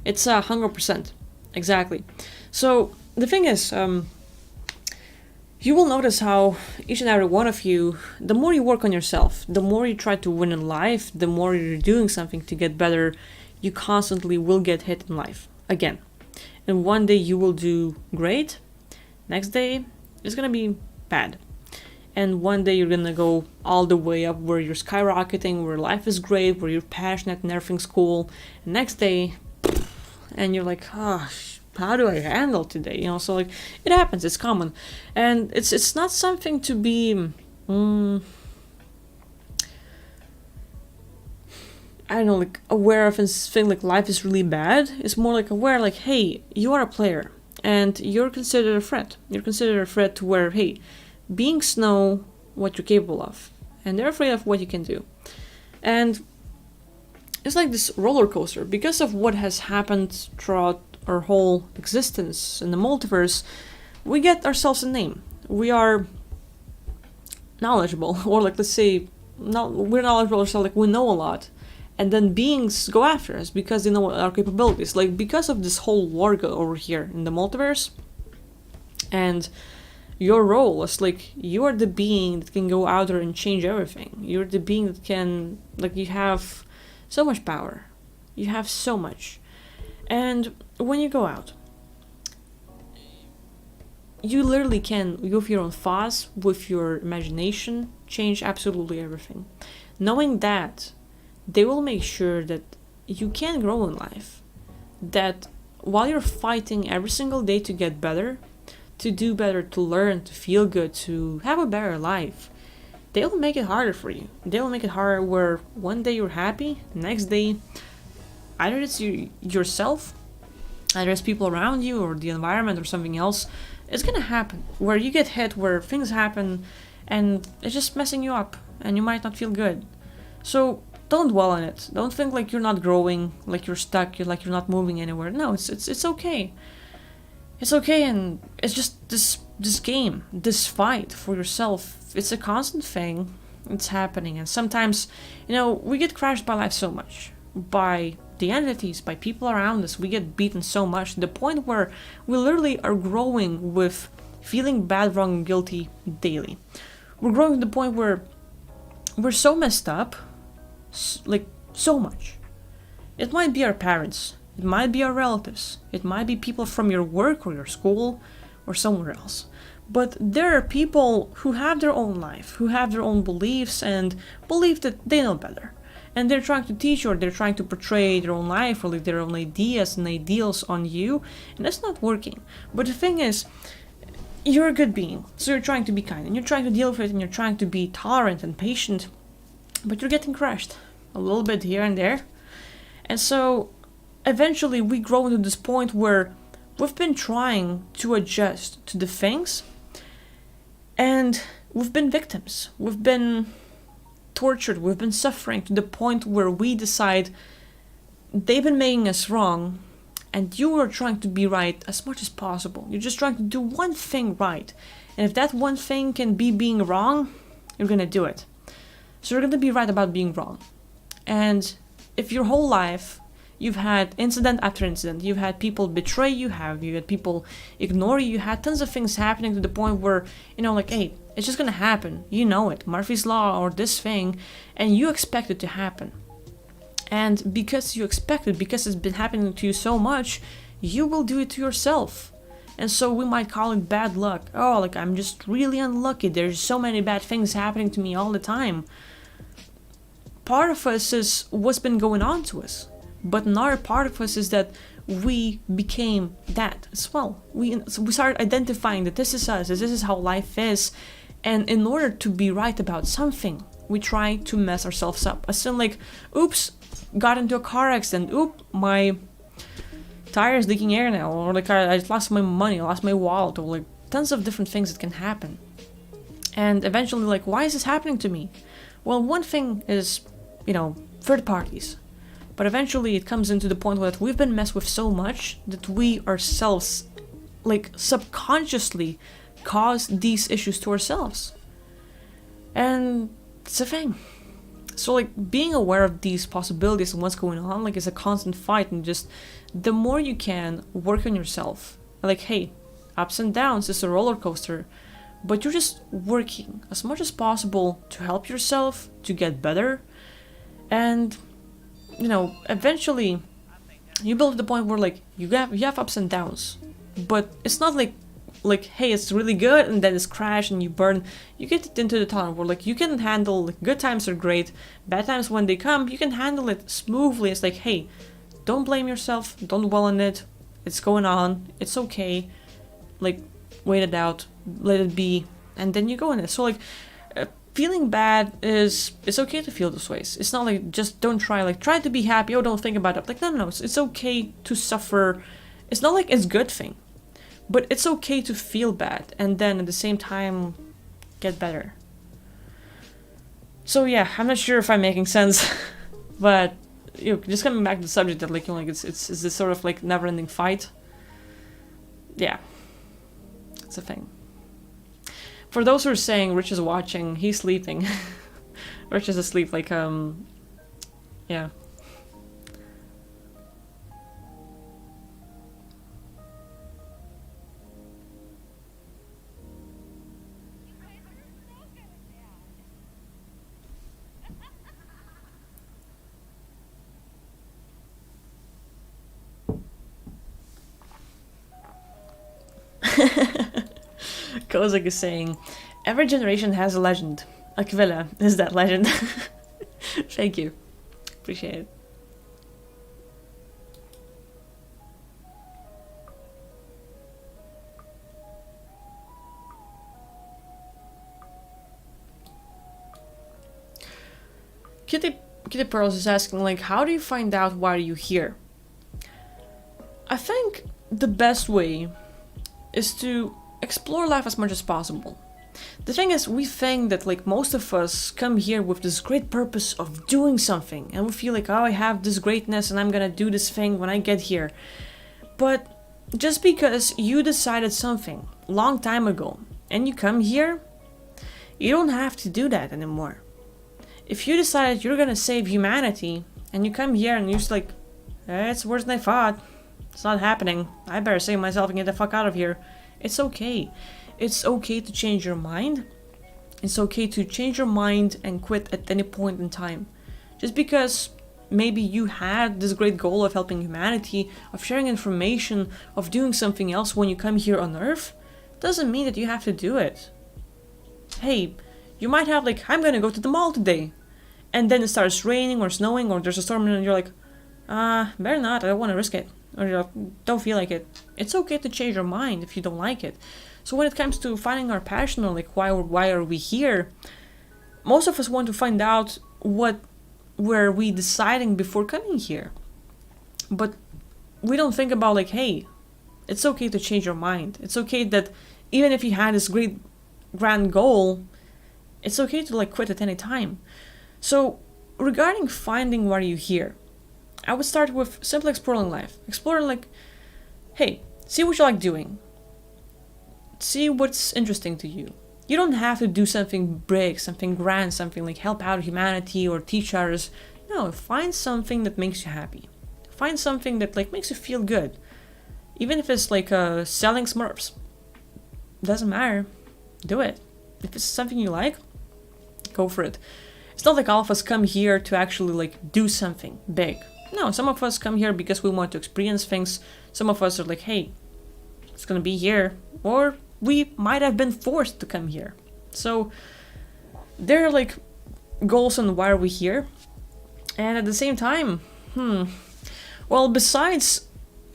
It's 100%. Exactly. So the thing is, you will notice how each and every one of you, the more you work on yourself, the more you try to win in life, the more you're doing something to get better, you constantly will get hit in life again. And one day you will do great, next day it's gonna be bad. And one day you're gonna go all the way up where you're skyrocketing, where life is great, where you're passionate and everything's cool. And next day, and you're like, how do I handle today? So like it happens, it's common, and it's not something to be. I don't know, like aware of and think like life is really bad. It's more like aware, like, hey, you are a player and you're considered a threat. You're considered a threat to where, hey, beings know what you're capable of and they're afraid of what you can do. And it's like this roller coaster because of what has happened throughout our whole existence in the multiverse. We get ourselves a name. We are knowledgeable, or like let's say, we're knowledgeable ourselves, like we know a lot. And then beings go after us because they know our capabilities. Like because of this whole war over here in the multiverse, and your role is like you are the being that can go out there and change everything. You're the being that can, like, you have so much power. You have so much. And when you go out, you literally can, with your own thoughts, with your imagination, change absolutely everything. Knowing that, they will make sure that you can grow in life. That while you're fighting every single day to get better, to do better, to learn, to feel good, to have a better life, they will make it harder for you. They will make it harder where one day you're happy, next day either it's yourself, either it's people around you or the environment or something else. It's gonna happen where you get hit, where things happen and it's just messing you up and you might not feel good. So don't dwell on it. Don't think like you're not growing, like you're stuck, you're not moving anywhere. No, it's okay. It's okay, and it's just this game, this fight for yourself. It's a constant thing. It's happening, and sometimes, we get crushed by life so much, by the entities, by people around us. We get beaten so much to the point where we literally are growing with feeling bad, wrong, and guilty daily. We're growing to the point where we're so messed up, like so much. It might be our parents, it might be our relatives, it might be people from your work or your school or somewhere else. But there are people who have their own life, who have their own beliefs and believe that they know better. And they're trying to teach you, or they're trying to portray their own life or like their own ideas and ideals on you, and that's not working. But the thing is, you're a good being, so you're trying to be kind and you're trying to deal with it and you're trying to be tolerant and patient, but you're getting crushed a little bit here and there. And so eventually we grow into this point where we've been trying to adjust to the things and we've been victims. We've been tortured, we've been suffering to the point where we decide they've been making us wrong and you are trying to be right as much as possible. You're just trying to do one thing right. And if that one thing can be being wrong, you're gonna do it. So you're gonna be right about being wrong. And if your whole life you've had incident after incident, you've had people betray you, you had people ignore you, you had tons of things happening to the point where, like, hey, it's just gonna happen. You know it, Murphy's Law or this thing, and you expect it to happen. And because you expect it, because it's been happening to you so much, you will do it to yourself. And so we might call it bad luck. Oh, like I'm just really unlucky. There's so many bad things happening to me all the time. Part of us is what's been going on to us. But another part of us is that we became that as well. We started identifying that this is us, this is how life is. And in order to be right about something, we try to mess ourselves up. As in like, oops, got into a car accident. Oop, my tire is leaking air now. Or like I just lost my money, I lost my wallet. Or like tons of different things that can happen. And eventually like, why is this happening to me? Well, one thing is, third parties. But eventually it comes into the point where we've been messed with so much that we ourselves, like subconsciously, cause these issues to ourselves. And it's a thing. So like being aware of these possibilities and what's going on, like is a constant fight, and just the more you can work on yourself. Like, hey, ups and downs is a roller coaster, but you're just working as much as possible to help yourself to get better. And eventually you build to the point where like you have ups and downs, but it's not like hey, it's really good and then it's crash and you burn. You get into the tunnel where like you can handle, like, good times are great, bad times when they come, you can handle it smoothly. It's like, hey, don't blame yourself, don't dwell on it, it's going on, it's okay, like wait it out, let it be, and then you go in it. So like feeling bad it's okay to feel those ways. It's not like just don't try to be happy, or don't think about it. Like no, it's okay to suffer. It's not like it's a good thing, but it's okay to feel bad and then at the same time get better. So yeah, I'm not sure if I'm making sense, but just coming back to the subject that like it's this sort of like never-ending fight. Yeah, it's a thing. For those who are saying Rich is watching, he's sleeping. Rich is asleep, like, yeah. Kozak is saying, every generation has a legend. Aquila is that legend. Thank you. Appreciate it. Kitty Pearls is asking, like, how do you find out why you're here? I think the best way is to explore life as much as possible. The thing is, we think that like most of us come here with this great purpose of doing something, and we feel like, oh, I have this greatness and I'm gonna do this thing when I get here. But just because you decided something long time ago and you come here, you don't have to do that anymore. If you decided you're gonna save humanity and you come here and you're just like, it's worse than I thought, it's not happening, I better save myself and get the fuck out of here. It's okay. It's okay to change your mind. It's okay to change your mind and quit at any point in time. Just because maybe you had this great goal of helping humanity, of sharing information, of doing something else when you come here on Earth, doesn't mean that you have to do it. Hey, you might have like, I'm gonna go to the mall today. And then it starts raining or snowing or there's a storm and you're like, better not, I don't want to risk it. Or you don't feel like it. It's okay to change your mind if you don't like it. So when it comes to finding our passion or like why are we here, most of us want to find out what were we deciding before coming here. But we don't think about like, hey, it's okay to change your mind. It's okay that even if you had this great grand goal, it's okay to like quit at any time. So regarding finding why you're here, I would start with simply exploring life. Exploring like, hey, see what you like doing. See what's interesting to you. You don't have to do something big, something grand, something like help out humanity or teach others. No, find something that makes you happy. Find something that like makes you feel good. Even if it's like selling Smurfs. Doesn't matter. Do it. If it's something you like, go for it. It's not like all of us come here to actually like do something big. No, some of us come here because we want to experience things. Some of us are like, hey, it's gonna be here. Or we might have been forced to come here. So there are like goals on why are we here. And at the same time, well, besides,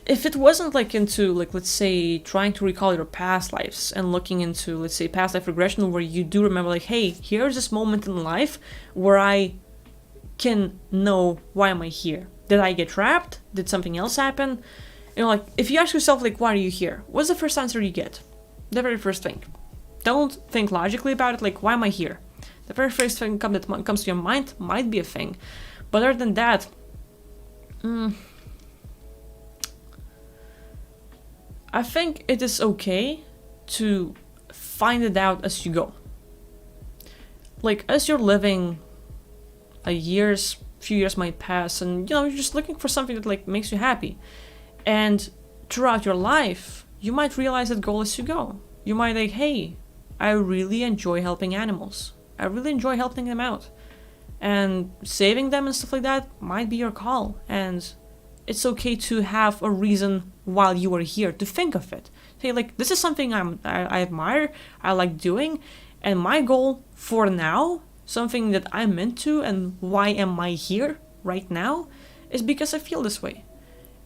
if it wasn't like into like, let's say, trying to recall your past lives and looking into, let's say, past life regression where you do remember like, hey, here's this moment in life where I can know why am I here. Did I get trapped? Did something else happen? You know, like, if you ask yourself, like, why are you here? What's the first answer you get? The very first thing. Don't think logically about it, like, why am I here? The very first thing that comes to your mind might be a thing. But other than that, I think it is okay to find it out as you go. Like, as you're living, few years might pass, and, you know, you're just looking for something that, like, makes you happy. And throughout your life, you might realize that goal as you go. You might like, hey, I really enjoy helping animals. I really enjoy helping them out. And saving them and stuff like that might be your call. And it's okay to have a reason while you are here to think of it. Hey, like, this is something I admire, I like doing, and my goal for now, something that I'm into and why am I here right now, is because I feel this way.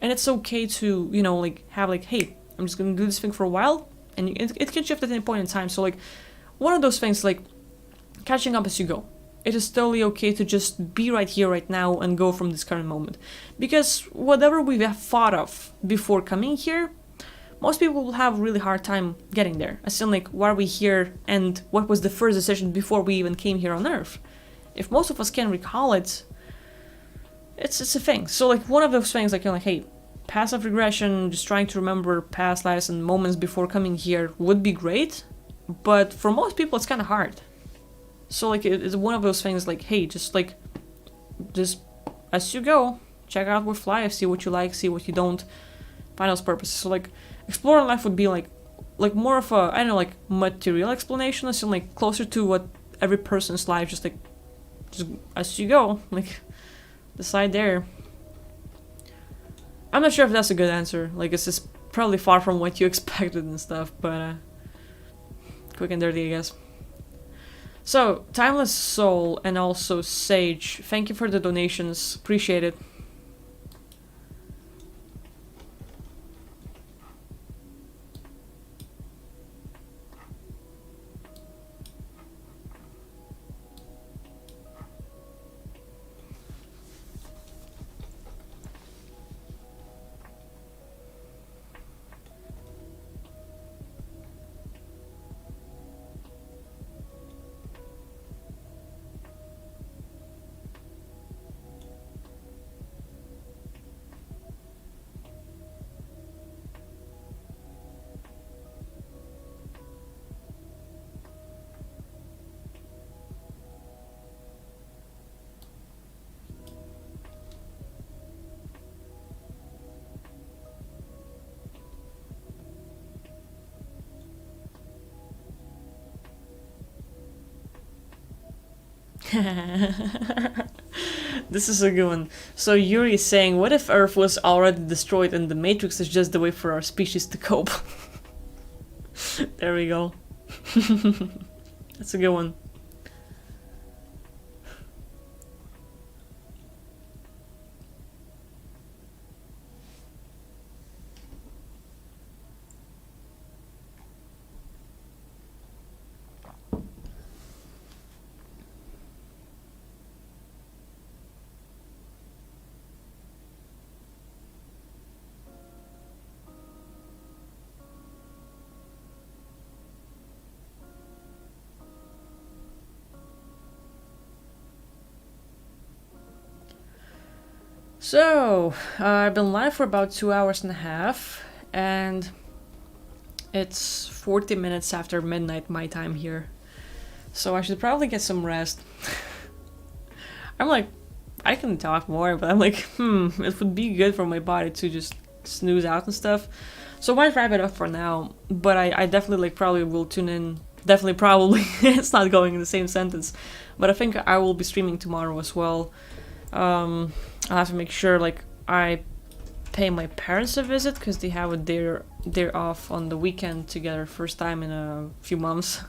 And it's okay to, you know, like, have like, hey, I'm just gonna do this thing for a while, and it can shift at any point in time. So, like, one of those things, like, catching up as you go. It is totally okay to just be right here, right now, and go from this current moment. Because whatever we have thought of before coming here, most people will have a really hard time getting there. As in, like, why are we here, and what was the first decision before we even came here on Earth? If most of us can recall it, it's a thing. So, like, one of those things, like, you're like, hey, passive regression, just trying to remember past lives and moments before coming here would be great, but for most people it's kind of hard. So, like, it's one of those things, like, hey, just as you go, check out with life, see what you like, see what you don't, find those purposes. So, like, exploring life would be like more of a, I don't know, like, material explanation, as in, like, closer to what every person's life, just as you go, like, decide there. I'm not sure if that's a good answer. Like, it's just probably far from what you expected and stuff, but quick and dirty, I guess. So, Timeless Soul and also Sage, thank you for the donations. Appreciate it. This is a good one. So Yuri is saying, what if Earth was already destroyed and the Matrix is just the way for our species to cope? There we go. That's a good one. So, I've been live for about 2 hours and a half, and it's 40 minutes after midnight my time here. So I should probably get some rest. I'm like, I can talk more, but I'm like, it would be good for my body to just snooze out and stuff. So I might wrap it up for now, but I definitely like probably will tune in. Definitely, probably. It's not going in the same sentence. But I think I will be streaming tomorrow as well. I'll have to make sure like I pay my parents a visit because they have a day off on the weekend together, first time in a few months.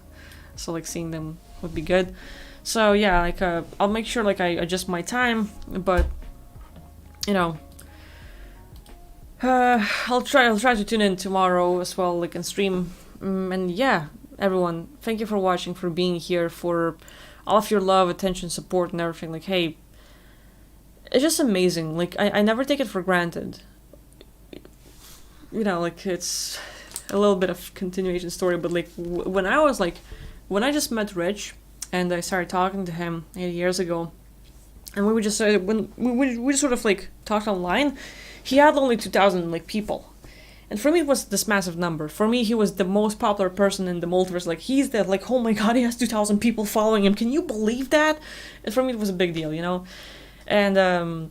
So like seeing them would be good. So yeah, like I'll make sure like I adjust my time, but you know, I'll try to tune in tomorrow as well, like and stream. And yeah, everyone, thank you for watching, for being here, for all of your love, attention, support, and everything. Like, hey, it's just amazing. Like I never take it for granted. You know, like it's a little bit of continuation story, but like when I just met Rich and I started talking to him 8 years ago, and we would just when we sort of like talked online, he had only 2,000 like people. And for me, it was this massive number. For me, he was the most popular person in the multiverse. Like, he's that, like, oh my god, he has 2,000 people following him. Can you believe that? And for me, it was a big deal, you know? And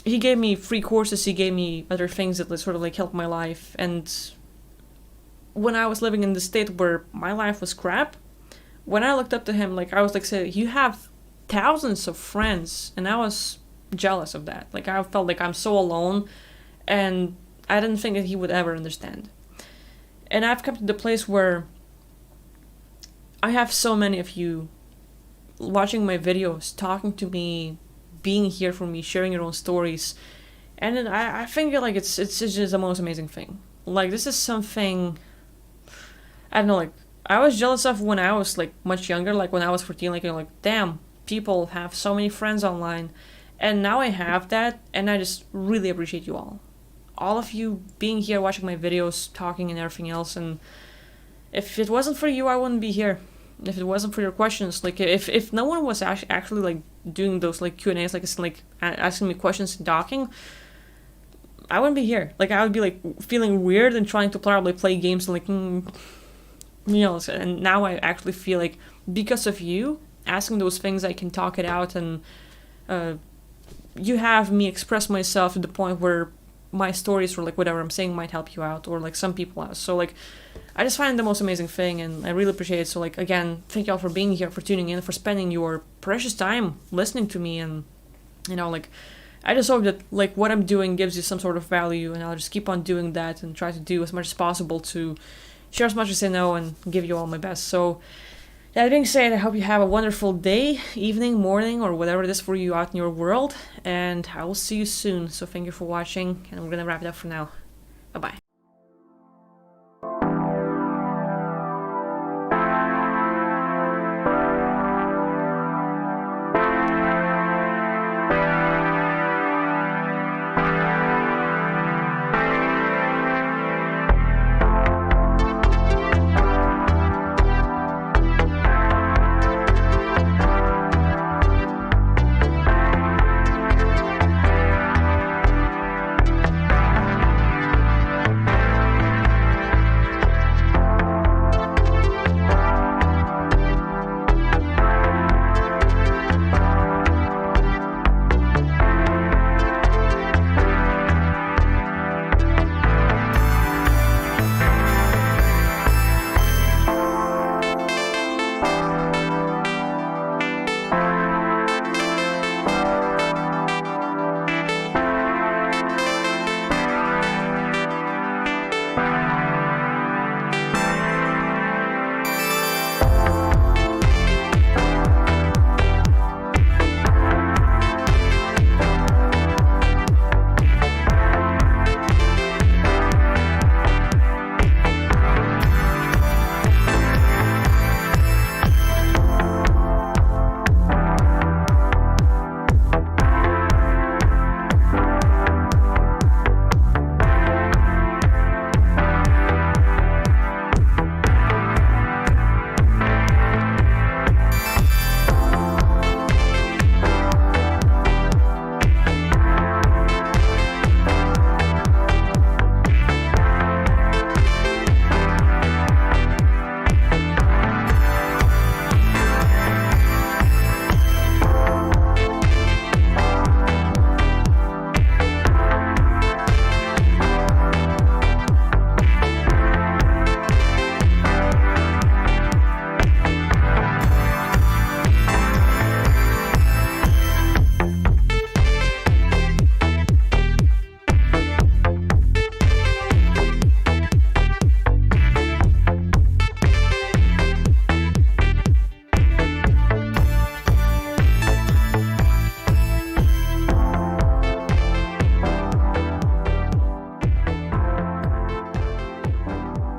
he gave me free courses. He gave me other things that sort of, like, helped my life. And when I was living in the state where my life was crap, when I looked up to him, like, I was like, say, you have thousands of friends. And I was jealous of that. Like, I felt like I'm so alone. And I didn't think that he would ever understand. And I've come to the place where I have so many of you watching my videos, talking to me, being here for me, sharing your own stories. And then I think like it's just the most amazing thing. Like, this is something, I don't know, like, I was jealous of when I was like much younger, like when I was 14, like, you know, like, damn, people have so many friends online. And now I have that, and I just really appreciate you all of you being here, watching my videos, talking and everything else. And if it wasn't for you, I wouldn't be here. If it wasn't for your questions, like if no one was actually like doing those like Q&As, like asking me questions and talking, I wouldn't be here. Like, I would be like feeling weird and trying to probably play games and like, you know. And now I actually feel like because of you asking those things, I can talk it out, and you have me express myself to the point where my stories or like whatever I'm saying might help you out, or like some people out. So like, I just find it the most amazing thing, and I really appreciate it. So like, again, thank y'all for being here, for tuning in, for spending your precious time listening to me. And you know, like, I just hope that like what I'm doing gives you some sort of value, and I'll just keep on doing that and try to do as much as possible to share as much as I know and give you all my best. So that being said, I hope you have a wonderful day, evening, morning, or whatever it is for you out in your world, and I will see you soon. So thank you for watching, and we're gonna wrap it up for now. Bye-bye.